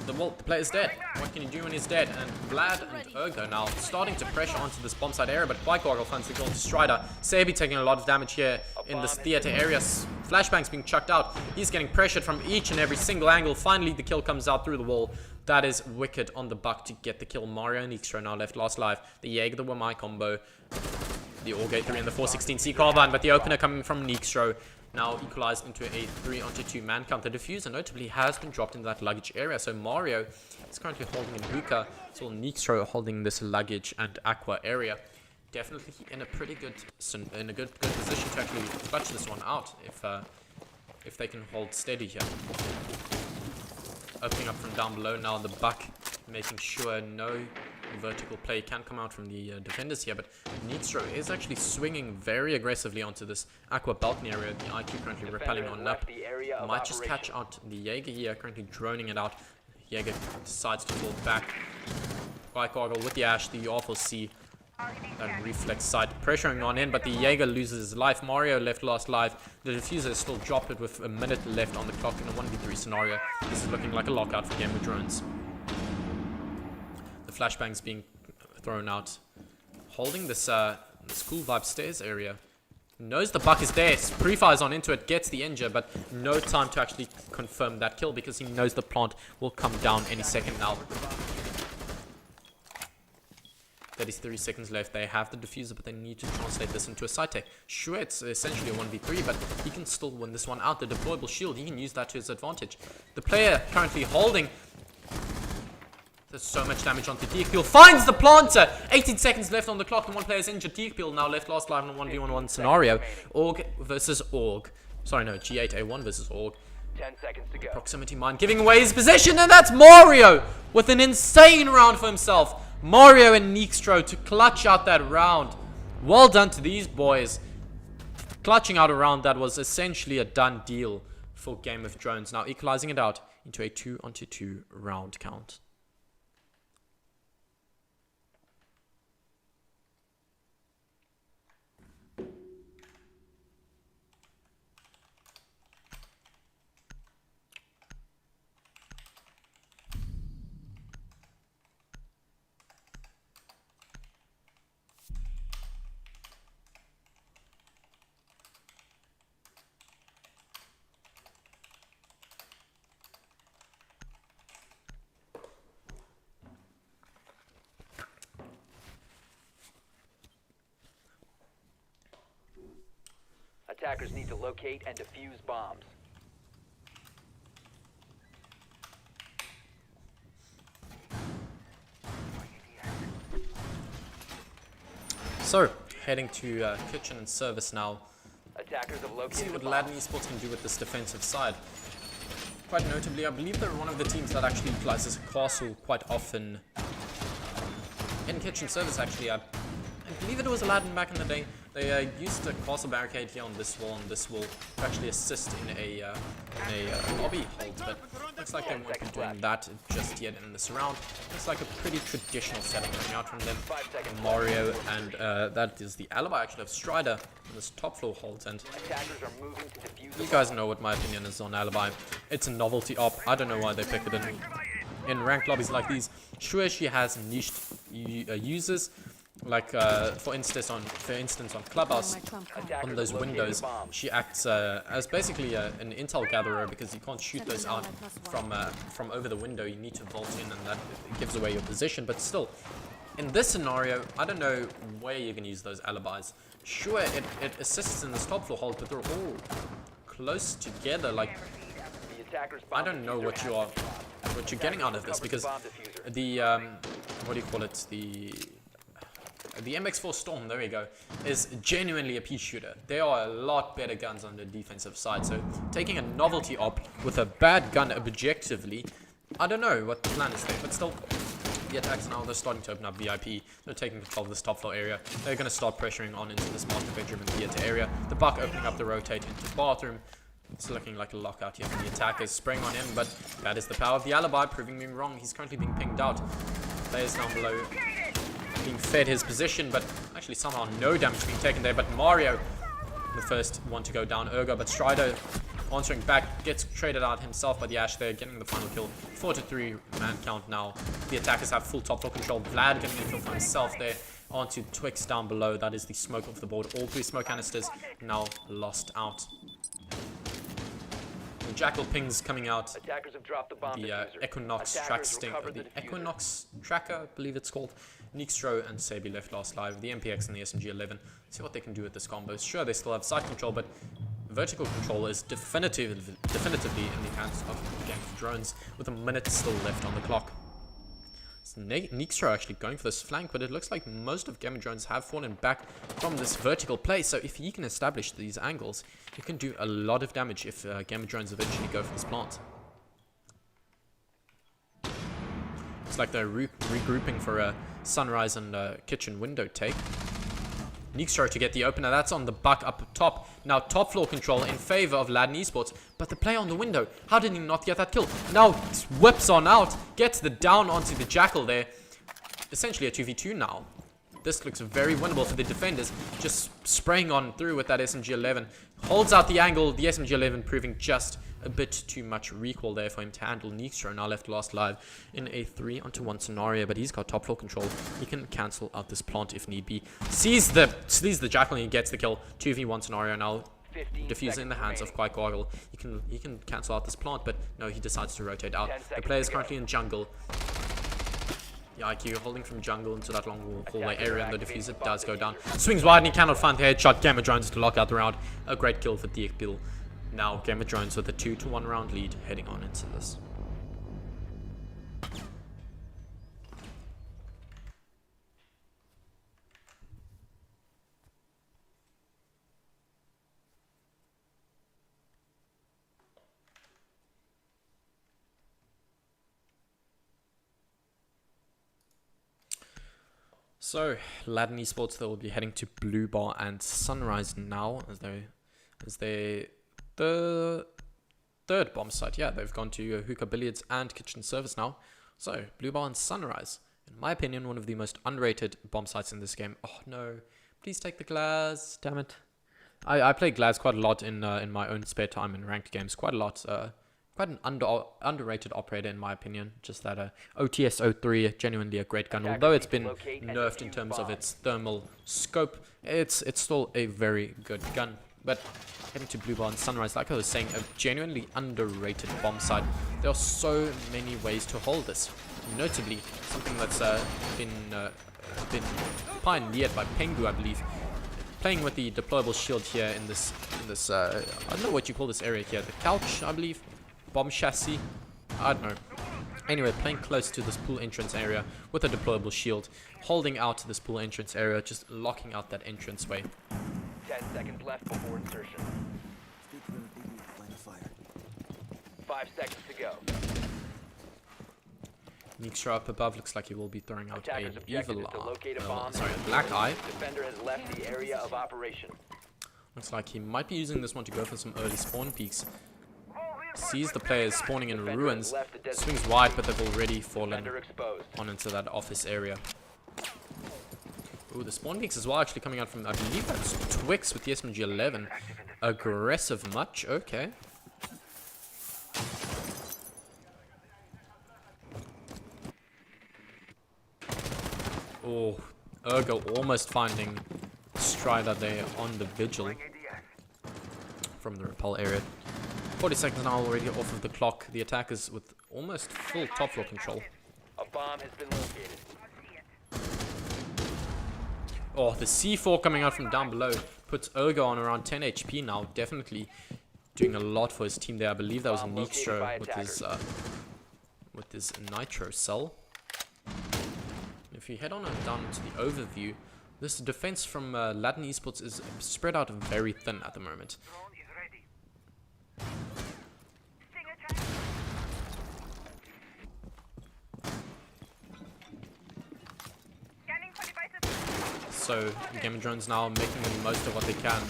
the player's dead. What can you do when he's dead? And Vlad and Ergo now starting to pressure onto this bomb site area, but White Gargle finds the kill to Strider. Sebi taking a lot of damage here in this theater area. Flashbangs being chucked out. He's getting pressured from each and every single angle. Finally, the kill comes out through the wall. That is Wicked on the buck to get the kill. Mario and Extra now left last live. The Jaeger, the Wamai combo. The Orgate 3 and the 416C carbine, but the opener coming from Neekstro now equalized into a 3-on-2 man count. The diffuser notably has been dropped into that luggage area, so Mario is currently holding a hookah, so Neekstro holding this luggage and aqua area. Definitely in a pretty good, good position to actually clutch this one out if they can hold steady here. Opening up from down below now, the buck making sure no vertical play can come out from the defenders here, but Neekstro is actually swinging very aggressively onto this aqua balcony area. The IQ currently repelling on up. Might just catch out the Jaeger here, currently droning it out. Jaeger decides to fall back. White Gargle with the Ash, the awful C. That reflex side pressuring on in, but the Jaeger loses his life. Mario left last life. The diffuser is still dropped it with a minute left on the clock in a 1v3 scenario. This is looking like a lockout for Game of Drones. The flashbangs being thrown out. Holding this cool vibe stairs area. Knows the buck is there. Pre-fires on into it, gets the injure, but no time to actually confirm that kill because he knows the plant will come down any second now. 33 seconds left. They have the diffuser, but they need to translate this into a side tech. Sure, it's essentially a 1v3, but he can still win this one out. The deployable shield, he can use that to his advantage. The player currently holding... There's so much damage onto Deekpeel. Finds the planter! 18 seconds left on the clock, and one player's injured. Deekpeel now left last live in a 1v1 scenario. Org versus Org. Sorry, no, G8A1 versus Org. 10 seconds to go. Proximity mine giving away his position, and that's Mario with an insane round for himself. Mario and Neekstro to clutch out that round. Well done to these boys. Clutching out a round that was essentially a done deal for Game of Drones. Now equalizing it out into a 2-on-2 round count. Attackers need to locate and defuse bombs. So, heading to kitchen and service now. Attackers have See located what the Ladon bomb. Esports can do with this defensive side. Quite notably, I believe they're one of the teams that actually utilizes Castle quite often. In kitchen service, actually, I believe it was Ladon back in the day. They used a castle barricade here on this wall to actually assist in a lobby hold, but looks like they won't be doing that just yet in this round. Looks like a pretty traditional setup coming out from them. Mario and that is the alibi actually of Strider on this top floor hold, and you guys know what my opinion is on alibi. It's a novelty op. I don't know why they pick it in ranked lobbies like these. Sure, she has niched users. Like for instance on Clubhouse, on those windows, she acts as basically an intel gatherer, because you can't shoot those out from over the window. You need to vault in, and that gives away your position. But still, in this scenario, I don't know where you can use those alibis. Sure, it assists in this top floor hold, but they're all close together. Like, I don't know what you're getting out of this, because the what do you call it, the MX4 Storm, there we go, is genuinely a pea shooter. They are a lot better guns on the defensive side, so taking a novelty op with a bad gun objectively, I don't know what the plan is there, but still, the attacks now, they're starting to open up VIP. They're taking control of this top floor area. They're going to start pressuring on into this master bedroom and theater area. The Buck opening up the rotate into bathroom. It's looking like a lockout here for the attackers, spraying on him, but that is the power of the alibi, proving me wrong. He's currently being pinged out. Players down below being fed his position, but actually somehow no damage being taken there. But Mario, the first one to go down, Urgo, but Strider answering back, gets traded out himself by the Ash there, getting the final kill. 4-3 man count now. The attackers have full top floor control. Vlad getting a kill for himself there. Onto Twix down below. That is the smoke off the board. All three smoke canisters now lost out. The Jackal pings coming out. The Equinox Equinox Tracker, I believe it's called. Nixtro and Sabi left last live. The MPX and the SMG-11. See what they can do with this combo. Sure, they still have side control, but vertical control is definitively in the hands of Game of Drones, with a minute still left on the clock. So Nixtro actually going for this flank, but it looks like most of Game of Drones have fallen back from this vertical play. So if he can establish these angles, you can do a lot of damage if Game of Drones eventually go for this plant. Looks like they're regrouping for a sunrise and kitchen window take. Nixtro to get the opener. That's on the Buck up top. Now top floor control in favor of Ladon Esports, but the play on the window. How did he not get that kill? Now whips on out, gets the down onto the Jackal there. Essentially a 2v2 now. This looks very winnable for the defenders. Just spraying on through with that SMG-11. Holds out the angle. The SMG-11 proving just a bit too much recoil there for him to handle. Nixtro now left last live in a 3-on-1 scenario, but he's got top floor control. He can cancel out this plant if need be. Sees the Jackal and he gets the kill. 2v1 scenario now. Diffuser in the hands of Quite Goggle. He can cancel out this plant, but no, he decides to rotate out. The player is currently in jungle. The IQ holding from jungle into that long hallway area, and the diffuser does go down. Swings wide and he cannot find the headshot. Game of Drones to lock out the round. A great kill for Diekbil. Now Game of Drones with a 2-1 round lead heading on into this. So, Ladon Esports, they will be heading to Blue Bar and Sunrise now, as they the third bomb site. Yeah, they've gone to Hookah Billiards and Kitchen Service now. So, Blue Bar and Sunrise, in my opinion, one of the most underrated bomb sites in this game. Oh no, please take the glass, damn it. I play Glass quite a lot in my own spare time in ranked games, quite a lot. Quite an underrated operator in my opinion. Just that OTS 03, genuinely a great gun. Although it's been nerfed in terms of its thermal scope, it's still a very good gun. But heading to Blue Bar and Sunrise, like I was saying, a genuinely underrated bomb site. There are so many ways to hold this. Notably, something that's been pioneered by Pengu, I believe. Playing with the deployable shield here in this I don't know what you call this area here. The couch, I believe. Bomb chassis, I don't know. Anyway, playing close to this pool entrance area with a deployable shield, holding out to this pool entrance area, just locking out that entranceway. 10 seconds left before insertion. 5 seconds to go. Nixra up above looks like he will be throwing out an Attackers' objective evil is to locate a eye. bomb. Sorry, a black eye. Defender has left the area of operation. Looks like he might be using this one to go for some early spawn peaks. Sees the players spawning in Defender ruins. has left the designated Swings wide, but they've already fallen Defender exposed. on into that office area. Ooh, the spawn peaks as well actually coming out from, I believe that's Twix with the SMG-11. Aggressive much, okay. Oh, Ergo almost finding Strider there on the Vigil from the repel area. 40 seconds now already off of the clock. The attackers with almost full top floor control. A bomb has been located. Oh, the C4 coming out from down below puts Ergo on around 10 HP now. Definitely doing a lot for his team there. I believe that was Bomb located by Nixtra with his Nitro cell. If you head on down to the overview, this defense from Ladon Esports is spread out very thin at the moment. So Game of Drones now making the most of what they can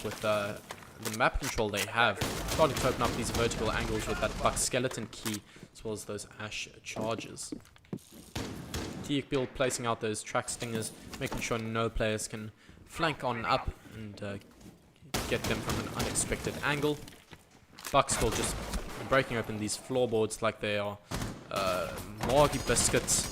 with the map control they have. Starting to open up these vertical angles with that buck skeleton key as well as those ash charges. Build placing out those track stingers, making sure no players can flank on up and get them from an unexpected angle. Buck still just breaking open these floorboards like they are Margie biscuits.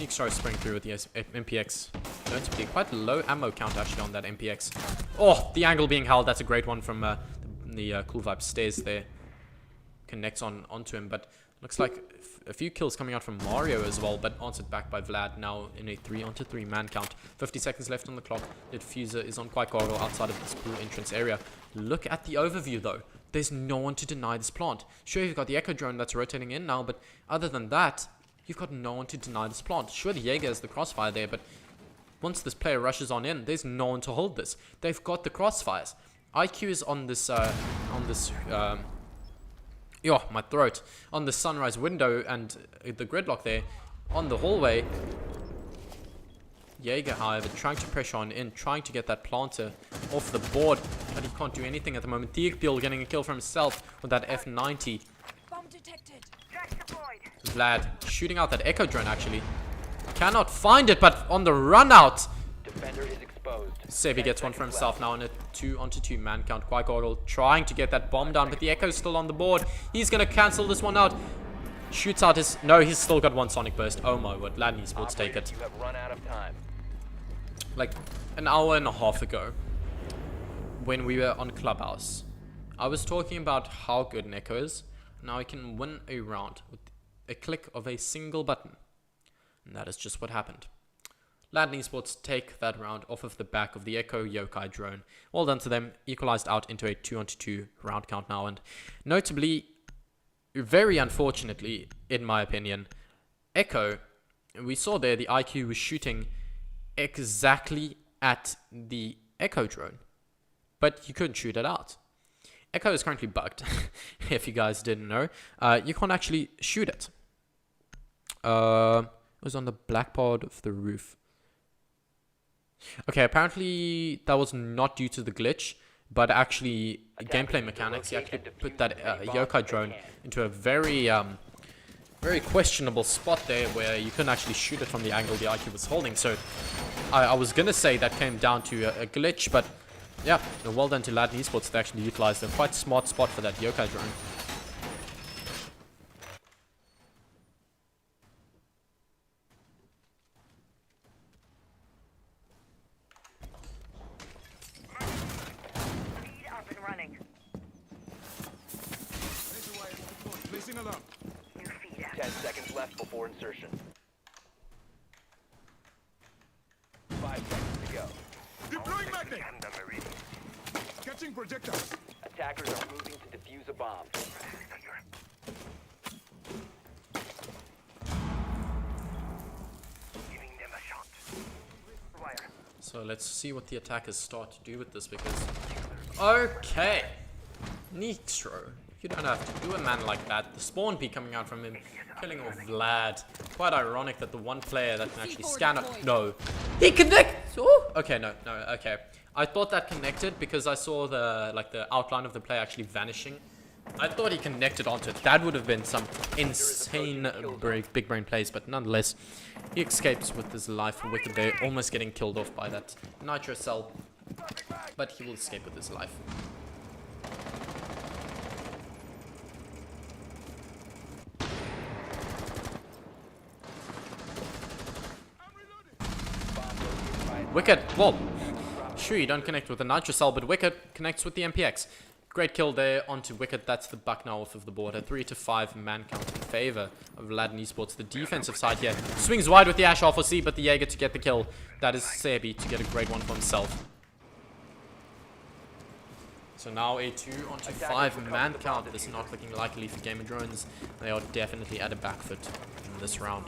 Nixra spring through with the MPX. Going to be quite low ammo count actually on that MPX. Oh, the angle being held. That's a great one from the Cool Vibe stairs there. Connects onto him, but looks like a few kills coming out from Mario as well, but answered back by Vlad now in a 3-on-3 man count. 50 seconds left on the clock. The diffuser is on quite Gargle outside of this pool entrance area. Look at the overview though. There's no one to deny this plant. Sure, you've got the Echo drone that's rotating in now, but other than that, you've got no one to deny this plant. Sure, the Jaeger has the crossfire there, but once this player rushes on in, there's no one to hold this. They've got the crossfires. IQ is on this my throat. On the sunrise window and the gridlock there on the hallway. Jaeger, however, trying to pressure on in, trying to get that planter off the board, but he can't do anything at the moment. Theekpil getting a kill for himself with that F90. Bomb detected. Vlad shooting out that Echo drone actually. Cannot find it, but on the run out. Defender is exposed. Sebi gets one for himself now on a 2-on-2 man count. Quite Gargle trying to get that bomb down, but the Echo's still on the board. He's going to cancel this one out. Shoots out his... No, he's still got one Sonic Burst. Oh my word. Ladon Esports take it. You have run out of time. Like an hour and a half ago, when we were on Clubhouse, I was talking about how good an Echo is. Now he can win a round with a click of a single button. And that is just what happened. Ladon Esports take that round off of the back of the Echo Yokai drone. Well done to them. Equalized out into a 2-on-2 round count now. And notably, very unfortunately, in my opinion, Echo, we saw there the IQ was shooting exactly at the Echo drone. But you couldn't shoot it out. Echo is currently bugged, if you guys didn't know. You can't actually shoot it. It was on the black part of the roof. Okay, apparently that was not due to the glitch, but actually gameplay mechanics. He actually put that Yokai drone into a very questionable spot there where you couldn't actually shoot it from the angle the IQ was holding. So I was going to say that came down to a glitch, but yeah, well done to Ladon Esports. They actually utilized a quite smart spot for that Yokai drone. Up and running. New feed out. 10 seconds left before insertion. 5 seconds to go. Deploying magnet! Catching projectiles! Attackers are moving to defuse a bomb. Giving them a shot. Wire. So let's see what the attackers start to do with this because... Okay. Nixra You don't have to do a man like that. The spawn peek coming out from him, killing off Vlad. Quite ironic that the one player that can actually scan up. No. He connects! Oh! Okay, no, okay. I thought that connected because I saw the outline of the player actually vanishing. I thought he connected onto it. That would have been some insane big brain plays, but nonetheless, he escapes with his life. Wicked there, almost getting killed off by that nitro cell, but he will escape with his life. Wicked, well, sure you don't connect with the nitro cell, but Wicked connects with the MPX. Great kill there onto Wicked. That's the buck now off of the board. A 3-5 man count in favor of Ladon Esports. The defensive side here swings wide with the Ash R4C, but the Jaeger to get the kill. That is Sebi to get a great one for himself. So now a 2-5 man count. This is not looking likely for Game of Drones. They are definitely at a back foot in this round.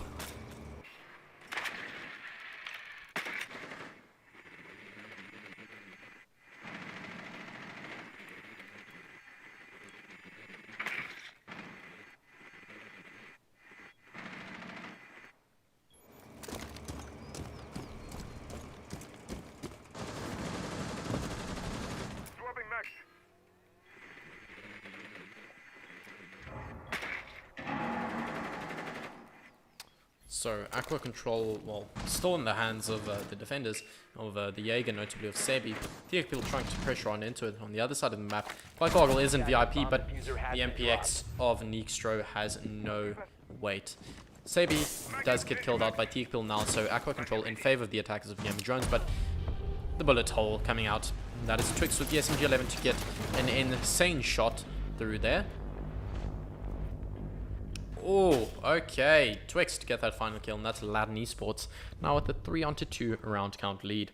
So, Aqua control, well, still in the hands of the defenders, of the Jaeger, notably of Sebi. TXP trying to pressure on into it on the other side of the map. Goggle is in VIP, but the MPX of Neekstro has no weight. Sebi does get killed out by TXP now, so Aqua control in favor of the attackers of Game of Drones, but the bullet hole coming out. That is Twix with the SMG-11 to get an insane shot through there. Oh, okay. Twix to get that final kill, and that's Ladon Esports. Now with the 3-2 round count lead.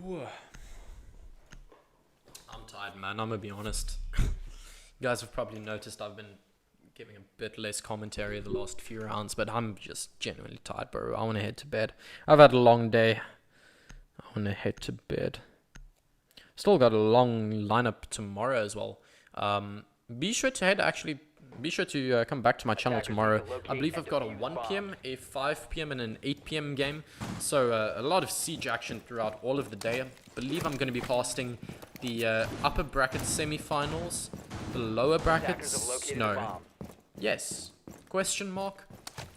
Whew. I'm tired, man. I'm gonna be honest. You guys have probably noticed I've been giving a bit less commentary the last few rounds, but I'm just genuinely tired, bro. I want to head to bed. I've had a long day. I want to head to bed. Still got a long lineup tomorrow as well. Be sure to come back to my channel tomorrow. I believe I've got a 1 PM, a 5 PM, and an 8 PM game. So a lot of siege action throughout all of the day. I believe I'm going to be casting the upper bracket semi-finals, the lower brackets. No. Yes. Question mark?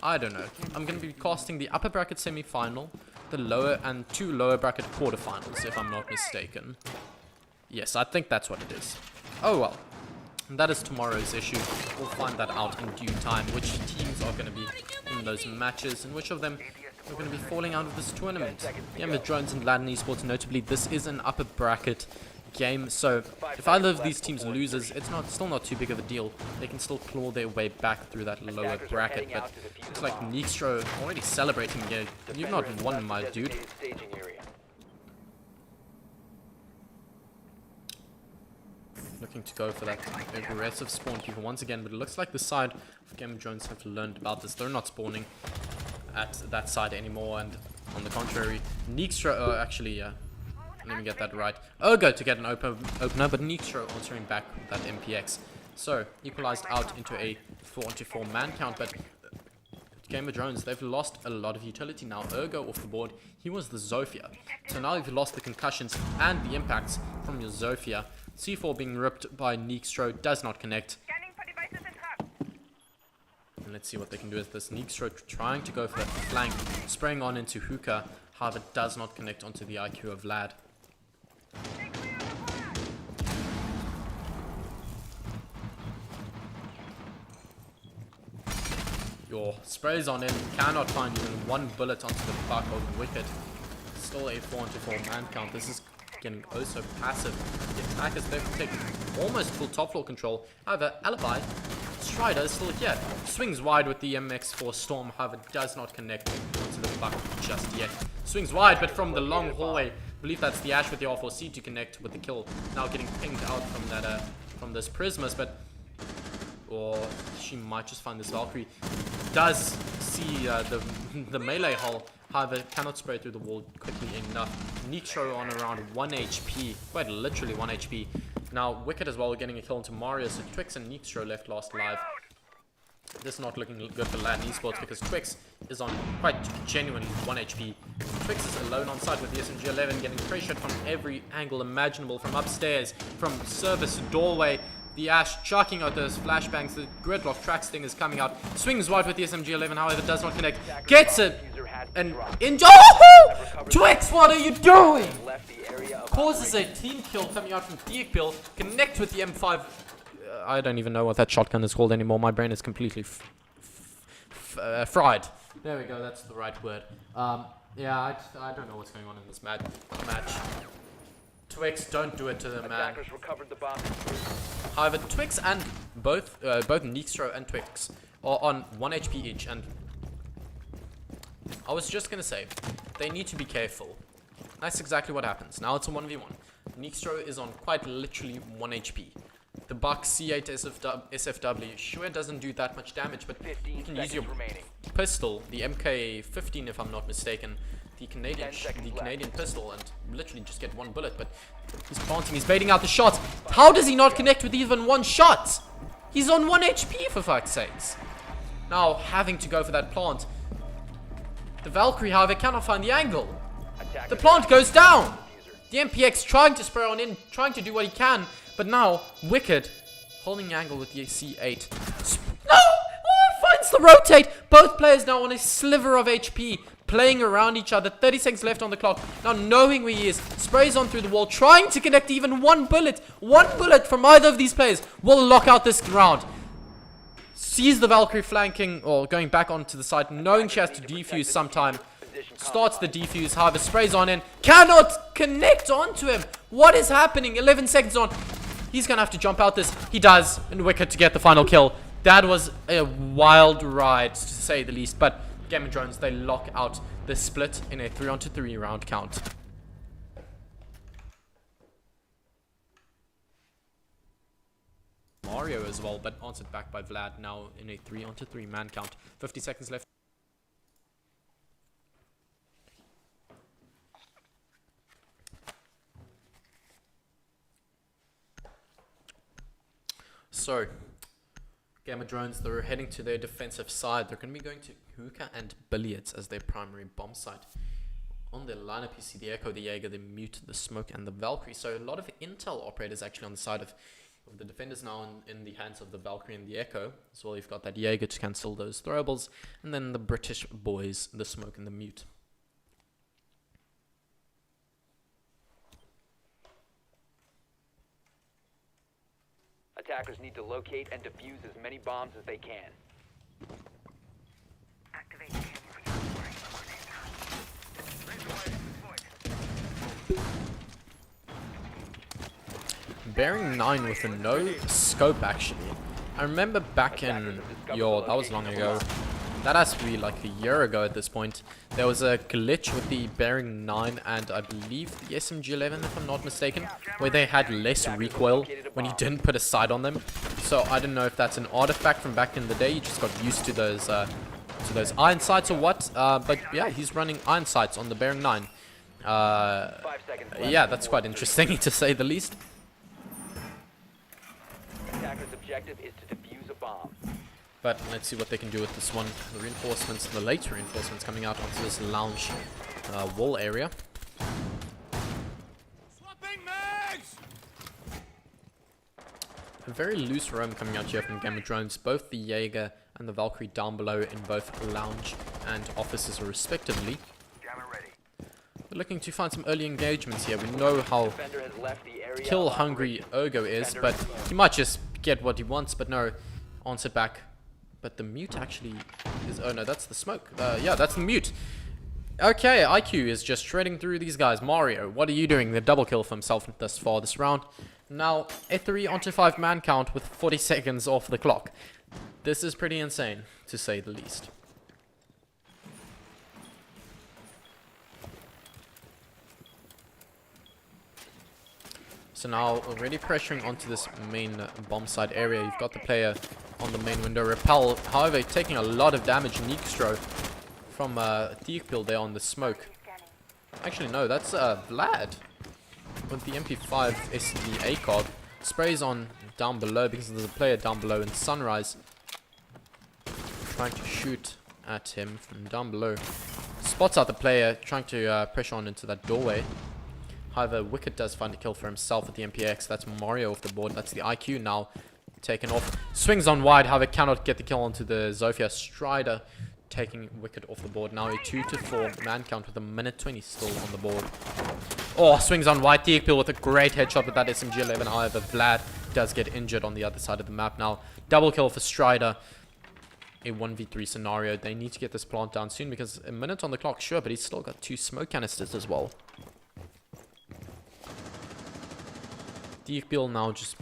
I don't know. I'm going to be casting the upper bracket semi-final, the lower and 2 lower bracket quarterfinals, if I'm not mistaken. Yes, I think that's what it is. Oh well. That is tomorrow's issue. We'll find that out in due time, which teams are going to be in those matches and which of them are going to be falling out of this tournament. Game of Drones and Ladon Esports, notably, this is an upper bracket game, so if either of these teams loses, it's still not too big of a deal. They can still claw their way back through that lower bracket, but it's like Neekstro already celebrating here. You've not won, my dude. Looking to go for that aggressive spawn keeper once again, but it looks like the side of Game of Drones have learned about this. They're not spawning at that side anymore, and on the contrary, Neekstro, let me get that right. Ergo to get an opener, but Neekstro answering back with that MPX. So, equalized out into a 4-4 man count, but Game of Drones, they've lost a lot of utility now. Ergo off the board, he was the Zofia. So now you've lost the concussions and the impacts from your Zofia. C4 being ripped by Neekstro does not connect. And let's see what they can do with this. Neekstro trying to go for that flank, spraying on into Hookah, however does not connect onto the IQ of Vlad. Your sprays on in, cannot find even one bullet onto the buck of Wicked. Still a 4-4 man count. This is getting oh so passive. The attackers, they've taken almost full top floor control. However, Alibi, Strider is still here. Swings wide with the MX4 Storm, however, does not connect onto the buck just yet. Swings wide, but from the long hallway, I believe that's the Ash with the R4C to connect with the kill. Now getting pinged out from that from this Prismus, but or she might just find this Valkyrie. Does see the melee hull, however cannot spray through the wall quickly enough. Nitro on around 1 HP, quite literally 1 HP. Now Wicked as well getting a kill into Mario, so Twix and Nitro left last alive. This is not looking good for Ladon Esports because Twix is on quite genuinely 1 HP. Twix is alone on site with the SMG-11 getting pressured from every angle imaginable, from upstairs, from service doorway. The Ash chucking out those flashbangs, the gridlock track sting is coming out. Swings wide with the SMG-11, however does not connect. Gets it! And oh! Twix, what are you doing? Causes a team kill coming out from Deekbill. Connect with the M5. I don't even know what that shotgun is called anymore. My brain is completely fried. There we go, that's the right word. Yeah, I don't know what's going on in this match. Twix, don't do it to them, man. However, Twix and both Nitro and Twix are on 1 HP each, and I was just gonna say, they need to be careful. That's exactly what happens. Now it's a 1v1. Nitro is on quite literally 1 HP. The Buck C8 SFW sure doesn't do that much damage, but you can use your pistol, the MK15 if I'm not mistaken, the Canadian pistol, and literally just get 1 bullet. But he's planting, he's baiting out the shots. How does he not connect with even 1 shot? He's on 1 HP for fuck's sakes. Now having to go for that plant. The Valkyrie, however, cannot find the angle. The plant goes down. The MPX trying to spray on in, trying to do what he can. But now, Wicked, holding the angle with the C8. No! Oh, finds the rotate! Both players now on a sliver of HP, playing around each other. 30 seconds left on the clock. Now knowing where he is, sprays on through the wall, trying to connect even 1 bullet. 1 bullet from either of these players will lock out this round. Sees the Valkyrie flanking, or going back onto the side, knowing she has to defuse sometime. Starts the defuse, however, sprays on in. Cannot connect onto him. What is happening? 11 seconds on. He's going to have to jump out this. He does. And Wicked to get the final kill. That was a wild ride, to say the least. But Game of Drones, they lock out the split in a 3-on-3 round count. Mario as well, but answered back by Vlad now in a 3-on-3 man count. 50 seconds left. So, Game of Drones, they're heading to their defensive side. They're going to be going to Hookah and Billiards as their primary bomb site. On their lineup, you see the Echo, the Jaeger, the Mute, the Smoke, and the Valkyrie. So, a lot of intel operators actually on the side of the defenders now in the hands of the Valkyrie and the Echo. As well, you've got that Jaeger to cancel those throwables. And then the British boys, the Smoke and the Mute. Attackers need to locate and defuse as many bombs as they can. Activate Bearing 9 with a no scope actually. I remember back in that was long ago. That has to be like a year ago at this point. There was a glitch with the Bearing 9 and I believe the SMG-11 if I'm not mistaken, where they had less recoil when you didn't put a sight on them. So I don't know if that's an artifact from back in the day. You just got used to those iron sights or what. But yeah, he's running iron sights on the Bearing 9. Yeah, that's quite interesting to say the least. Attacker's objective is to defuse a bomb. But let's see what they can do with this one. The reinforcements, the late reinforcements coming out onto this lounge wall area. Swapping mags! A very loose roam coming out here from Game of Drones. Both the Jaeger and the Valkyrie down below in both lounge and offices respectively. Jammer ready. We're looking to find some early engagements here. We know how kill hungry Ergo is, but he might just get what he wants, but no, answered back. But the Mute actually is... Oh no, that's the Smoke. Yeah, that's the Mute. Okay, IQ is just shredding through these guys. Mario, what are you doing? The double kill for himself thus far this round. Now, a 3-on-5 man count with 40 seconds off the clock. This is pretty insane, to say the least. So now already pressuring onto this main bomb side area. You've got the player on the main window. Repel, however, taking a lot of damage. Neekstro from Thiekpil there on the smoke. Actually, no, that's Vlad with the MP5 SCD ACOG. Sprays on down below because there's a player down below in Sunrise. Trying to shoot at him from down below. Spots out the player, trying to pressure on into that doorway. However, Wicked does find a kill for himself with the MPX. That's Mario off the board. That's the IQ now taken off. Swings on wide, however, cannot get the kill onto the Zofia. Strider taking Wicked off the board. Now a 2-4 man count with a minute 20 still on the board. Oh, swings on wide. Thiekpil with a great headshot with that SMG-11. However, Vlad does get injured on the other side of the map now. Double kill for Strider. A 1v3 scenario. They need to get this plant down soon because a minute on the clock, sure, but he's still got 2 smoke canisters as well. Thiekpil now just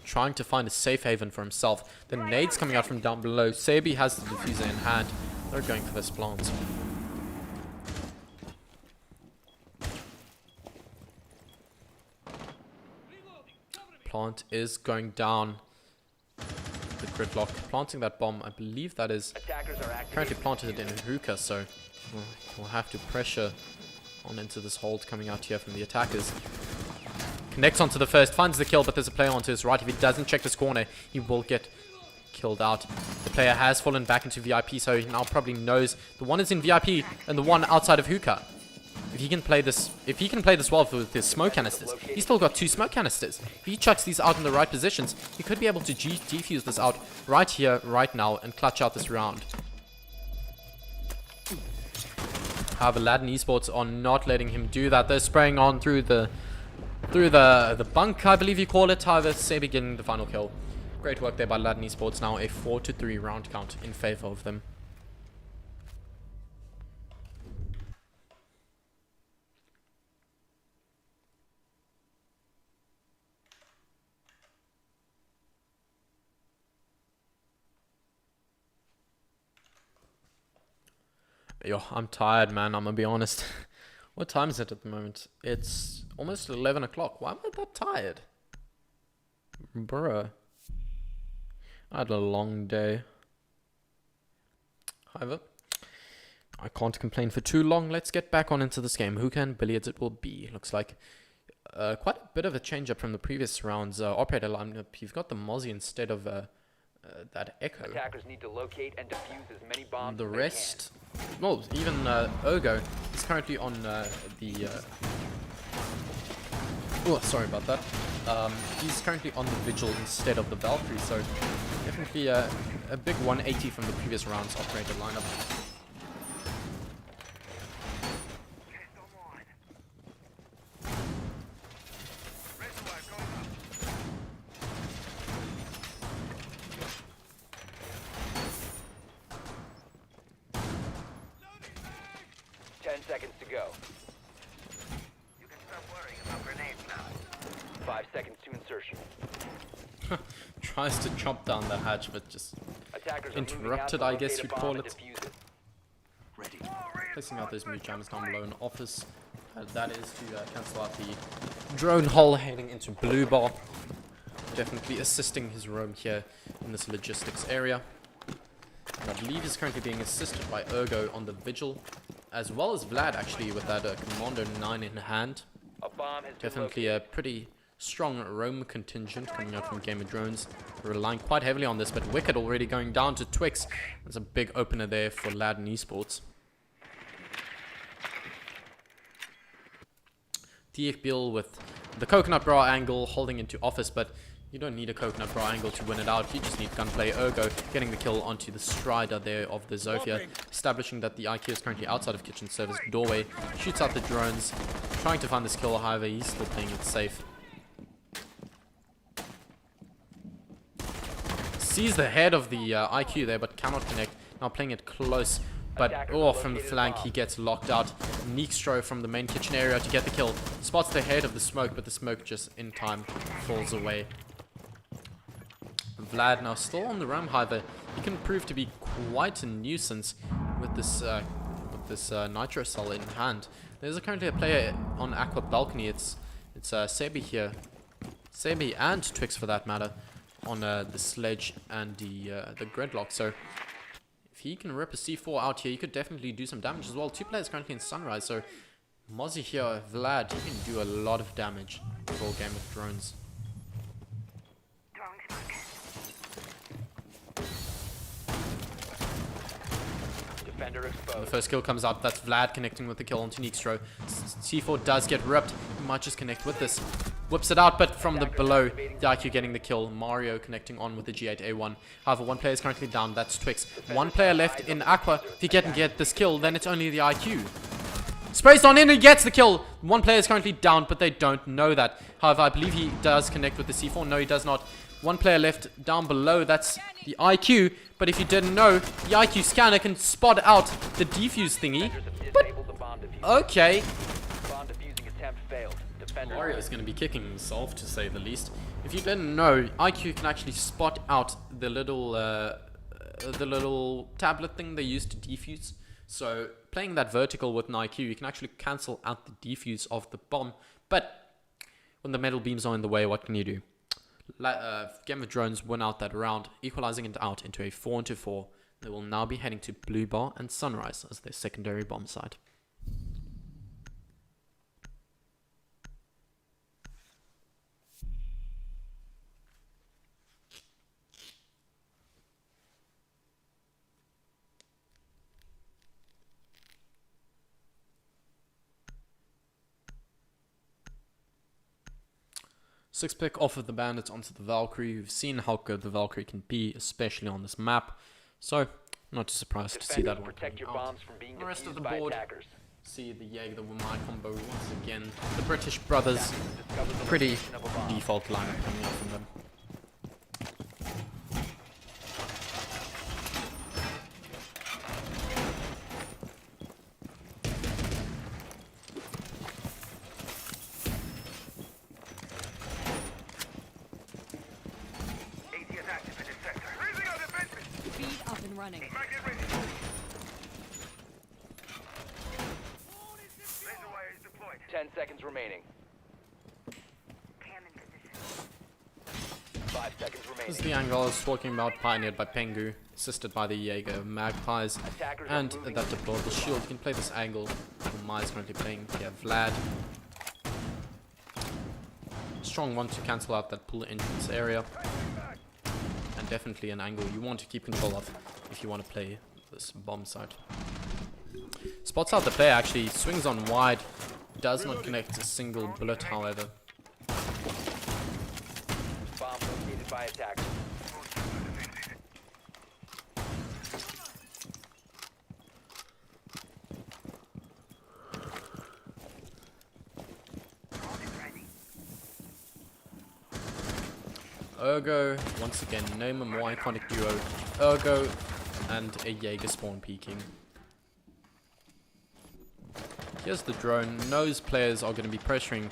trying to find a safe haven for himself. The nades coming out from down below. Sabi has the diffuser in hand. They're going for this plant. Plant is going down. The gridlock. Planting that bomb. I believe that is currently planted in hookah, so we'll have to pressure on into this hold coming out here from the attackers. Connects onto the first, finds the kill, but there's a player onto his right. If he doesn't check this corner, he will get killed out. The player has fallen back into VIP, so he now probably knows the one is in VIP and the one outside of hookah. If he can play this well with his smoke canisters, he's still got 2 smoke canisters. If he chucks these out in the right positions, he could be able to defuse this out right here, right now, and clutch out this round. However, Ladon Esports are not letting him do that. They're spraying on through the bunk, I believe you call it. However, Sabi getting the final kill. Great work there by Ladon Esports. Now a 4-3 round count in favor of them. Yo, I'm tired, man. I'm gonna be honest. What time is it at the moment? It's almost 11 o'clock. Why am I that tired? Bruh. I had a long day. However, I can't complain for too long. Let's get back on into this game. Hookah and billiards it will be. Looks like quite a bit of a change up from the previous rounds. Operator lineup, you've got the Mozzie instead of that Echo. Attackers need to locate and defuse as many bombs The as they rest, well, even Ergo is currently on the. Oh, sorry about that. He's currently on the Vigil instead of the Valkyrie, so definitely a big 180 from the previous round's operator lineup. can. 10 seconds to go. You can stop worrying about grenades now. 5 seconds to insertion. Tries to chop down the hatch, but just Attackers interrupted, are I moving out guess to you'd locate a call bomb and it. defuse it. Ready. Placing out those mute jammers down below in office. That is to cancel out the drone hull heading into Blue Bar. Definitely assisting his roam here in this logistics area. And I believe he's currently being assisted by Ergo on the Vigil, as well as Vlad actually with that Commando 9 in hand. A bomb has been Definitely a pretty strong roam contingent coming out from Game of Drones. We're relying quite heavily on this, but Wicked already going down to Twix. There's a big opener there for Ladon Esports. Thiekpil with the coconut bra angle holding into office, but you don't need a coconut bra angle to win it out. You just need gunplay. Ergo getting the kill onto the Strider there of the Zofia, establishing that the IQ is currently outside of kitchen service doorway. Shoots out the drones, trying to find this kill. However, he's still playing it safe. Sees the head of the IQ there, but cannot connect. Now playing it close, but from the flank he gets locked out. Neekstro from the main kitchen area to get the kill. Spots the head of the smoke, but the smoke just in time falls away. Vlad now still on the roam, however, he can prove to be quite a nuisance with this nitro cell in hand. There's currently a player on Aqua Balcony. It's Sebi here Sebi and Twix for that matter on the sledge and the gridlock. So if he can rip a C4 out here, he could definitely do some damage as well. 2 players currently in Sunrise, so Mozzie here, Vlad, he can do a lot of damage for a game of drones. Throwing smoke. Defender The exposed. first kill comes out. That's Vlad connecting with the kill onto Neekstro. C4 does get ripped. He might just connect with this. Whips it out, but from the below, the IQ getting the kill. Mario connecting on with the G8A1. However, 1 player is currently down. That's Twix. 1 player left in Aqua. If he can get this kill, then it's only the IQ. Sprays on in and gets the kill. 1 player is currently down, but they don't know that. However, I believe he does connect with the C4. No, he does not. 1 player left down below. That's the IQ. But if you didn't know, the IQ scanner can spot out the defuse thingy. Disabled the bomb diffuser. Okay. Bomb defusing attempt failed. Defender. Mario is going to be kicking himself, to say the least. If you didn't know, IQ can actually spot out the little tablet thing they use to defuse. So playing that vertical with an IQ, you can actually cancel out the defuse of the bomb. But when the metal beams are in the way, what can you do? Game of Drones win out that round, equalizing it out into a 4-4. They will now be heading to Blue Bar and Sunrise as their secondary bomb site. Six pick off of the Bandits onto the Valkyrie. We've seen how good the Valkyrie can be, especially on this map. So, not too surprised to see that one Protect your coming out. bombs from being The rest of the defused by board, attackers. see the Jaeger, the Wumai combo once again. The British brothers, Discover the pretty location of a bomb. default lineup coming out from them. AT is active in this sector. Raising our defenses. Speed up and running. Mag is ready. Razor wire is deployed. 10 seconds remaining. Cam in position. 5 seconds This is remaining. the angle I was talking about, pioneered by Pengu, assisted by the Jaeger Magpies, Attackers are and moving that deployed the shield. You can play this angle. Wumai is currently playing here, Vlad. Strong one to cancel out that pull entrance area. And definitely an angle you want to keep control of if you want to play this bomb site. Spots out the player, actually swings on wide, does not connect a single bullet, however. Bomb located by attackers. Ergo, once again, name a more iconic duo. Ergo and a Jaeger spawn peeking. Here's the drone. Knows players are going to be pressuring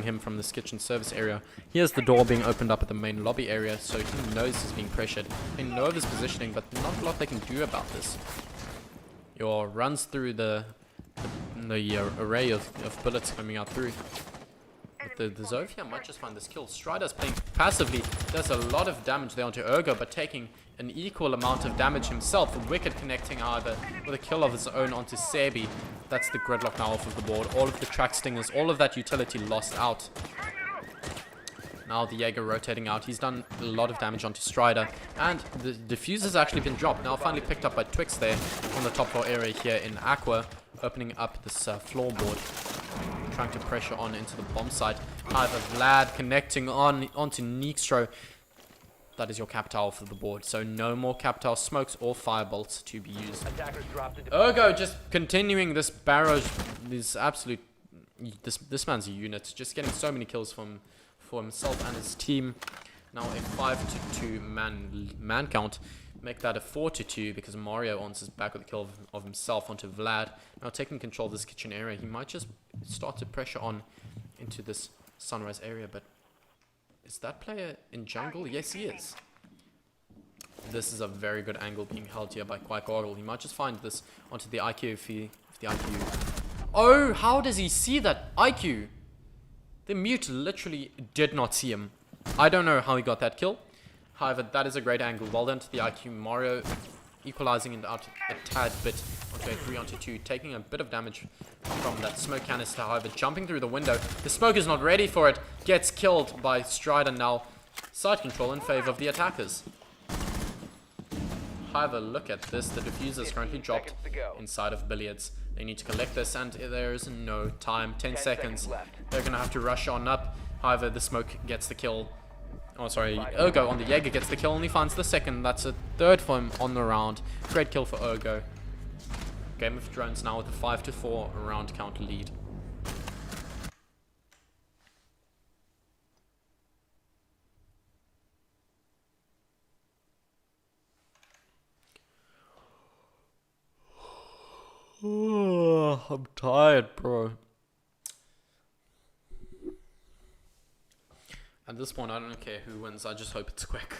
him from this kitchen service area. Here's the door being opened up at the main lobby area, so he knows he's being pressured. They know of his positioning, but not a lot they can do about this. Your runs through the array of bullets coming out through. The Zofia might just find this kill. Strider's playing passively, does a lot of damage there onto Ergo, but taking an equal amount of damage himself. Wicked connecting, however, with a kill of his own onto Sebi. That's the gridlock now off of the board. All of the track stingers, all of that utility lost out. Now the Jaeger rotating out. He's done a lot of damage onto Strider. And the diffuser's actually been dropped. Now finally picked up by Twix there on the top floor area here in Aqua. Opening up this floorboard. Trying to pressure on into the bomb site. However, Vlad connecting onto Neekstro. That is your Capital for the board. So no more Capital smokes or firebolts to be used. Attackers dropped into Ergo just continuing this barrage. This absolute... This man's a unit. Just getting so many kills for himself and his team. Now a 5-2 man count. Make that a 4-2 because Mario answers back with a kill of himself onto Vlad. Now taking control of this kitchen area, he might just start to pressure on into this Sunrise area, but is that player in jungle? Yes, he is. This is a very good angle being held here by Quack. He might just find this onto the IQ if the IQ... Oh, how does he see that IQ? The mute literally did not see him. I don't know how he got that kill. However, that is a great angle. Well done to the IQ. Mario equalizing it out a tad bit onto a 3-on-2, taking a bit of damage from that smoke canister. However, jumping through the window. The smoke is not ready for it. Gets killed by Strider now. Side control in favor of the attackers. However, look at this. The diffuser is currently dropped inside of Billiards. They need to collect this, and there is no time. 10 seconds. They're going to have to rush on up. However, the smoke gets the kill. Oh, sorry. Ergo on the Jaeger gets the kill. Only finds the second. That's a third for him on the round. Great kill for Ergo. Game of Thrones now with a 5-4 round count lead. I'm tired, bro. At this point, I don't care who wins. I just hope it's quick.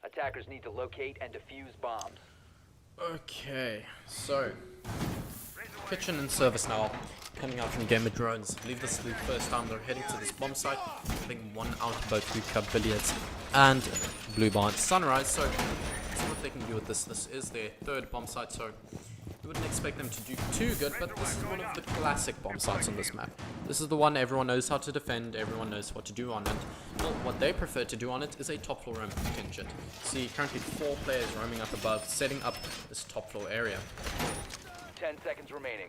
Attackers need to locate and defuse bombs. Okay, so kitchen and service now coming out from Game of Drones. I believe this is the first time they're heading to this bomb site. Getting one out of both Blue Cub Billiards and Blue Barn Sunrise. So let's see what they can do with this. This is their third bomb site, so you wouldn't expect them to do too good, but this is one of the classic bomb sites on this map. This is the one everyone knows how to defend, everyone knows what to do on it. Well, what they prefer to do on it is a top floor roam contingent. See, currently 4 players roaming up above, setting up this top floor area. 10 seconds remaining.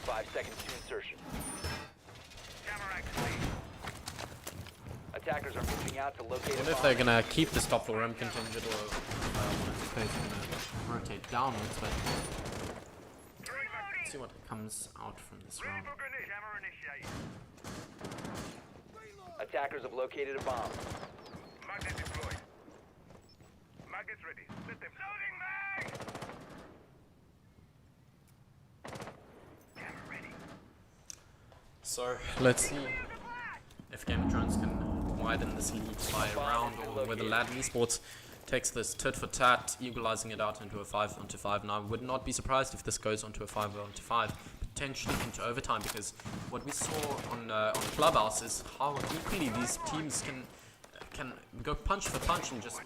5 seconds to insertion. Attackers are moving out to locate I a wonder if bomb. they're gonna keep this top floor roam contingent or if they're gonna rotate downwards, but let's see what comes out from this round. Attackers have located a bomb. Magnet deployed. Magnets ready. Set them. Loading mag! Camera ready. So let's see if Game of Thrones can widen this lead by a round, or whether Ladon Esports takes this tit for tat, equalizing it out into a 5-on-5. And I would not be surprised if this goes onto a 5-on-5, potentially into overtime, because what we saw on Clubhouse is how equally these teams can go punch for punch and just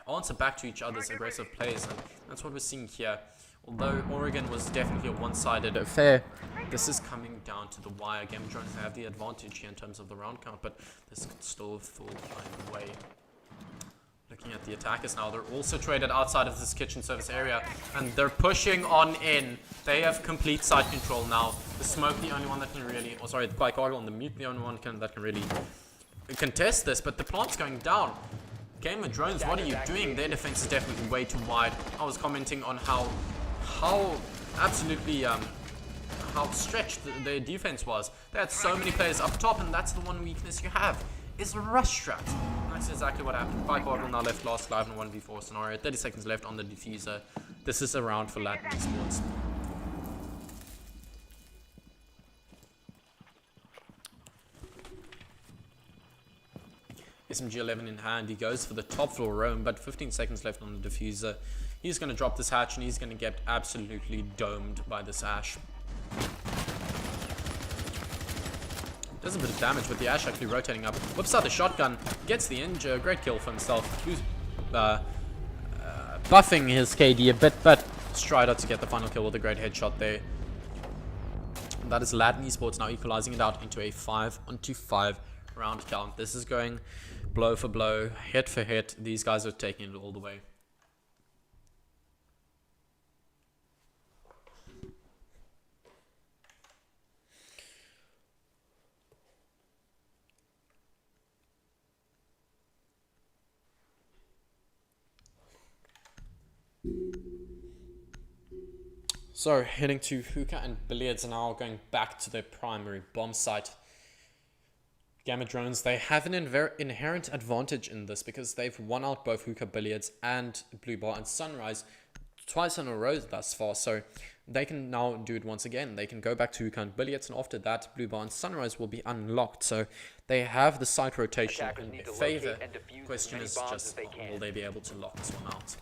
answer back to each other's aggressive plays, and that's what we're seeing here. Although Oregon was definitely a one-sided affair, this is coming down to the wire. Game of Thrones have the advantage here in terms of the round count, but this could still fall either way. Looking at the attackers now, they're all situated outside of this kitchen service area, and they're pushing on in. They have complete side control now. The smoke, the only one that can really, or sorry, the Pike Argle and the mute, the only one that can really contest this, but the plant's going down. Game of Drones, what are you doing? Their defense is definitely way too wide. I was commenting on how absolutely how stretched their defense was. They had so many players up top, and that's the one weakness you have, is a rush strat. And that's exactly what happened. Pike Argle now left last live in a 1v4 scenario. 30 seconds left on the diffuser. This is a round for Ladon Esports. SMG 11 in hand, he goes for the top floor roam, but 15 seconds left on the diffuser. He's going to drop this hatch, and he's going to get absolutely domed by this Ash. Does a bit of damage with the Ash actually rotating up. Whips out the shotgun, gets the injure. Great kill for himself. He's buffing his KD a bit, but Strider to get the final kill with a great headshot there. That is Ladon Esports now equalizing it out into a 5-on-5 round count. This is going blow for blow, hit for hit. These guys are taking it all the way. So, heading to Hookah and Billiards now, going back to their primary bomb site. Gamma Drones, they have an inherent advantage in this because they've won out both Hookah, Billiards and Blue Bar and Sunrise twice in a row thus far, so they can now do it once again. They can go back to Hookah and Billiards, and after that, Blue Bar and Sunrise will be unlocked, so they have the site rotation in their favor. The question is just, will they be able to lock this one out?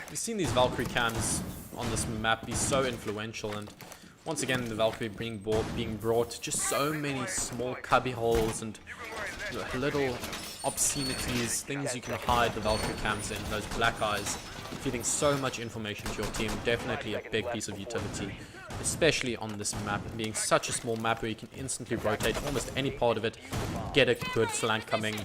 We've seen these Valkyrie cams on this map be so influential, and once again the Valkyrie being brought just so many small cubby holes and little obscenities, things you can hide the Valkyrie cams in, those black eyes, feeding so much information to your team. Definitely a big piece of utility, especially on this map, being such a small map where you can instantly rotate almost any part of it, get a good flank coming.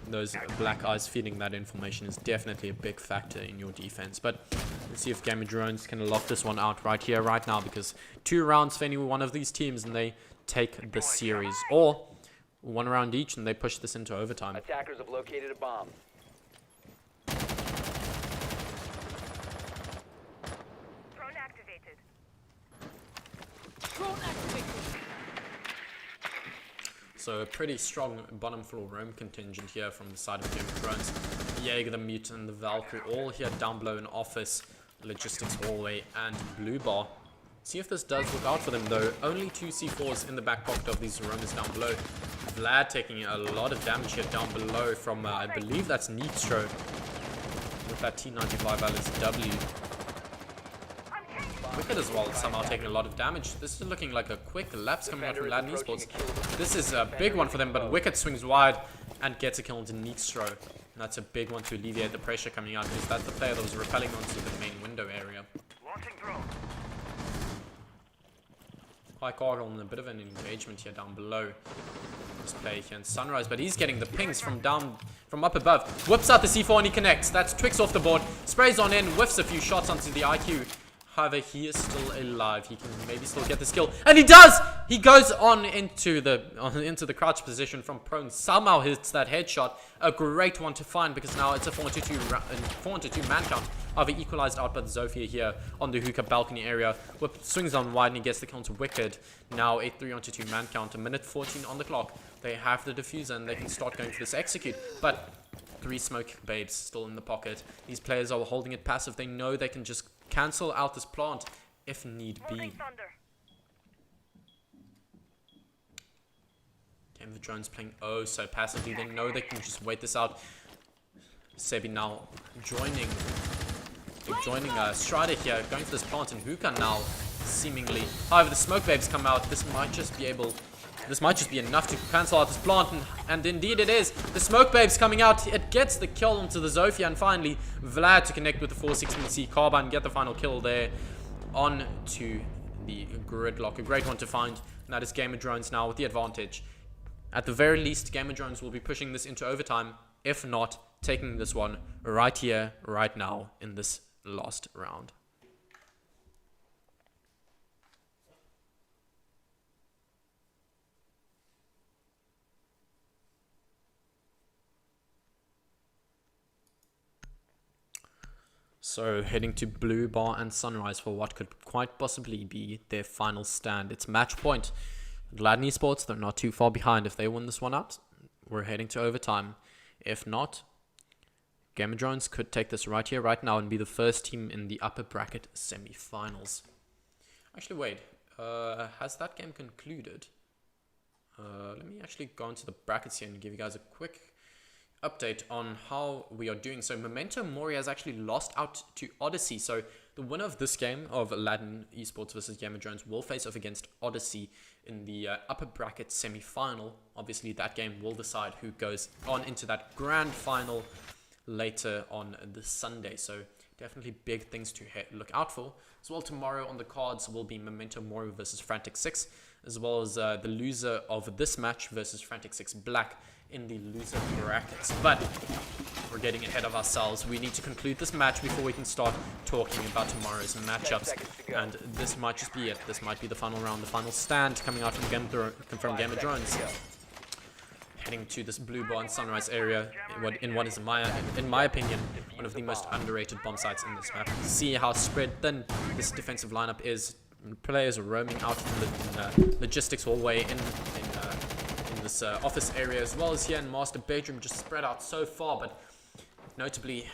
Those black eyes feeding that information is definitely a big factor in your defense. But let's see if Gamma Drones can lock this one out right here, right now, because 2 rounds for any one of these teams and they take the series, or 1 round each and they push this into overtime. Attackers have located a bomb. Drone activated. So a pretty strong bottom floor roam contingent here from the side of Game of Thrones. Jaeger, the Mutant, and the Valkyrie all here down below in office, logistics hallway, and Blue Bar. See if this does work out for them though. Only 2 C4s in the back pocket of these roamers down below. Vlad taking a lot of damage here down below from, I believe that's Neatstro with that T95 LSW. Wicked as well, somehow taking a lot of damage. This is looking like a quick lapse coming out from Ladon Esports. This is a big one for them, but Wicked swings wide and gets a kill into Neatstro. And that's a big one to alleviate the pressure coming out, because that's the player that was repelling onto the main window area. Launching drone. High Cargill in a bit of an engagement here down below. This player here in Sunrise, but he's getting the pings from up above. Whips out the C4 and he connects. That's Twix off the board. Sprays on in, whiffs a few shots onto the IQ. However, he is still alive. He can maybe still get this kill, and he does. He goes on into the crouch position from prone. Somehow hits that headshot. A great one to find, because now it's a 4-2 man count. However, equalized out by the Zofia here on the Hookah balcony area. Whip swings on wide and he gets the kill to Wicked. Now a 3-on-2 man count. A minute 14 on the clock. They have the diffuser and they can start going for this execute, but 3 smoke babes still in the pocket. These players are holding it passive. They know they can just cancel out this plant if need be. Game of the Drones playing oh so passively. They know they can just wait this out. Sebi now joining Strider here, going for this plant, and Hookah now seemingly. However, the smoke babes come out. This might just be enough to cancel out this plant, and indeed it is. The smoke babes coming out. It gets the kill onto the Zofia, and finally Vlad to connect with the 416C carbine and get the final kill there on to the gridlock. A great one to find, and that is Gamer Drones now with the advantage. At the very least, Gamer Drones will be pushing this into overtime, if not taking this one right here, right now in this last round. So heading to Blue Bar and Sunrise for what could quite possibly be their final stand. It's match point. Ladon Esports, they're not too far behind. If they win this one out, we're heading to overtime. If not, Game of Drones could take this right here, right now, and be the first team in the upper bracket semi-finals. Actually, wait. Has that game concluded? Let me actually go into the brackets here and give you guys a quick update on how we are doing. So Memento Mori has actually lost out to Odyssey. So the winner of this game of Ladon Esports versus Game of Drones will face off against Odyssey in the upper bracket semi-final. Obviously, that game will decide who goes on into that grand final later on this Sunday. So definitely big things to look out for. As well, tomorrow on the cards will be Memento Mori versus Frantic 6, as well as the loser of this match versus Frantic 6 Black in the loser brackets. But we're getting ahead of ourselves. We need to conclude this match before we can start talking about tomorrow's matchups. And this might just be it. This might be the final round, the final stand coming out from Game of Drones. Heading to this blue bar and sunrise area in what is, in my opinion, one of the most underrated bomb sites in this map. See how spread thin this defensive lineup is. Players are roaming out from the logistics hallway in this office area, as well as here in master bedroom, just spread out so far. But notably,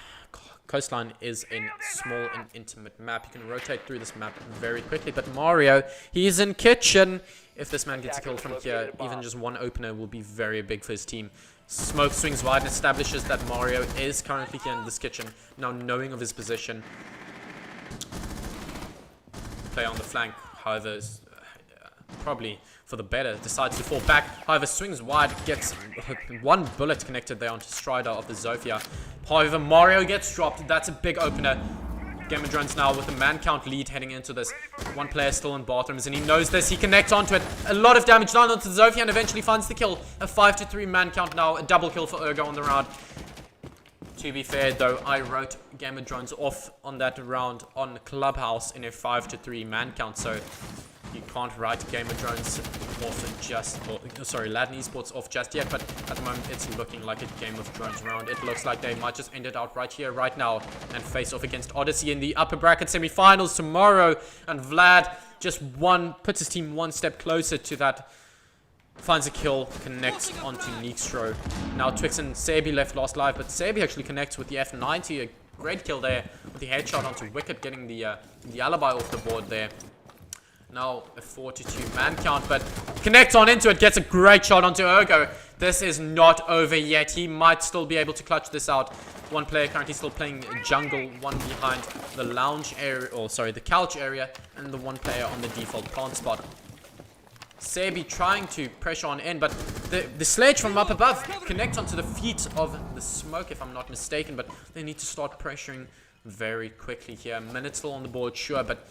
Coastline is a small and intimate map. You can rotate through this map very quickly. But Mario, he's in kitchen. If this man gets a kill from here, even just one opener will be very big for his team. Smoke swings wide and establishes that Mario is currently here in this kitchen. Now knowing of his position. Play on the flank, however, is probably for the better. Decides to fall back. However, swings wide, gets one bullet connected there onto Strider of the Zofia. However, Mario gets dropped. That's a big opener. Game of Drones now with a man count lead heading into this. One player still in bathrooms, and he knows this. He connects onto it. A lot of damage done onto the Zofia, and eventually finds the kill. A 5-3 man count now. A double kill for Ergo on the round. To be fair, though, I wrote Game of Drones off on that round on Clubhouse in a 5-3 man count, so you can't write Game of Drones off just, Ladon Esports off just yet, but at the moment it's looking like a Game of Drones round. It looks like they might just end it out right here, right now, and face off against Odyssey in the upper bracket semi-finals tomorrow, and Vlad just puts his team one step closer to that. Finds a kill, connects onto Neekstro. Now Twix and Sabi left last live, but Sabi actually connects with the F90. A great kill there with the headshot onto Wicked, getting the alibi off the board there. Now a 4-2 man count, but connects on into it, gets a great shot onto Ergo. This is not over yet. He might still be able to clutch this out. One player currently still playing jungle, one behind the lounge area, the couch area, and the one player on the default plant spot. Sabi trying to pressure on in, but the sledge from up above connects onto the feet of the smoke, if I'm not mistaken, but they need to start pressuring very quickly here. Minute still on the board, sure, but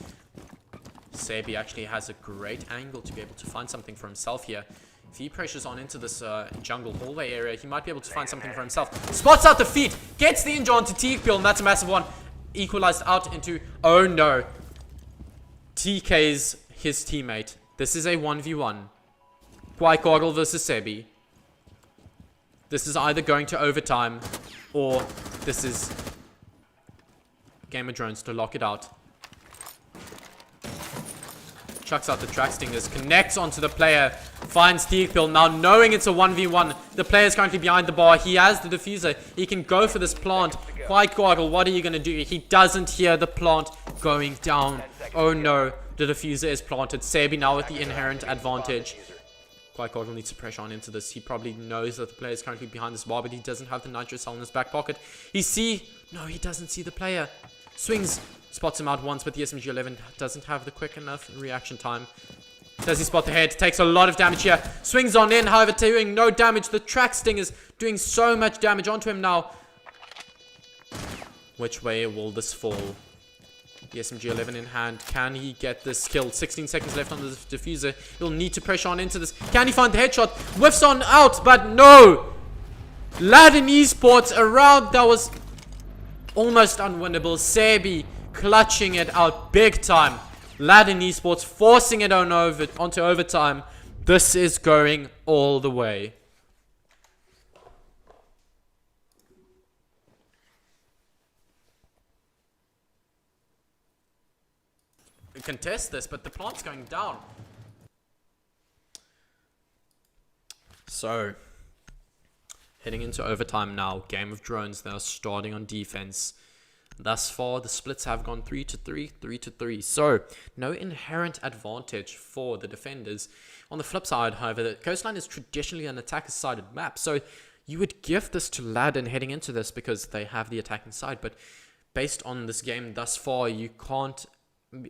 Sabi actually has a great angle to be able to find something for himself here. If he pressures on into this jungle hallway area, he might be able to find something for himself. Spots out the feet, gets the injure onto Teakpeel, and that's a massive one. Equalized out into, oh no. TK's his teammate. This is a 1v1. White Goggle versus Sabi. This is either going to overtime, or this is Game of Drones to lock it out. Chucks out the track stingers, connects onto the player, finds Teakpeel. Now knowing it's a 1v1, the player is currently behind the bar. He has the diffuser. He can go for this plant. White Goggle, what are you going to do? He doesn't hear the plant going down. Oh no. The diffuser is planted. Sabi now with the inherent advantage. White Goggle needs to pressure on into this. He probably knows that the player is currently behind this bar, but he doesn't have the nitro cell in his back pocket. No, he doesn't see the player. Swings, spots him out once, but the SMG-11 doesn't have the quick enough reaction time. Does he spot the head? Takes a lot of damage here. Swings on in, however, doing no damage. The track sting is doing so much damage onto him now. Which way will this fall? The SMG-11 in hand. Can he get this kill? 16 seconds left on the diffuser. He'll need to pressure on into this. Can he find the headshot? Whiffs on out, but no! Ladon Esports, a round that was almost unwinnable. Sabi clutching it out big time. Ladon Esports forcing it onto overtime. This is going all the way. Contest this, but the plant's going down. So, heading into overtime now. Game of Drones, they are starting on defense. Thus far, the splits have gone 3-3, 3-3. So, no inherent advantage for the defenders. On the flip side, however, the Coastline is traditionally an attacker-sided map. So, you would give this to Ladon heading into this because they have the attacking side. But based on this game thus far, you can't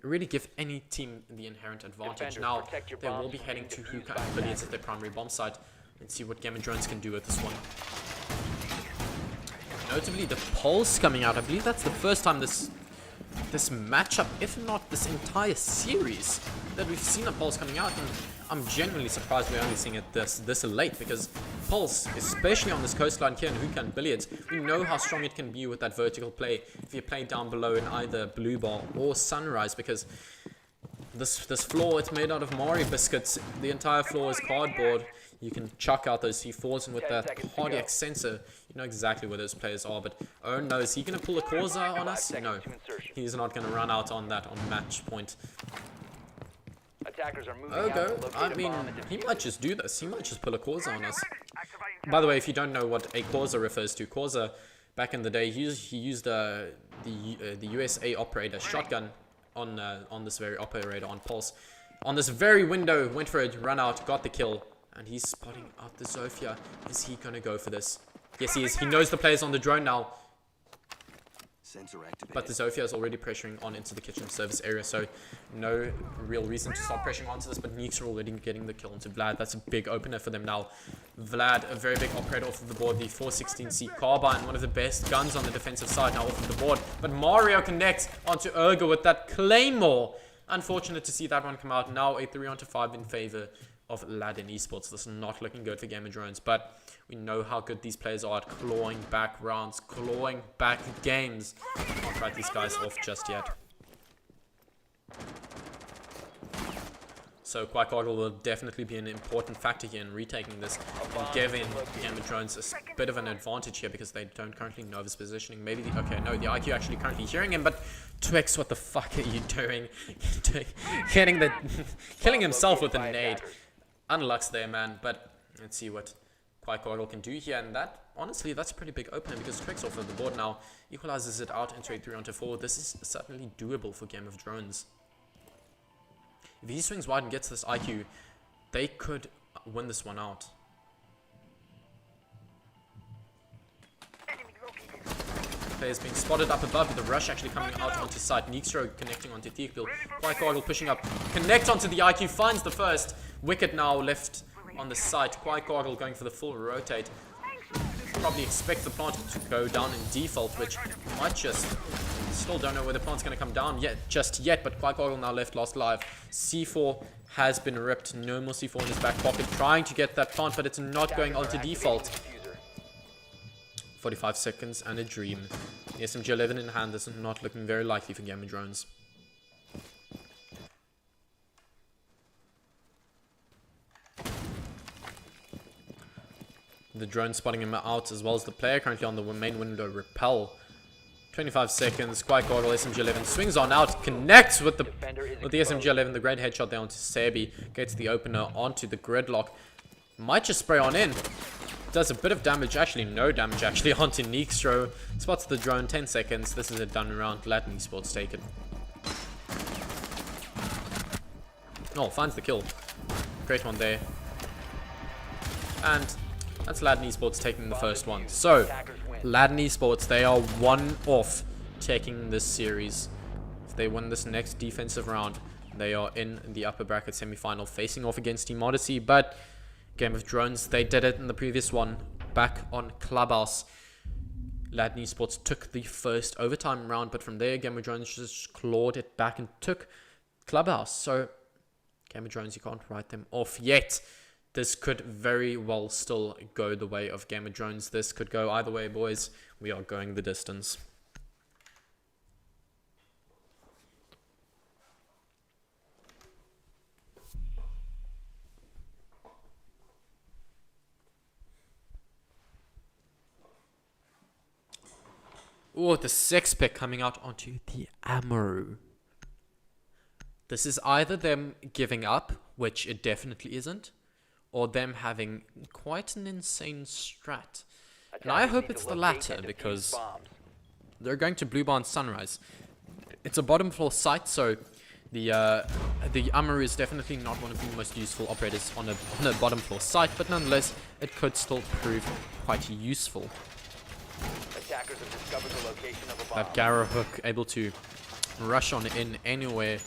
really give any team the inherent advantage. Now, they will be heading to Hookah Affiliates at their primary bomb site and see what Game of Drones can do with this one. notably the Pulse coming out. I believe that's the first time this matchup, if not this entire series, that we've seen a Pulse coming out, and I'm genuinely surprised we're only seeing it this late, because Pulse, especially on this coastline here in Hookah Billiards, we know how strong it can be with that vertical play if you play down below in either Blue Bar or Sunrise, because this floor, it's made out of Mari biscuits. The entire floor is cardboard. You can chuck out those C4s, and with that cardiac sensor, you know exactly where those players are. But oh no, is he going to pull a Corza on us? No, he's not going to run out on that on match point. Attackers are moving Go. I mean, he might just do this. He might just pull a Corza on us. By the way, if you don't know what a Corza refers to, Corza, back in the day, he used the USA operator shotgun on this very operator on Pulse. On this very window, went for it, run out, got the kill. And he's spotting out the Zofia. Is he going to go for this? Yes, he is. He knows the player's on the drone now. But the Zofia is already pressuring on into the kitchen service area, so no real reason to start pressuring onto this, but Neeks are already getting the kill into Vlad. That's a big opener for them now. Vlad, a very big operator off of the board. The 416C Carbine, one of the best guns on the defensive side now off of the board. But Mario connects onto Urga with that Claymore. Unfortunate to see that one come out. Now a 3-5 in favor of Ladon Esports. This is not looking good for Game of Drones, but we know how good these players are at clawing back rounds, clawing back games. Can't write these guys off just yet. So Quackoggle will definitely be an important factor here in retaking this and giving Game of Drones a bit of an advantage here, because they don't currently know his positioning. Maybe the IQ actually currently hearing him, but Twix, what the fuck are you doing? Killing himself with a nade. Unlucks there, man, but let's see what Quackoggle can do here, and that, honestly, that's a pretty big opener, because Twix off of the board now equalizes it out into a 3-4. This is certainly doable for Game of Drones. If he swings wide and gets this IQ, they could win this one out. Players being spotted up above, with the rush actually coming out onto site. Neekstro connecting onto Thiekbill. Quackoggle pushing up. Connect onto the IQ, finds the first. Wicket now left on the site. Quackoggle going for the full rotate. Probably expect the plant to go down in default, which might just... Still don't know where the plant's going to come down just yet, but Quackoggle now left last live. C4 has been ripped. No more C4 in his back pocket. Trying to get that plant, but it's not going onto default. 45 seconds and a dream. The SMG-11 in hand. This is not looking very likely for Game of Drones. The drone spotting him out, as well as the player currently on the main window, Repel. 25 seconds. Quackoggle, SMG-11 swings on out, connects with the SMG-11. The great headshot there onto Sebi. Gets the opener onto the gridlock. Might just spray on in. Does a bit of damage, actually no damage actually, onto Neekstro. Spots the drone, 10 seconds. This is a done round. Ladon Esports taken. Oh, finds the kill. Great one there. And that's Ladon Esports taking the first one. So, Ladon Esports, they are one off taking this series. If they win this next defensive round, they are in the upper bracket semi-final, facing off against Team Odyssey. But Game of Drones, they did it in the previous one, back on Clubhouse. Ladon Esports took the first overtime round, but from there, Game of Drones just clawed it back and took Clubhouse. So, Game of Drones, you can't write them off yet. This could very well still go the way of Game of Drones. This could go either way, boys. We are going the distance. Oh, the 6 pick coming out onto the Amaru. This is either them giving up, which it definitely isn't, or them having quite an insane strat. And I hope it's the latter, because they're going to Blue Barn Sunrise. It's a bottom floor site, so the Amaru is definitely not one of the most useful operators on a bottom floor site, but nonetheless, it could still prove quite useful. Attackers have discovered the location of a bomb. That Garrow hook able to rush on in anywhere,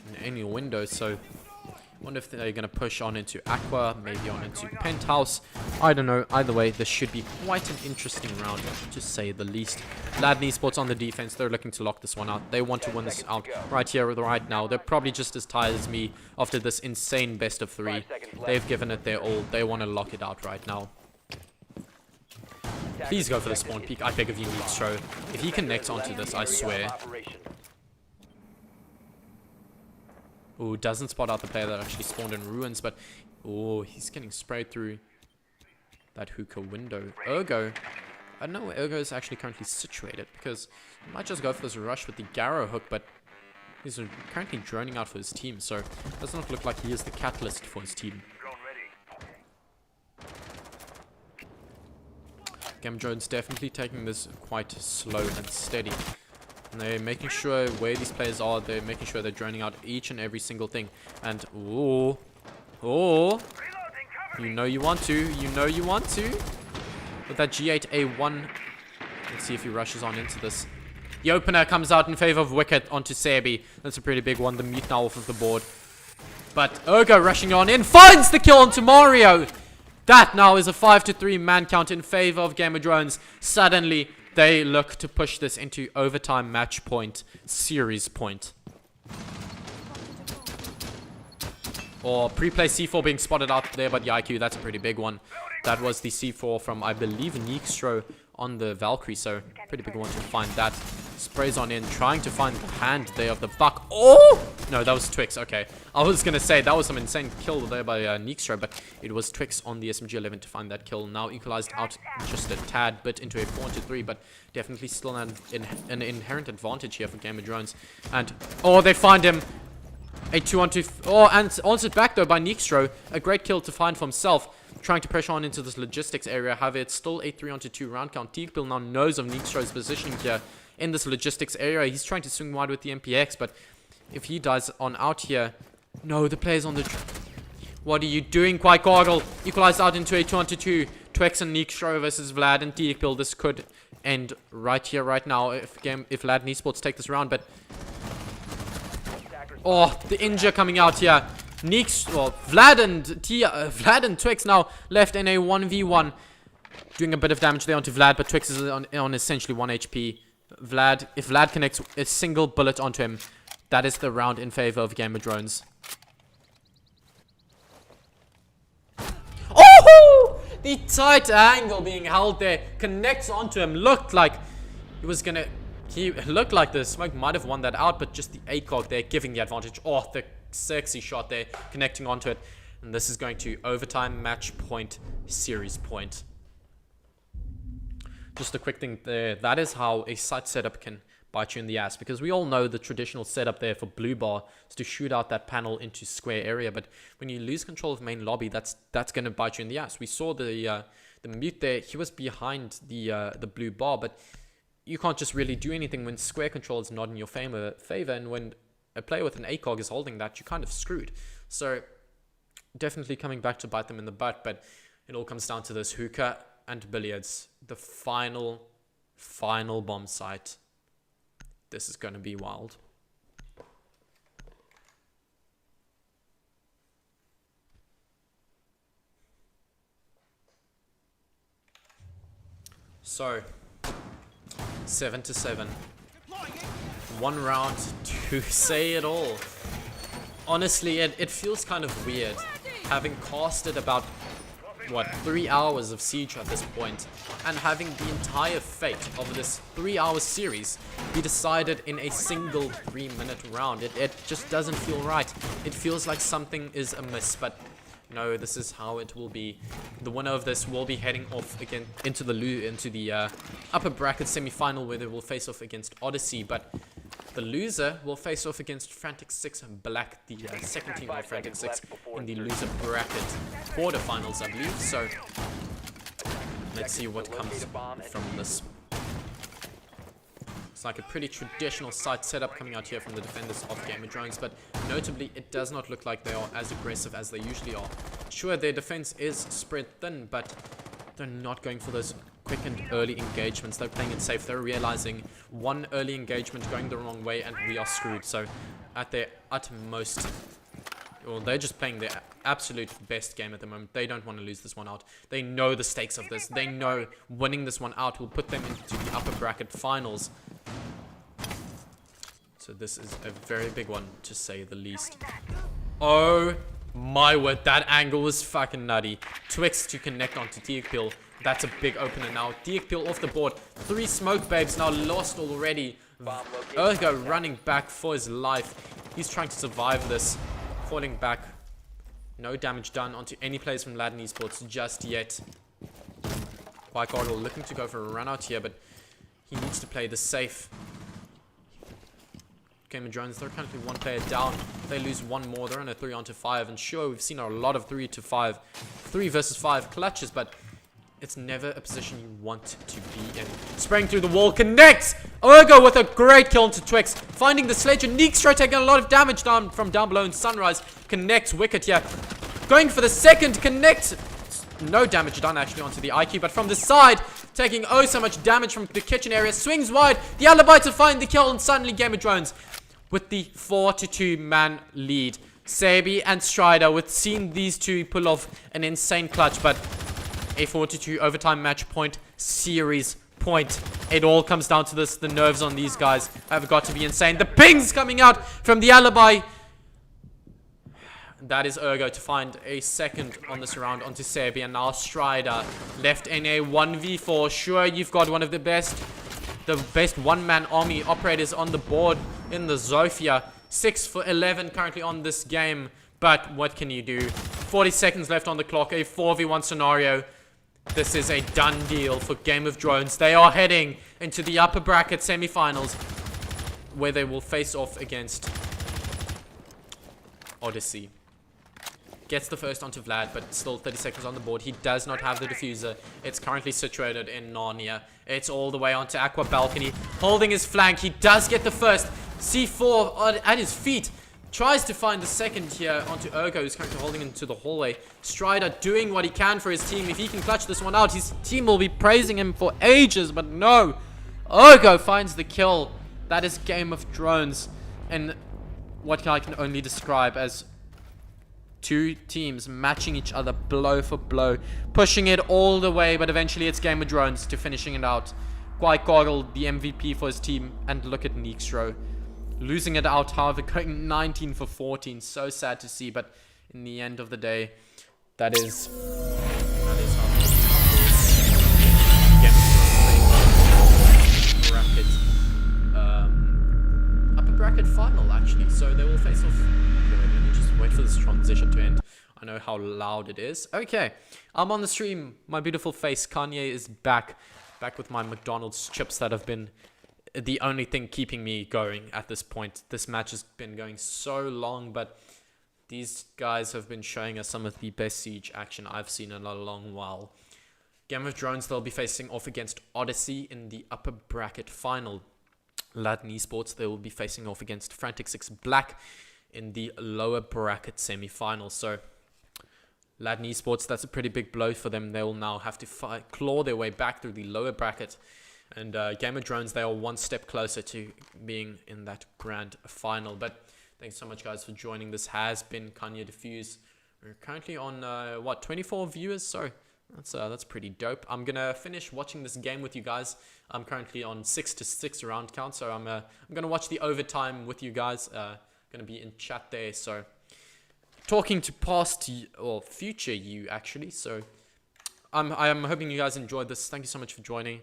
in any window, so Wonder if they're going to push on into Aqua, maybe on into Penthouse. I don't know. Either way, this should be quite an interesting round, to say the least. Ladon Esports on the defense. They're looking to lock this one out. They want to win this out right here, right now. They're probably just as tired as me after this insane best of 3. They've given it their all. They want to lock it out right now. Please go for the spawn peek. I beg of you, Nitro. If he connects onto this, I swear. Ooh, doesn't spot out the player that actually spawned in ruins, but oh, he's getting sprayed through that hookah window. Ergo, I don't know where Ergo is actually currently situated, because he might just go for this rush with the Garrow hook, but he's currently droning out for his team, so it does not look like he is the catalyst for his team. Game Jones definitely taking this quite slow and steady. And they're making sure where these players are, they're making sure they're droning out each and every single thing. And, oh, you know you want to, With that G8A1, let's see if he rushes on into this. The opener comes out in favor of Wicked onto Sebi. That's a pretty big one, the mute now off of the board. But Ergo rushing on in, finds the kill onto Mario! That now is a 5-3 man count in favor of Game of Drones. Suddenly, they look to push this into overtime match point, series point. Or pre-play C4 being spotted out there by the IQ. That's a pretty big one. That was the C4 from, I believe, Neekstro on the Valkyrie. So, pretty big one to find that. Sprays on in, trying to find the hand there of the Buck. Oh! No, that was Twix. Okay. I was going to say, that was some insane kill there by Neekstro, but it was Twix on the SMG-11 to find that kill. Now equalized out just a tad bit into a 4-3, but definitely still an inherent advantage here for Game of Drones. And, oh, they find him. A 2-on-2. Oh, and answered back though by Neekstro. A great kill to find for himself. Trying to pressure on into this logistics area. However, it's still a 3-on-2 round count. Teakbill now knows of Neekstro's positioning here in this logistics area. He's trying to swing wide with the MPX, but if he dies on out here... No, the player's on the... What are you doing, Quite Goggle? Equalized out into a 2-on-2. Twix and Neekstro versus Vlad and Teakbill. This could end right here, right now, if Ladon Esports take this round, but... Oh, the injure coming out here. Vlad and Twix now left in a 1v1. Doing a bit of damage there onto Vlad, but Twix is on essentially 1 HP. If Vlad connects a single bullet onto him, that is the round in favor of Game of Drones. Oh! The tight angle being held there connects onto him. Looked like he was gonna... He looked like the smoke might have won that out, but just the ACOG there giving the advantage. Oh, the sexy shot there, connecting onto it. And this is going to overtime, match point, series point. Just a quick thing there. That is how a site setup can bite you in the ass. Because we all know the traditional setup there for blue bar is to shoot out that panel into square area. But when you lose control of main lobby, that's going to bite you in the ass. We saw the mute there. He was behind the blue bar, but... You can't just really do anything when square control is not in your favor, and when a player with an ACOG is holding that, you're kind of screwed. So, definitely coming back to bite them in the butt, but it all comes down to this hookah and billiards. The final bomb site. This is going to be wild. So... 7-7. One round to say it all. Honestly, it feels kind of weird having casted about, what, 3 hours of Siege at this point, and having the entire fate of this 3-hour series be decided in a single 3-minute round. It just doesn't feel right. It feels like something is amiss, but no, this is how it will be. The winner of this will be heading off again into the upper bracket semi-final, where they will face off against Odyssey, but the loser will face off against Frantic 6 and Black, the second team of Frantic 6 in the loser bracket quarterfinals, I believe. So let's see what comes from this. It's like a pretty traditional site setup coming out here from the defenders of Game of Drones, but notably it does not look like they are as aggressive as they usually are. Sure, their defense is spread thin, but they're not going for those quick and early engagements. They're playing it safe. They're realizing one early engagement going the wrong way and we are screwed. So at their utmost Well, they're just playing their absolute best game at the moment. They don't want to lose this one out. They know the stakes of this. They know winning this one out will put them into the upper bracket finals. So this is a very big one, to say the least. Oh my word, that angle was fucking nutty. Twix to connect onto Diakpil. That's a big opener now. Diakpil off the board. 3 smoke babes now lost already. Ergo running back for his life. He's trying to survive this. Falling back. No damage done onto any players from Ladon Esports just yet. White Goggle looking to go for a run out here, but he needs to play this safe. Game of Drones, they're currently 1 player down. If they lose 1 more, they're on a 3-on-5. And sure, we've seen a lot of 3 versus 5 clutches, but it's never a position you want to be in. Spraying through the wall, connects! Ergo with a great kill into Twix. Finding the sledge, and Neekstro taking a lot of damage down from down below in Sunrise. Connects Wicked here. Going for the second, connect. No damage done actually onto the IQ, but from the side, taking oh so much damage from the kitchen area. Swings wide, the Alibi to find the kill, and suddenly Game of Drones with the 4-2 man lead. Sabi and Strider with seeing these two pull off an insane clutch, but a 4-2 overtime match point, series point. It all comes down to this. The nerves on these guys have got to be insane. The pings coming out from the Alibi. That is Ergo to find a second on this round onto Sabi, and now Strider left in a 1v4. Sure, you've got one of the best one-man army operators on the board in the Zofia. 6 for 11 currently on this game, but what can you do? 40 seconds left on the clock, a 4v1 scenario. This is a done deal for Game of Drones. They are heading into the upper bracket semifinals, where they will face off against Odyssey. Gets the first onto Vlad, but still 30 seconds on the board. He does not have the diffuser. It's currently situated in Narnia. It's all the way onto Aqua Balcony, holding his flank. He does get the first. C4 at his feet. Tries to find the second here onto Ergo, who's currently holding into the hallway. Strider doing what he can for his team. If he can clutch this one out, his team will be praising him for ages, but no. Ergo finds the kill. That is Game of Drones. And what I can only describe as 2 teams matching each other blow for blow, pushing it all the way, but eventually it's Game of Drones to finishing it out. Quite Goggle, the MVP for his team, and look at Neekstro losing it out, however, going 19 for 14. So sad to see, but in the end of the day, that is how bracket, upper bracket final actually. So they will face off. Let me just wait for this transition to end. I know how loud it is. Okay, I'm on the stream. My beautiful face, Kanye, is back with my McDonald's chips that have been the only thing keeping me going at this point. This match has been going so long, but these guys have been showing us some of the best Siege action I've seen in a long while. Game of Drones, they'll be facing off against Odyssey in the upper bracket final. Ladon Esports, they will be facing off against Frantic 6 Black in the lower bracket semi-final. So Ladon Esports, that's a pretty big blow for them. They will now have to claw their way back through the lower bracket. And Game of Drones, they are 1 step closer to being in that grand final. But thanks so much, guys, for joining. This has been Kanye Diffuse. We're currently on, 24 viewers? So that's pretty dope. I'm going to finish watching this game with you guys. I'm currently on 6-6 round count. So I'm going to watch the overtime with you guys. Going to be in chat there. So talking to past or future you, actually. So I'm hoping you guys enjoyed this. Thank you so much for joining.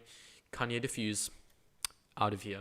Kanye Diffuse, out of here.